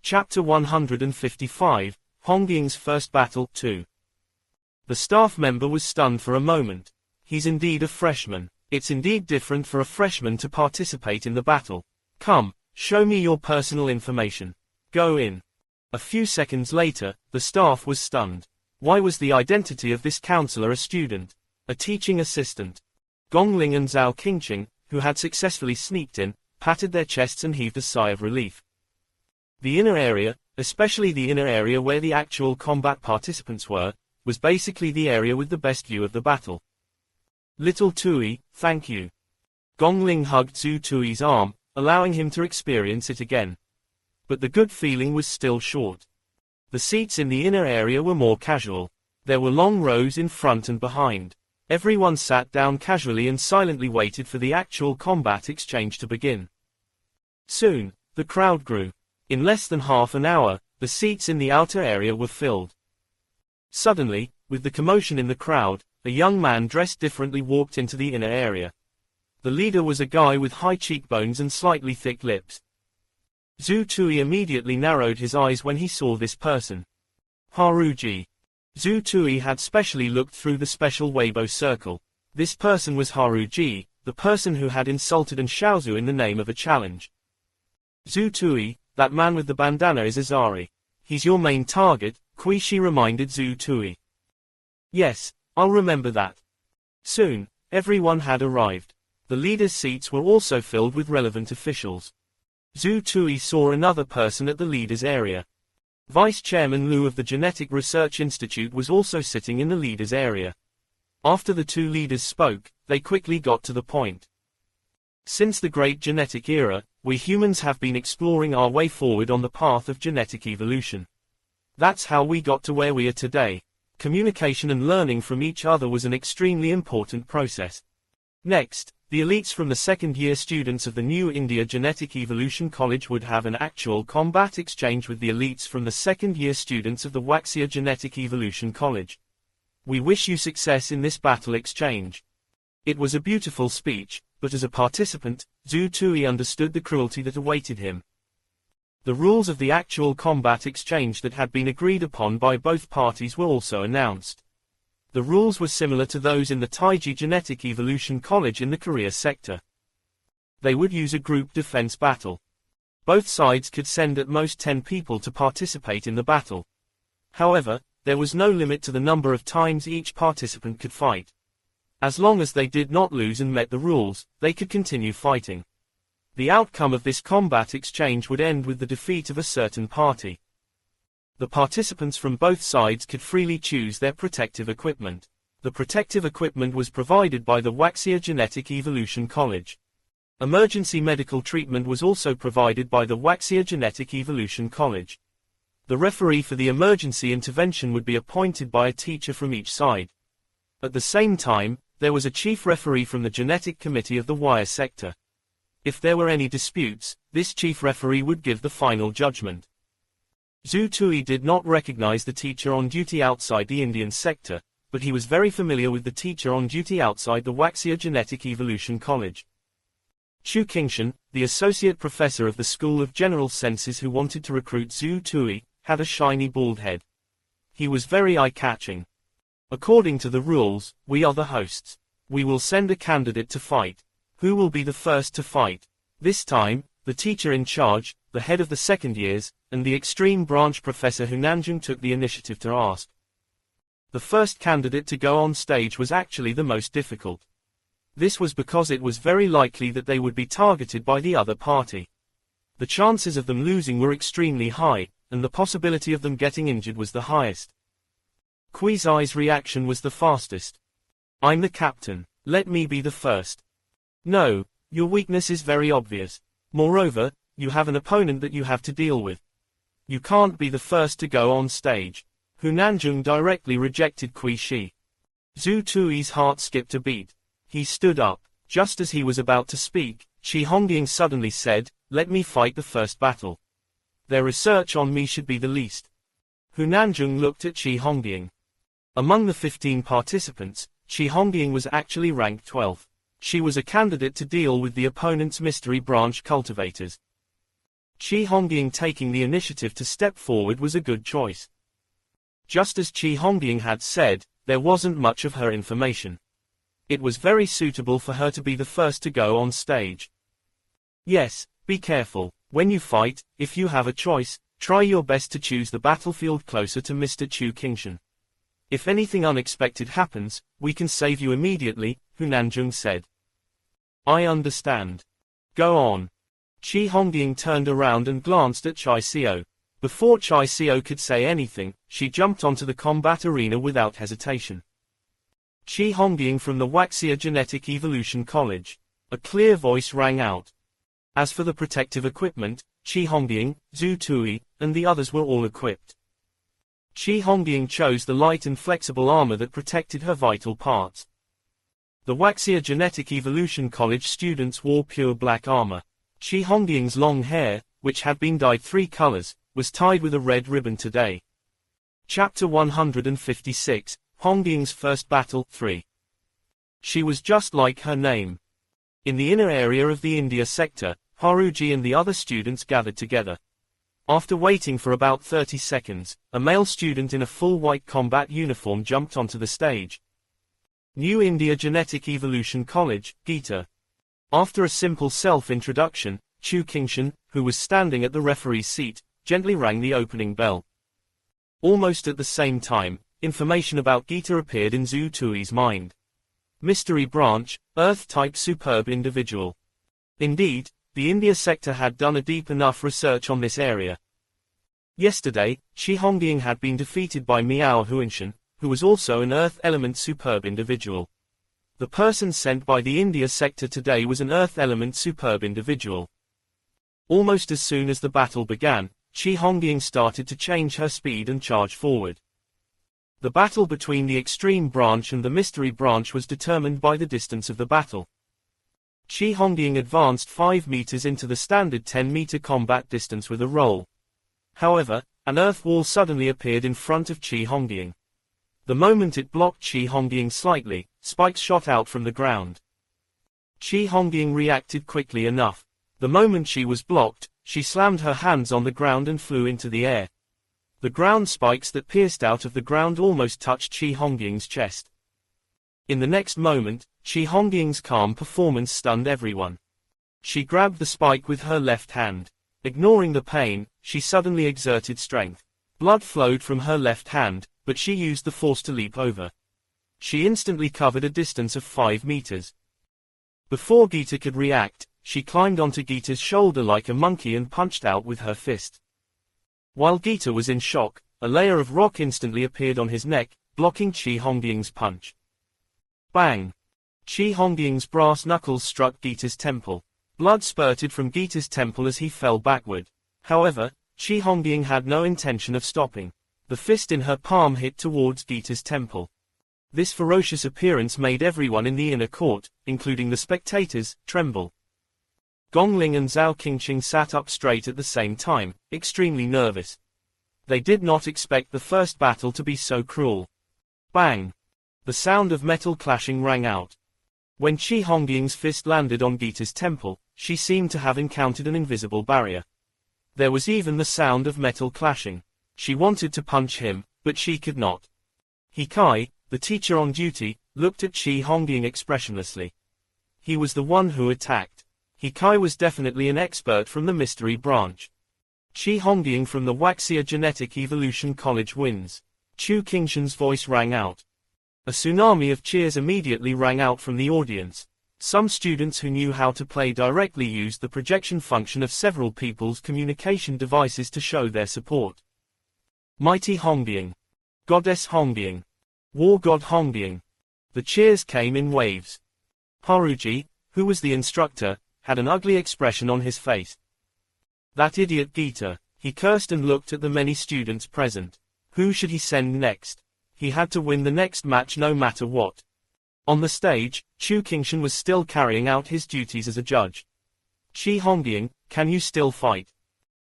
Chapter 155, Hongying's First Battle 2. The staff member was stunned for a moment. He's indeed a freshman. It's indeed different for a freshman to participate in the battle. Come, show me your personal information. Go in. A few seconds later, the staff was stunned. Why was the identity of this counselor a student? A teaching assistant? Gongling and Zhao Qingqing, who had successfully sneaked in, patted their chests and heaved a sigh of relief. The inner area, especially the inner area where the actual combat participants were, was basically the area with the best view of the battle. Little Tui, thank you. Gongling hugged Zhu Tui's arm, allowing him to experience it again. But the good feeling was still short. The seats in the inner area were more casual. There were long rows in front and behind. Everyone sat down casually and silently waited for the actual combat exchange to begin. Soon, the crowd grew. In less than half an hour, the seats in the outer area were filled. Suddenly, with the commotion in the crowd, a young man dressed differently walked into the inner area. The leader was a guy with high cheekbones and slightly thick lips. Zhu Tui immediately narrowed his eyes when he saw this person. Haruji. Zhu Tui had specially looked through the special Weibo circle. This person was Haruji, the person who had insulted and Xiaozu in the name of a challenge. Zhu Tui, that man with the bandana is Azari. He's your main target, Kuishi reminded Zhu Tui. Yes, I'll remember that. Soon, everyone had arrived. The leaders' seats were also filled with relevant officials. Zhu Tui saw another person at the leaders' area. Vice Chairman Liu of the Genetic Research Institute was also sitting in the leaders' area. After the two leaders spoke, they quickly got to the point. Since the Great Genetic Era, we humans have been exploring our way forward on the path of genetic evolution. That's how we got to where we are today. Communication and learning from each other was an extremely important process. Next, the elites from the second-year students of the New India Genetic Evolution College would have an actual combat exchange with the elites from the second-year students of the Waxia Genetic Evolution College. We wish you success in this battle exchange. It was a beautiful speech, but as a participant, Zhu Tui understood the cruelty that awaited him. The rules of the actual combat exchange that had been agreed upon by both parties were also announced. The rules were similar to those in the Taiji Genetic Evolution College in the Korea sector. They would use a group defense battle. Both sides could send at most 10 people to participate in the battle. However, there was no limit to the number of times each participant could fight. As long as they did not lose and met the rules, they could continue fighting. The outcome of this combat exchange would end with the defeat of a certain party. The participants from both sides could freely choose their protective equipment. The protective equipment was provided by the Waxia Genetic Evolution College. Emergency medical treatment was also provided by the Waxia Genetic Evolution College. The referee for the emergency intervention would be appointed by a teacher from each side. At the same time, there was a chief referee from the genetic committee of the Wire sector. If there were any disputes, this chief referee would give the final judgment. Zhu Tui did not recognize the teacher on duty outside the Indian sector, but he was very familiar with the teacher on duty outside the Waxia Genetic Evolution College. Chu Qingshan, the associate professor of the School of General Sciences who wanted to recruit Zhu Tui, had a shiny bald head. He was very eye-catching. According to the rules, we are the hosts. We will send a candidate to fight. Who will be the first to fight? This time, the teacher in charge, the head of the second years, and the extreme branch Professor Hunanjung took the initiative to ask. The first candidate to go on stage was actually the most difficult. This was because it was very likely that they would be targeted by the other party. The chances of them losing were extremely high, and the possibility of them getting injured was the highest. Kuizai's reaction was the fastest. I'm the captain. Let me be the first. No, your weakness is very obvious. Moreover, you have an opponent that you have to deal with. You can't be the first to go on stage. Hunanjung directly rejected Kui Shi. Zhu Tui's heart skipped a beat. He stood up. Just as he was about to speak, Qi Hongying suddenly said, "Let me fight the first battle. Their research on me should be the least." Hunanjung looked at Qi Hongying. Among the 15 participants, Qi Hongying was actually ranked 12th. She was a candidate to deal with the opponent's mystery branch cultivators. Qi Hongying taking the initiative to step forward was a good choice. Just as Qi Hongying had said, there wasn't much of her information. It was very suitable for her to be the first to go on stage. Yes, be careful. When you fight, if you have a choice, try your best to choose the battlefield closer to Mr. Chu Qingshan. If anything unexpected happens, we can save you immediately, Hunanjung said. I understand. Go on. Qi Hongying turned around and glanced at Chai Xiao. Before Chai Xiao could say anything, she jumped onto the combat arena without hesitation. Qi Hongying from the Waxia Genetic Evolution College. A clear voice rang out. As for the protective equipment, Qi Hongying, Zhu Tui, and the others were all equipped. Qi Hongying chose the light and flexible armor that protected her vital parts. The Waxia Genetic Evolution College students wore pure black armor. Qi Hongying's long hair, which had been dyed 3 colors, was tied with a red ribbon today. Chapter 156, Hongying's First Battle 3. She was just like her name. In the inner area of the India sector, Haruji and the other students gathered together. After waiting for about 30 seconds, a male student in a full white combat uniform jumped onto the stage. New India Genetic Evolution College, GITA. After a simple self-introduction, Chu Qingshan, who was standing at the referee's seat, gently rang the opening bell. Almost at the same time, information about GITA appeared in Zhu Tui's mind. Mystery branch, Earth-type superb individual. Indeed, the India sector had done a deep enough research on this area. Yesterday, Chi Hongying had been defeated by Miao Huinshan, who was also an Earth element superb individual. The person sent by the India sector today was an Earth element superb individual. Almost as soon as the battle began, Chi Hongying started to change her speed and charge forward. The battle between the extreme branch and the mystery branch was determined by the distance of the battle. Chi Hongying advanced 5 meters into the standard 10-meter combat distance with a roll. However, an earth wall suddenly appeared in front of Chi Hongying. The moment it blocked Chi Hongying slightly, spikes shot out from the ground. Chi Hongying reacted quickly enough. The moment she was blocked, she slammed her hands on the ground and flew into the air. The ground spikes that pierced out of the ground almost touched Chi Hongying's chest. In the next moment, Chi Hongying's calm performance stunned everyone. She grabbed the spike with her left hand. Ignoring the pain, she suddenly exerted strength. Blood flowed from her left hand, but she used the force to leap over. She instantly covered a distance of 5 meters. Before Gita could react, she climbed onto Gita's shoulder like a monkey and punched out with her fist. While Gita was in shock, a layer of rock instantly appeared on his neck, blocking Chi Hongying's punch. Bang! Chi Hongying's brass knuckles struck Gita's temple. Blood spurted from Gita's temple as he fell backward. However, Chi Hongying had no intention of stopping. The fist in her palm hit towards Gita's temple. This ferocious appearance made everyone in the inner court, including the spectators, tremble. Gongling and Zhao Qingqing sat up straight at the same time, extremely nervous. They did not expect the first battle to be so cruel. Bang! The sound of metal clashing rang out. When Chi Hongying's fist landed on Gita's temple, she seemed to have encountered an invisible barrier. There was even the sound of metal clashing. She wanted to punch him, but she could not. He Kai, the teacher on duty, looked at Chi Hongying expressionlessly. He was the one who attacked. He Kai was definitely an expert from the mystery branch. Chi Hongying from the Waxia Genetic Evolution College wins. Chu Qingshan's voice rang out. A tsunami of cheers immediately rang out from the audience. Some students who knew how to play directly used the projection function of several people's communication devices to show their support. Mighty Hongying. Goddess Hongying. War God Hongying. The cheers came in waves. Haruji, who was the instructor, had an ugly expression on his face. That idiot Gita, he cursed and looked at the many students present. Who should he send next? He had to win the next match no matter what. On the stage, Chu Qingshan was still carrying out his duties as a judge. Chi Hongying, can you still fight?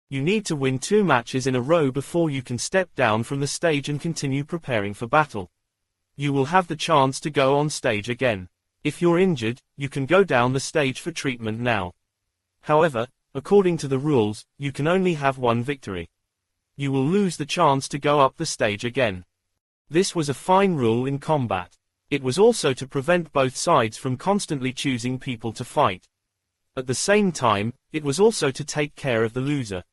You need to win 2 matches in a row before you can step down from the stage and continue preparing for battle. You will have the chance to go on stage again. If you're injured, you can go down the stage for treatment now. However, according to the rules, you can only have 1 victory. You will lose the chance to go up the stage again. This was a fine rule in combat. It was also to prevent both sides from constantly choosing people to fight. At the same time, it was also to take care of the loser.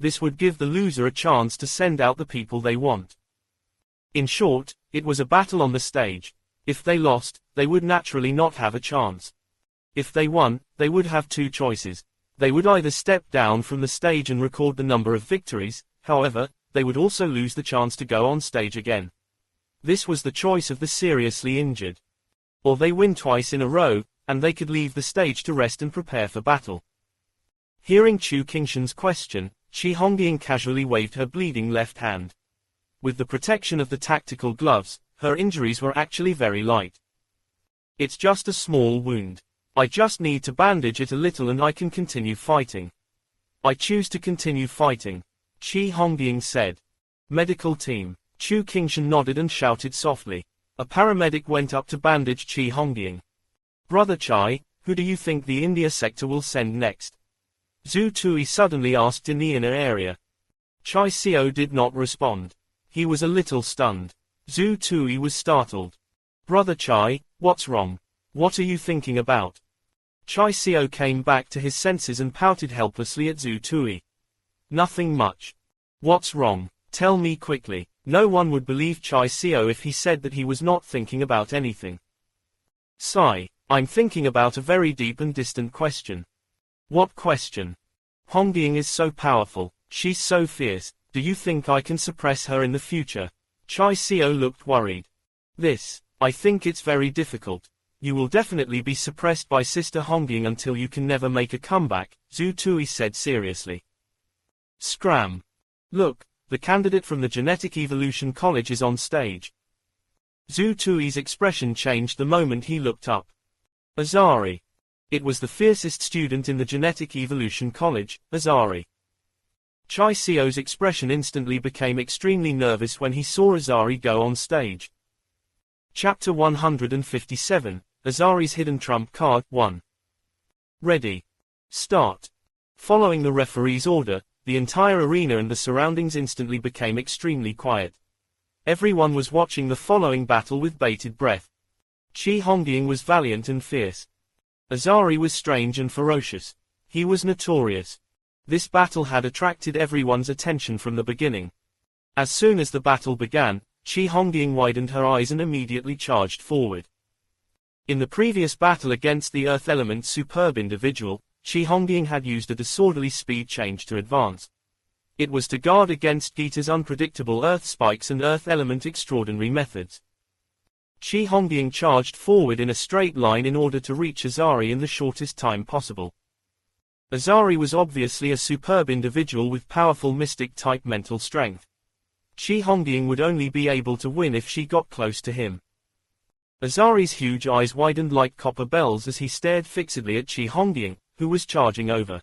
This would give the loser a chance to send out the people they want. In short, it was a battle on the stage. If they lost, they would naturally not have a chance. If they won, they would have 2 choices. They would either step down from the stage and record the number of victories, however, they would also lose the chance to go on stage again. This was the choice of the seriously injured. Or they win twice in a row, and they could leave the stage to rest and prepare for battle. Hearing Chu Qingshan's question, Chi Hongying casually waved her bleeding left hand. With the protection of the tactical gloves, her injuries were actually very light. It's just a small wound. I just need to bandage it a little and I can continue fighting. I choose to continue fighting, Chi Hongying said. Medical team. Chu Qingshan nodded and shouted softly. A paramedic went up to bandage Chi Hongying. Brother Chai, who do you think the India sector will send next? Zhu Tui suddenly asked in the inner area. Chai Xiao did not respond. He was a little stunned. Zhu Tui was startled. Brother Chai, what's wrong? What are you thinking about? Chai Xiao came back to his senses and pouted helplessly at Zhu Tui. Nothing much. What's wrong? Tell me quickly. No one would believe Chai Xiao if he said that he was not thinking about anything. Sigh. I'm thinking about a very deep and distant question. What question? Hongying is so powerful, she's so fierce, Do you think I can suppress her in the future? Chai Xiao looked worried. I think it's very difficult. You will definitely be suppressed by Sister Hongying until you can never make a comeback, Zhu Tui said seriously. Scram. Look, the candidate from the Genetic Evolution College is on stage. Zhu Tui's expression changed the moment he looked up. Azari. It was the fiercest student in the Genetic Evolution College, Azari. Chai Xiao's expression instantly became extremely nervous when he saw Azari go on stage. Chapter 157, Azari's Hidden Trump Card 1. Ready. Start. Following the referee's order, the entire arena and the surroundings instantly became extremely quiet. Everyone was watching the following battle with bated breath. Qi Hongying was valiant and fierce. Azari was strange and ferocious. He was notorious. This battle had attracted everyone's attention from the beginning. As soon as the battle began, Qi Hongying widened her eyes and immediately charged forward. In the previous battle against the Earth Element superb individual, Qi Hongying had used a disorderly speed change to advance. It was to guard against Gita's unpredictable Earth spikes and Earth Element extraordinary methods. Qi Hongying charged forward in a straight line in order to reach Azari in the shortest time possible. Azari was obviously a superb individual with powerful mystic-type mental strength. Qi Hongying would only be able to win if she got close to him. Azari's huge eyes widened like copper bells as he stared fixedly at Qi Hongying, who was charging over.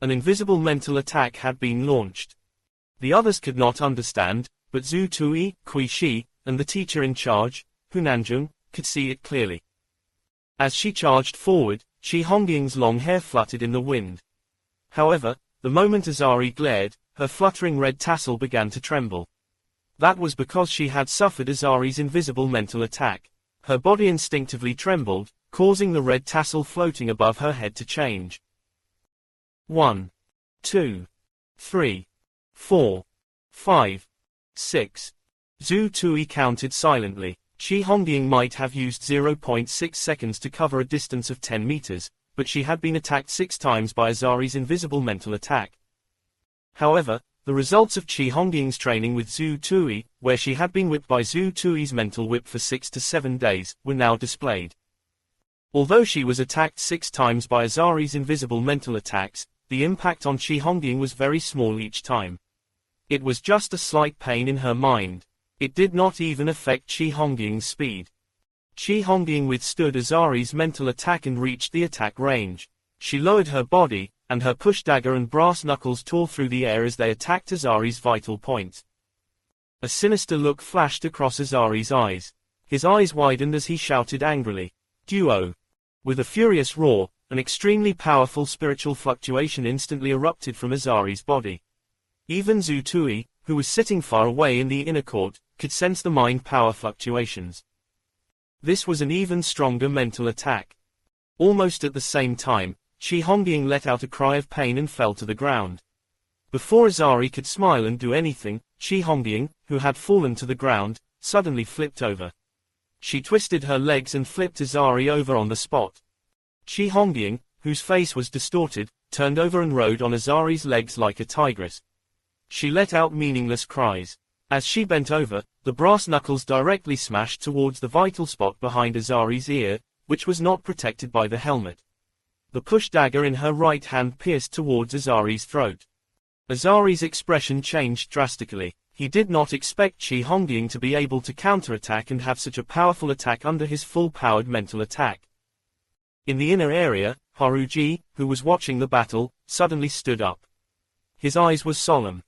An invisible mental attack had been launched. The others could not understand, but Zhu Tui, Kui Shi, and the teacher in charge, Hunanjung, could see it clearly. As she charged forward, Qi Hongying's long hair fluttered in the wind. However, the moment Azari glared, her fluttering red tassel began to tremble. That was because she had suffered Azari's invisible mental attack. Her body instinctively trembled, causing the red tassel floating above her head to change. 1, 2, 3, 4, 5, 6. Zhu Tui counted silently. Qi Hongying might have used 0.6 seconds to cover a distance of 10 meters, but she had been attacked 6 times by Azari's invisible mental attack. However, the results of Qi Hongying's training with Zhu Tui, where she had been whipped by Zhu Tui's mental whip for 6 to 7 days, were now displayed. Although she was attacked 6 times by Azari's invisible mental attacks, the impact on Qi Hongying was very small each time. It was just a slight pain in her mind. It did not even affect Qi Hongying's speed. Qi Hongying withstood Azari's mental attack and reached the attack range. She lowered her body, and her push dagger and brass knuckles tore through the air as they attacked Azari's vital points. A sinister look flashed across Azari's eyes. His eyes widened as he shouted angrily, "Duo!" With a furious roar, an extremely powerful spiritual fluctuation instantly erupted from Azari's body. Even Zhu Tui, who was sitting far away in the inner court, could sense the mind power fluctuations. This was an even stronger mental attack. Almost at the same time, Qi Hongying let out a cry of pain and fell to the ground. Before Azari could smile and do anything, Qi Hongying, who had fallen to the ground, suddenly flipped over. She twisted her legs and flipped Azari over on the spot. Qi Hongying, whose face was distorted, turned over and rode on Azari's legs like a tigress. She let out meaningless cries. As she bent over, the brass knuckles directly smashed towards the vital spot behind Azari's ear, which was not protected by the helmet. The push dagger in her right hand pierced towards Azari's throat. Azari's expression changed drastically. He did not expect Qi Hongying to be able to counterattack and have such a powerful attack under his full-powered mental attack. In the inner area, Haruji, who was watching the battle, suddenly stood up. His eyes were solemn.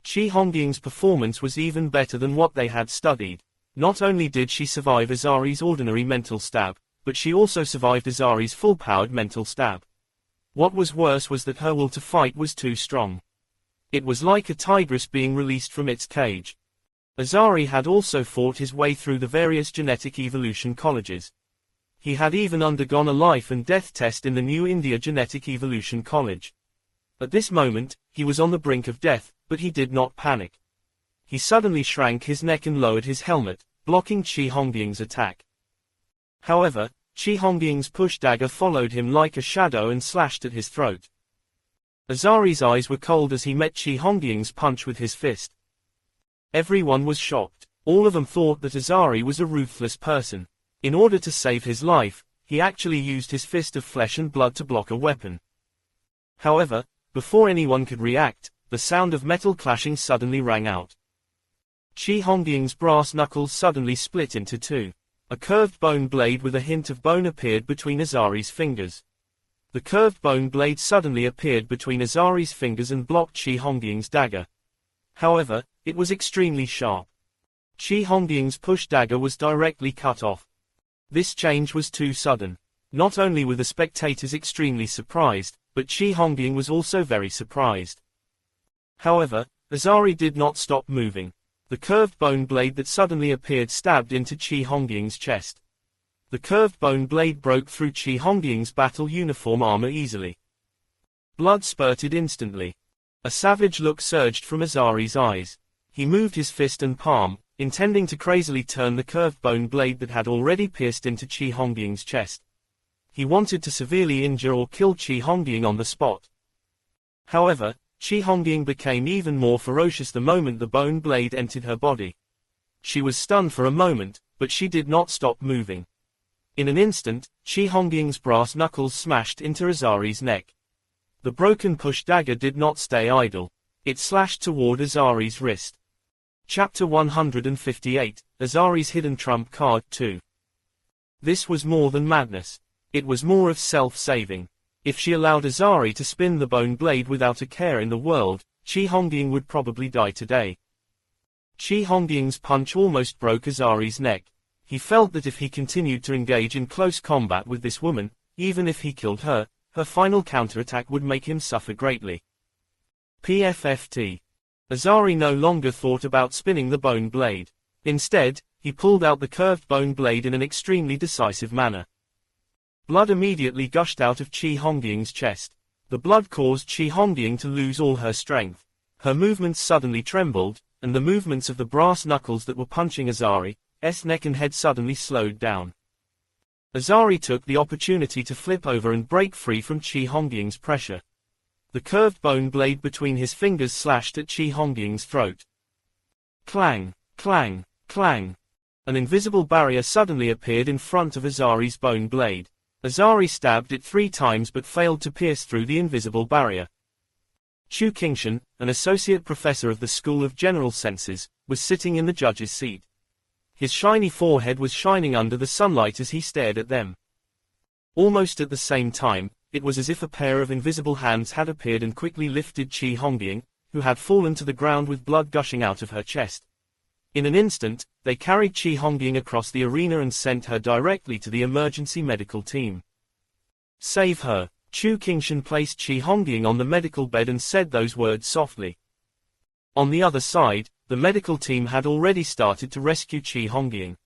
Qi Hongying's performance was even better than what they had studied. Not only did she survive Azari's ordinary mental stab, but she also survived Azari's full-powered mental stab. What was worse was that her will to fight was too strong. It was like a tigress being released from its cage. Azari had also fought his way through the various genetic evolution colleges. He had even undergone a life and death test in the New India Genetic Evolution College. At this moment, he was on the brink of death, but he did not panic. He suddenly shrank his neck and lowered his helmet, blocking Qi Hongying's attack. However, Qi Hongying's push dagger followed him like a shadow and slashed at his throat. Azari's eyes were cold as he met Chi Hongying's punch with his fist. Everyone was shocked. All of them thought that Azari was a ruthless person. In order to save his life, he actually used his fist of flesh and blood to block a weapon. However, before anyone could react, the sound of metal clashing suddenly rang out. Chi Hongying's brass knuckles suddenly split into two. A curved bone blade with a hint of bone appeared between Azari's fingers. The curved bone blade suddenly appeared between Azari's fingers and blocked Chi Hongying's dagger. However, it was extremely sharp. Chi Hongying's push dagger was directly cut off. This change was too sudden. Not only were the spectators extremely surprised, but Chi Hongying was also very surprised. However, Azari did not stop moving. The curved bone blade that suddenly appeared stabbed into Chi Hongying's chest. The curved bone blade broke through Chi Hongying's battle uniform armor easily. Blood spurted instantly. A savage look surged from Azari's eyes. He moved his fist and palm, intending to crazily turn the curved bone blade that had already pierced into Chi Hongying's chest. He wanted to severely injure or kill Chi Hongying on the spot. However, Chi Hongying became even more ferocious the moment the bone blade entered her body. She was stunned for a moment, but she did not stop moving. In an instant, Chi Hongying's brass knuckles smashed into Azari's neck. The broken push dagger did not stay idle. It slashed toward Azari's wrist. Chapter 158, Azari's Hidden Trump Card 2. This was more than madness. It was more of self-saving. If she allowed Azari to spin the bone blade without a care in the world, Chi Hongying would probably die today. Chi Hongying's punch almost broke Azari's neck. He felt that if he continued to engage in close combat with this woman, even if he killed her, her final counterattack would make him suffer greatly. PFFT. Azari no longer thought about spinning the bone blade. Instead, he pulled out the curved bone blade in an extremely decisive manner. Blood immediately gushed out of Chi Hongying's chest. The blood caused Chi Hongying to lose all her strength. Her movements suddenly trembled, and the movements of the brass knuckles that were punching Azari's neck and head suddenly slowed down. Azari took the opportunity to flip over and break free from Chi Hongying's pressure. The curved bone blade between his fingers slashed at Chi Hongying's throat. Clang, clang, clang. An invisible barrier suddenly appeared in front of Azari's bone blade. Azari stabbed it 3 times but failed to pierce through the invisible barrier. Chu Qingshan, an associate professor of the School of General Senses, was sitting in the judge's seat. His shiny forehead was shining under the sunlight as he stared at them. Almost at the same time, it was as if a pair of invisible hands had appeared and quickly lifted Chi Hongying, who had fallen to the ground with blood gushing out of her chest. In an instant, they carried Chi Hongying across the arena and sent her directly to the emergency medical team. Save her. Chu Qingshan placed Chi Hongying on the medical bed and said those words softly. On the other side, the medical team had already started to rescue Chi Hongying.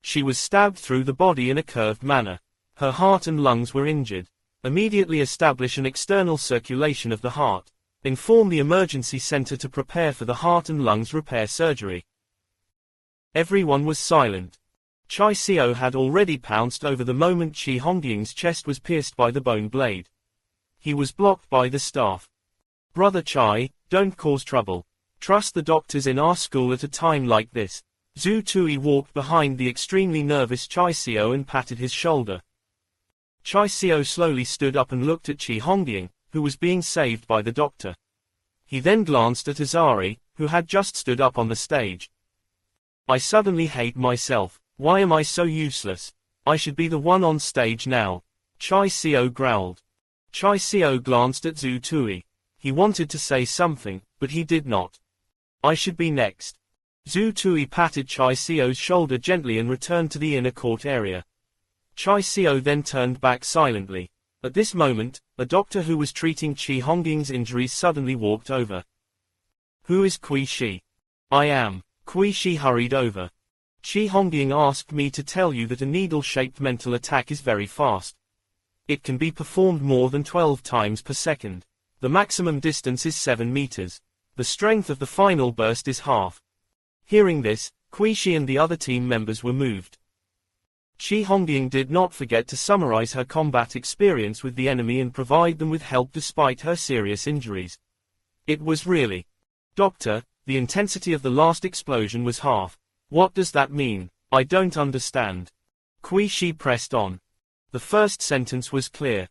She was stabbed through the body in a curved manner. Her heart and lungs were injured. Immediately establish an external circulation of the heart. Inform the emergency center to prepare for the heart and lungs repair surgery. Everyone was silent. Chai Xiao had already pounced over the moment Chi Hongying's chest was pierced by the bone blade. He was blocked by the staff. Brother Chai, don't cause trouble. Trust the doctors in our school at a time like this. Zhu Tui walked behind the extremely nervous Chai Xiao and patted his shoulder. Chai Xiao slowly stood up and looked at Chi Hongying, who was being saved by the doctor. He then glanced at Azari, who had just stood up on the stage. I suddenly hate myself. Why am I so useless? I should be the one on stage now. Chai Xiao growled. Chai Xiao glanced at Zhu Tui. He wanted to say something, but he did not. I should be next. Zhu Tui patted Chai Xiao's shoulder gently and returned to the inner court area. Chai Xiao then turned back silently. At this moment, a doctor who was treating Chi Hongying's injuries suddenly walked over. Who is Kui Shi? I am. Kui Shi hurried over. Chi Hongying asked me to tell you that a needle-shaped mental attack is very fast. It can be performed more than 12 times per second. The maximum distance is 7 meters. The strength of the final burst is half. Hearing this, Kui Shi and the other team members were moved. Chi Hongying did not forget to summarize her combat experience with the enemy and provide them with help despite her serious injuries. It was really. Doctor, the intensity of the last explosion was half. What does that mean? I don't understand. Kui Shi pressed on. The first sentence was clear.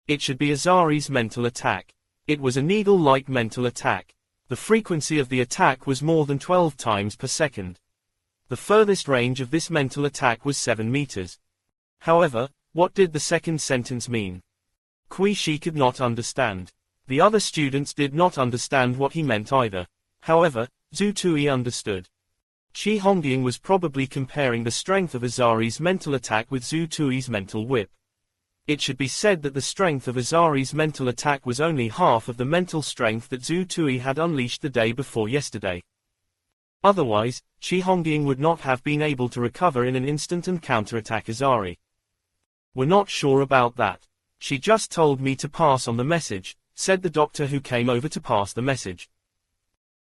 It should be Azari's mental attack. It was a needle-like mental attack. The frequency of the attack was more than 12 times per second. The furthest range of this mental attack was 7 meters. However, what did the second sentence mean? Kui Shi could not understand. The other students did not understand what he meant either. However, Zhu Tui understood. Chi Hongying was probably comparing the strength of Azari's mental attack with Zhu Tui's mental whip. It should be said that the strength of Azari's mental attack was only half of the mental strength that Zhu Tui had unleashed the day before yesterday. Otherwise, Chi Hongying would not have been able to recover in an instant and counterattack Azari. We're not sure about that. She just told me to pass on the message, said the doctor who came over to pass the message.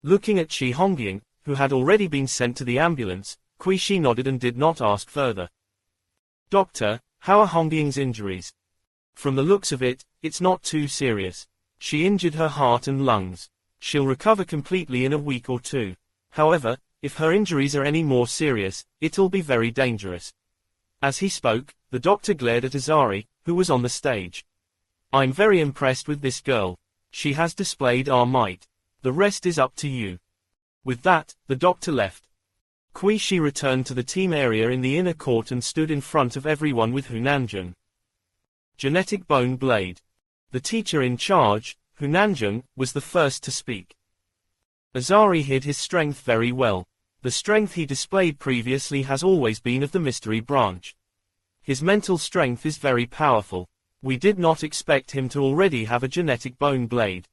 Looking at Chi Hongying, who had already been sent to the ambulance, Kui Shi nodded and did not ask further. Doctor, how are Hongying's injuries? From the looks of it, it's not too serious. She injured her heart and lungs. She'll recover completely in a week or two. However, if her injuries are any more serious, it'll be very dangerous. As he spoke, the doctor glared at Azari, who was on the stage. I'm very impressed with this girl. She has displayed our might. The rest is up to you. With that, the doctor left. Kui Shi returned to the team area in the inner court and stood in front of everyone with Hu Nanjun. Genetic bone blade. The teacher in charge, Hu Nanjun, was the first to speak. Azari hid his strength very well. The strength he displayed previously has always been of the mystery branch. His mental strength is very powerful. We did not expect him to already have a genetic bone blade.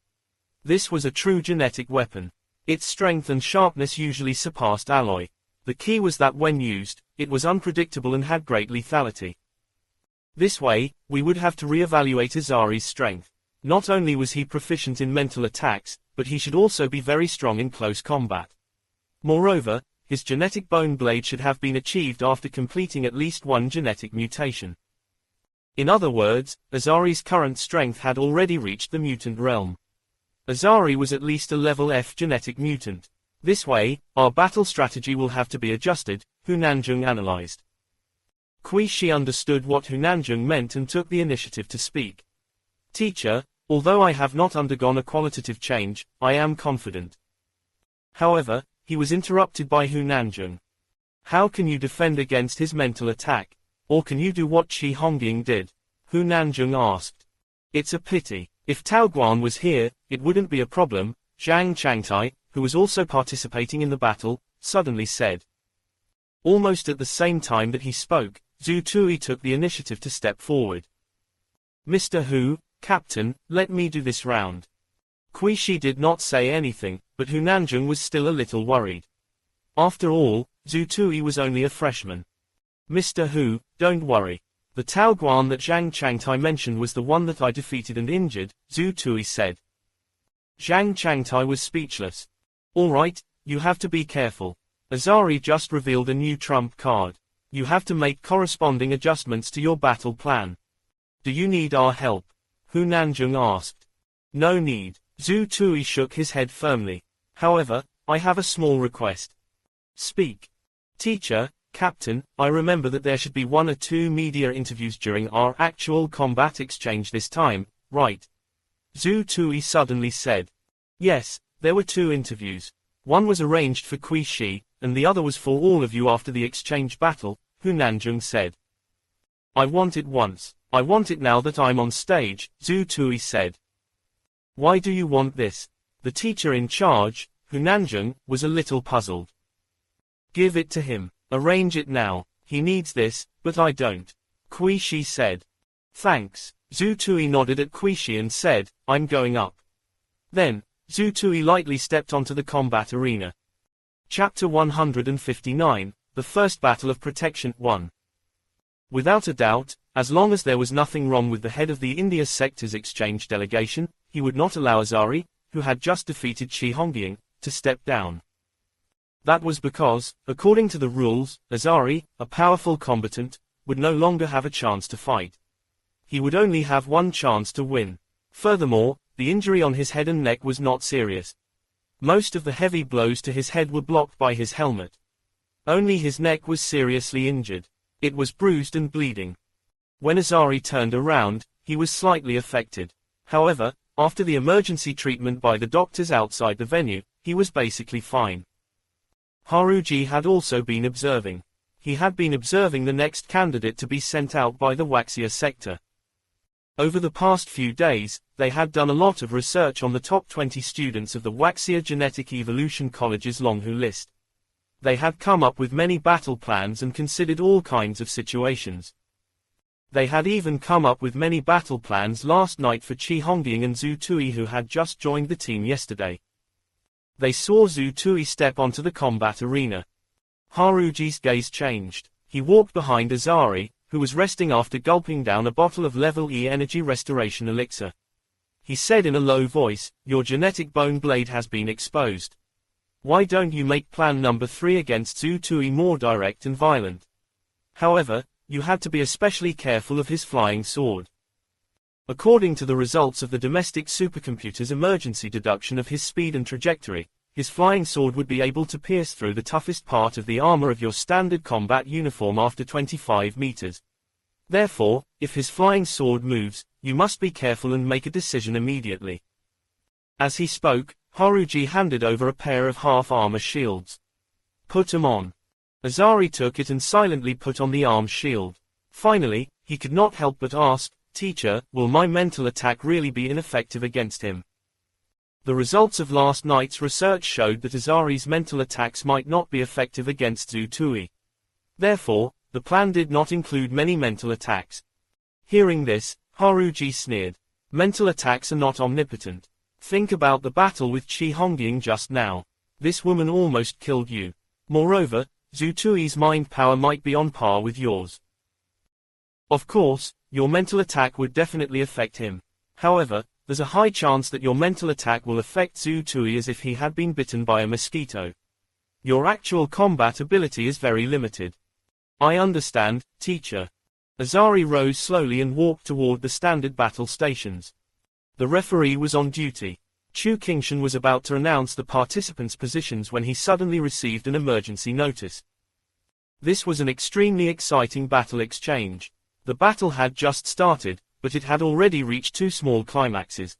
This was a true genetic weapon. Its strength and sharpness usually surpassed alloy. The key was that when used, it was unpredictable and had great lethality. This way, we would have to re-evaluate Azari's strength. Not only was he proficient in mental attacks, but he should also be very strong in close combat. Moreover, his genetic bone blade should have been achieved after completing at least one genetic mutation. In other words, Azari's current strength had already reached the mutant realm. Azari was at least a level F genetic mutant. This way, our battle strategy will have to be adjusted, Hu Nanjun analyzed. Kui Shi understood what Hu Nanjun meant and took the initiative to speak. Teacher, although I have not undergone a qualitative change, I am confident. However, he was interrupted by Hu Nanjun. How can you defend against his mental attack? Or can you do what Chi Hongying did? Hu Nanjun asked. It's a pity. If Tao Guan was here, it wouldn't be a problem, Zhang Changtai, who was also participating in the battle, suddenly said. Almost at the same time that he spoke, Zhu Tui took the initiative to step forward. Mr. Hu, Captain, let me do this round. Kui Shi did not say anything, but Hu Nanjun was still a little worried. After all, Zhu Tui was only a freshman. Mr. Hu, don't worry. The Tao Guan that Zhang Changtai mentioned was the one that I defeated and injured, Zhu Tui said. Zhang Changtai was speechless. All right, you have to be careful. Azari just revealed a new trump card. You have to make corresponding adjustments to your battle plan. Do you need our help? Hu Nanjun asked. No need. Zhu Tui shook his head firmly. However, I have a small request. Speak. Teacher, Captain, I remember that there should be 1 or 2 media interviews during our actual combat exchange this time, right? Zhu Tui suddenly said. Yes, there were 2 interviews. One was arranged for Kui Shi, and the other was for all of you after the exchange battle, Hu Nanjun said. I want it once. I want it now that I'm on stage, Zhu Tui said. Why do you want this? The teacher in charge, Hu Nanjun, was a little puzzled. Give it to him. Arrange it now. He needs this, but I don't. Kui Shi said. Thanks. Zhu Tui nodded at Kui Shi and said, I'm going up. Then, Zhu Tui lightly stepped onto the combat arena. Chapter 159, The First Battle of Protection 1. Without a doubt, as long as there was nothing wrong with the head of the India Sector's exchange delegation, he would not allow Azari, who had just defeated Chi Hongying, to step down. That was because, according to the rules, Azari, a powerful combatant, would no longer have a chance to fight. He would only have one chance to win. Furthermore, the injury on his head and neck was not serious. Most of the heavy blows to his head were blocked by his helmet. Only his neck was seriously injured. It was bruised and bleeding. When Azari turned around, he was slightly affected. However, after the emergency treatment by the doctors outside the venue, he was basically fine. Haruji had also been observing. He had been observing the next candidate to be sent out by the Waxia sector. Over the past few days, they had done a lot of research on the top 20 students of the Waxia Genetic Evolution College's Donghua list. They had come up with many battle plans and considered all kinds of situations. They had even come up with many battle plans last night for Chi Hongying and Zhu Tui, who had just joined the team yesterday. They saw Zhu Tui step onto the combat arena. Haruji's gaze changed. He walked behind Azari, who was resting after gulping down a bottle of level E energy restoration elixir. He said in a low voice, "Your genetic bone blade has been exposed. Why don't you make plan number 3 against Zhu Tui more direct and violent?" However, you had to be especially careful of his flying sword. According to the results of the domestic supercomputer's emergency deduction of his speed and trajectory, his flying sword would be able to pierce through the toughest part of the armor of your standard combat uniform after 25 meters. Therefore, if his flying sword moves, you must be careful and make a decision immediately. As he spoke, Haruji handed over a pair of half-armor shields. "Put 'em on." Azari took it and silently put on the arm shield. Finally, he could not help but ask, "Teacher, will my mental attack really be ineffective against him?" The results of last night's research showed that Azari's mental attacks might not be effective against Zhu Tui. Therefore, the plan did not include many mental attacks. Hearing this, Haruji sneered. "Mental attacks are not omnipotent. Think about the battle with Chi Hongying just now. This woman almost killed you. Moreover, Zhu Tui's mind power might be on par with yours. Of course, your mental attack would definitely affect him. However, there's a high chance that your mental attack will affect Zhu Tui as if he had been bitten by a mosquito. Your actual combat ability is very limited." "I understand, teacher." Azari rose slowly and walked toward the standard battle stations. The referee was on duty. Chu Qingshan was about to announce the participants' positions when he suddenly received an emergency notice. This was an extremely exciting battle exchange. The battle had just started, but it had already reached 2 small climaxes.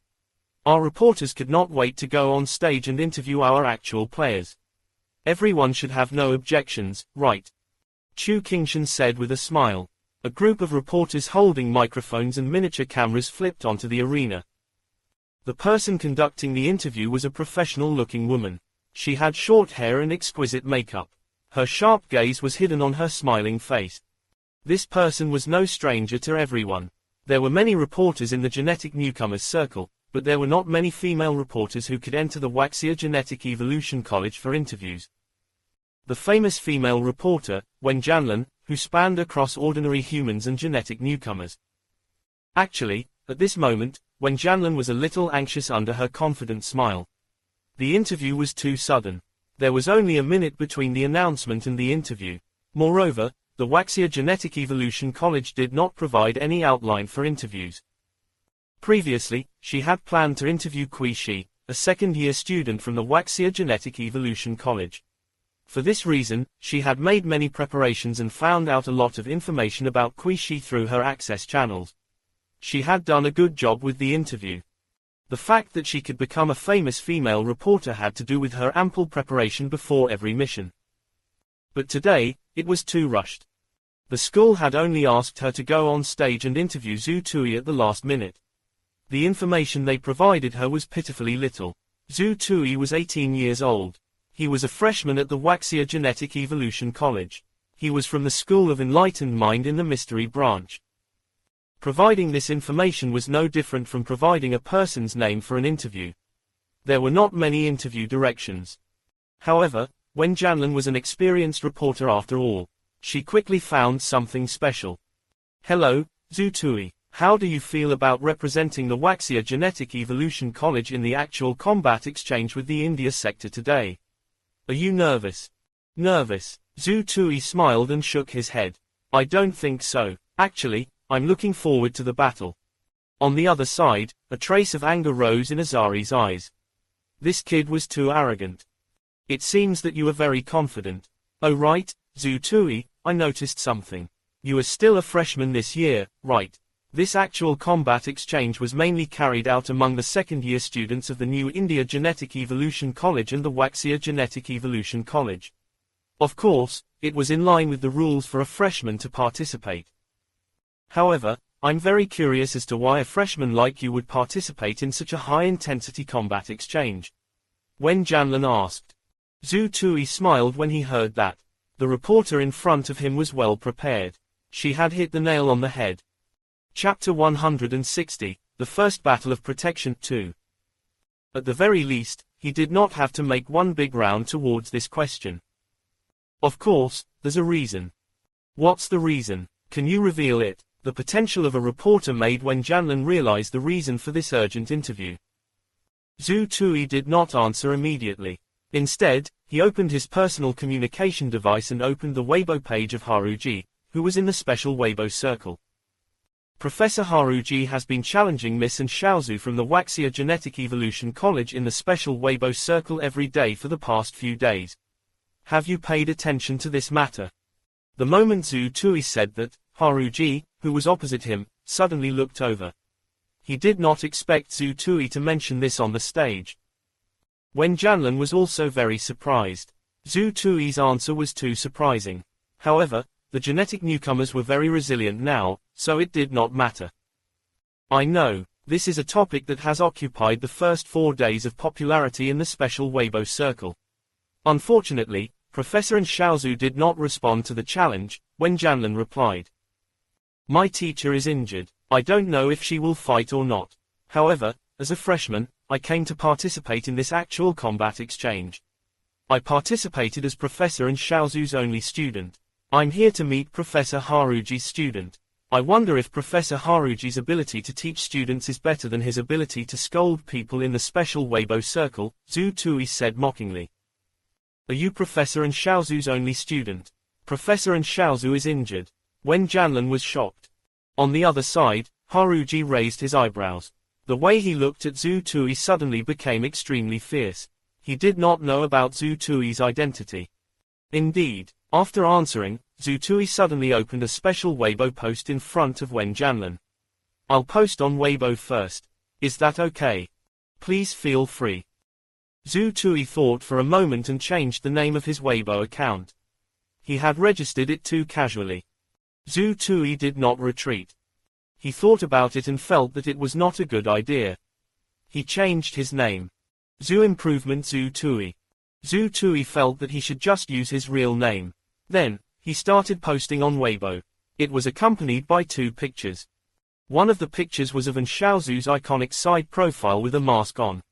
Our reporters could not wait to go on stage and interview our actual players. Everyone should have no objections, right? Chu Qingshan said with a smile. A group of reporters holding microphones and miniature cameras flipped onto the arena. The person conducting the interview was a professional-looking woman. She had short hair and exquisite makeup. Her sharp gaze was hidden on her smiling face. This person was no stranger to everyone. There were many reporters in the genetic newcomers circle, but there were not many female reporters who could enter the Waxia Genetic Evolution College for interviews. The famous female reporter, Wen Janlin, who spanned across ordinary humans and genetic newcomers. Actually, at this moment, Wen Janlin was a little anxious under her confident smile. The interview was too sudden. There was only a minute between the announcement and the interview. Moreover, the Waxia Genetic Evolution College did not provide any outline for interviews. Previously, she had planned to interview Kui Shi, a second-year student from the Waxia Genetic Evolution College. For this reason, she had made many preparations and found out a lot of information about Kui Shi through her access channels. She had done a good job with the interview. The fact that she could become a famous female reporter had to do with her ample preparation before every mission. But today, it was too rushed. The school had only asked her to go on stage and interview Zhu Tui at the last minute. The information they provided her was pitifully little. Zhu Tui was 18 years old. He was a freshman at the Waxia Genetic Evolution College. He was from the School of Enlightened Mind in the Mystery Branch. Providing this information was no different from providing a person's name for an interview. There were not many interview directions. However, Wen Janlin was an experienced reporter after all. She quickly found something special. "Hello, Zhu Tui. How do you feel about representing the Waxia Genetic Evolution College in the actual combat exchange with the India sector today? Are you nervous?" "Nervous?" Zhu Tui smiled and shook his head. I don't think so. Actually, I'm looking forward to the battle. On the other side, a trace of anger rose in Azari's eyes. This kid was too arrogant. It seems that you are very confident. Oh right, Zhu Tui, I noticed something. You are still a freshman this year, right? This actual combat exchange was mainly carried out among the second-year students of the New India Genetic Evolution College and the Waxia Genetic Evolution College. Of course, it was in line with the rules for a freshman to participate. However, I'm very curious as to why a freshman like you would participate in such a high-intensity combat exchange. Wen Janlin asked. Zhu Tui smiled when he heard that. The reporter in front of him was well prepared. She had hit the nail on the head. Chapter 160, The First Battle of Protection 2. At the very least, he did not have to make one big round towards this question. Of course, there's a reason. What's the reason? Can you reveal it? The potential of a reporter made when Janlin realized the reason for this urgent interview. Zhu Tui did not answer immediately. Instead, he opened his personal communication device and opened the Weibo page of Haruji, who was in the special Weibo circle. Professor Haruji has been challenging Miss and Xiaozu from the Waxia Genetic Evolution College in the special Weibo circle every day for the past few days. Have you paid attention to this matter? The moment Zhu Tui said that, Haruji, who was opposite him, suddenly looked over. He did not expect Zhu Tui to mention this on the stage. Wen Janlin was also very surprised. Zhu Tui's answer was too surprising. However, the genetic newcomers were very resilient now, so it did not matter. I know, this is a topic that has occupied the first 4 days of popularity in the special Weibo circle. Unfortunately, Professor Xiaozu did not respond to the challenge, when Janlin replied. My teacher is injured. I don't know if she will fight or not. However, as a freshman, I came to participate in this actual combat exchange. I participated as Professor Xiaozu's only student. I'm here to meet Professor Haruji's student. I wonder if Professor Haruji's ability to teach students is better than his ability to scold people in the special Weibo circle, Zhu Tui said mockingly. Are you Professor Xiaozu's only student? Professor Xiaozu is injured. Wen Janlin was shocked. On the other side, Haruji raised his eyebrows. The way he looked at Zhu Tui suddenly became extremely fierce. He did not know about Zhu Tui's identity. Indeed, after answering, Zhu Tui suddenly opened a special Weibo post in front of Wen Janlin. I'll post on Weibo first. Is that okay? Please feel free. Zhu Tui thought for a moment and changed the name of his Weibo account. He had registered it too casually. Zhu Tui did not retreat. He thought about it and felt that it was not a good idea. He changed his name. Zhu Improvement Zhu Tui. Zhu Tui felt that he should just use his real name. Then, he started posting on Weibo. It was accompanied by 2 pictures. One of the pictures was of Xiaozu's iconic side profile with a mask on.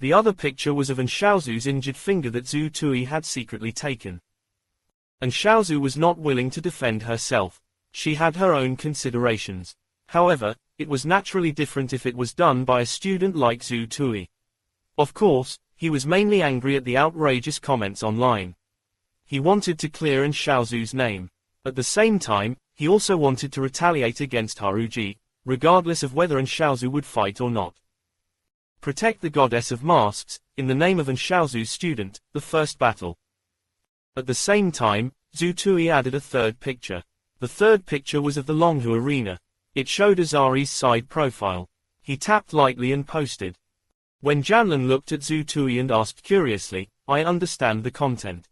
The other picture was of Xiaozu's injured finger that Zhu Tui had secretly taken. Xiaozu was not willing to defend herself. She had her own considerations. However, it was naturally different if it was done by a student like Zhu Tui. Of course, he was mainly angry at the outrageous comments online. He wanted to clear Xiaozu's name. At the same time, he also wanted to retaliate against Haruji, regardless of whether Xiaozu would fight or not. Protect the goddess of masks, in the name of Xiaozu's student, the first battle. At the same time, Zhu Tui added a 3rd picture. The 3rd picture was of the Donghua arena. It showed Azari's side profile. He tapped lightly and posted. When Janlin looked at Zhu Tui and asked curiously, I understand the content.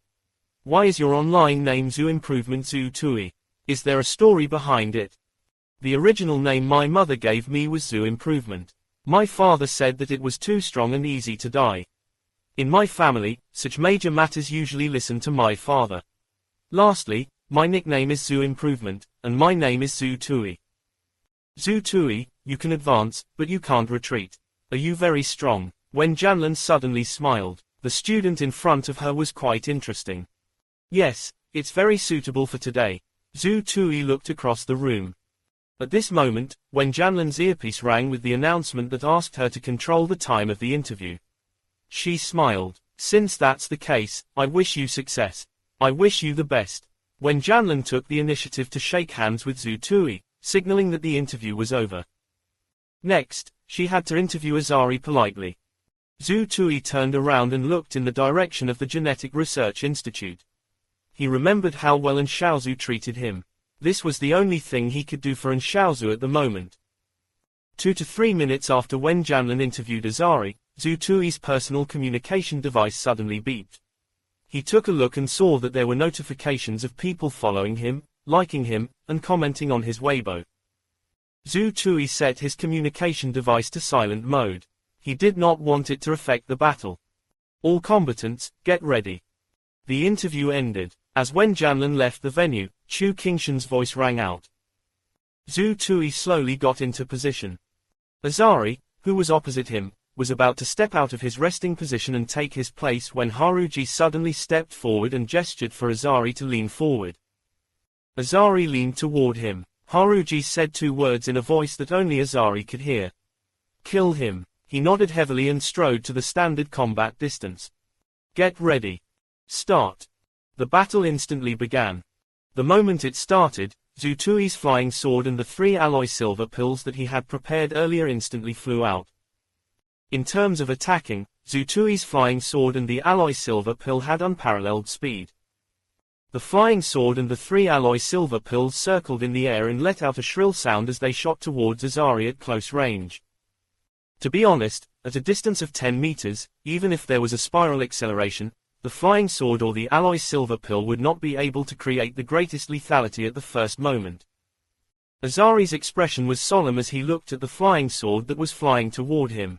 Why is your online name Zhu Improvement Zhu Tui? Is there a story behind it? The original name my mother gave me was Zhu Improvement. My father said that it was too strong and easy to die. In my family, such major matters usually listen to my father. Lastly, my nickname is Zhu Improvement, and my name is Zhu Tui. Zhu Tui, you can advance, but you can't retreat. Are you very strong? When Janlin suddenly smiled, the student in front of her was quite interesting. Yes, it's very suitable for today. Zhu Tui looked across the room. At this moment, when Janlin's earpiece rang with the announcement that asked her to control the time of the interview. She smiled. Since that's the case, I wish you success. I wish you the best. Wen Janlin took the initiative to shake hands with Zhu Tui, signaling that the interview was over. Next, she had to interview Azari politely. Zhu Tui turned around and looked in the direction of the Genetic Research Institute. He remembered how well Xiaozu treated him. This was the only thing he could do for Xiaozu at the moment. 2 to 3 minutes after Wen Janlin interviewed Azari, Zhu Tui's personal communication device suddenly beeped. He took a look and saw that there were notifications of people following him, liking him, and commenting on his Weibo. Zhu Tui set his communication device to silent mode. He did not want it to affect the battle. All combatants, get ready. The interview ended. As Wen Janlin left the venue, Chu Qingshan's voice rang out. Zhu Tui slowly got into position. Azari, who was opposite him, was about to step out of his resting position and take his place when Haruji suddenly stepped forward and gestured for Azari to lean forward. Azari leaned toward him. Haruji said 2 words in a voice that only Azari could hear. Kill him. He nodded heavily and strode to the standard combat distance. Get ready. Start. The battle instantly began. The moment it started, Zhu Tui's flying sword and the 3 alloy silver pills that he had prepared earlier instantly flew out. In terms of attacking, Zhu Tui's flying sword and the alloy silver pill had unparalleled speed. The flying sword and the 3 alloy silver pills circled in the air and let out a shrill sound as they shot towards Azari at close range. To be honest, at a distance of 10 meters, even if there was a spiral acceleration, the flying sword or the alloy silver pill would not be able to create the greatest lethality at the first moment. Azari's expression was solemn as he looked at the flying sword that was flying toward him.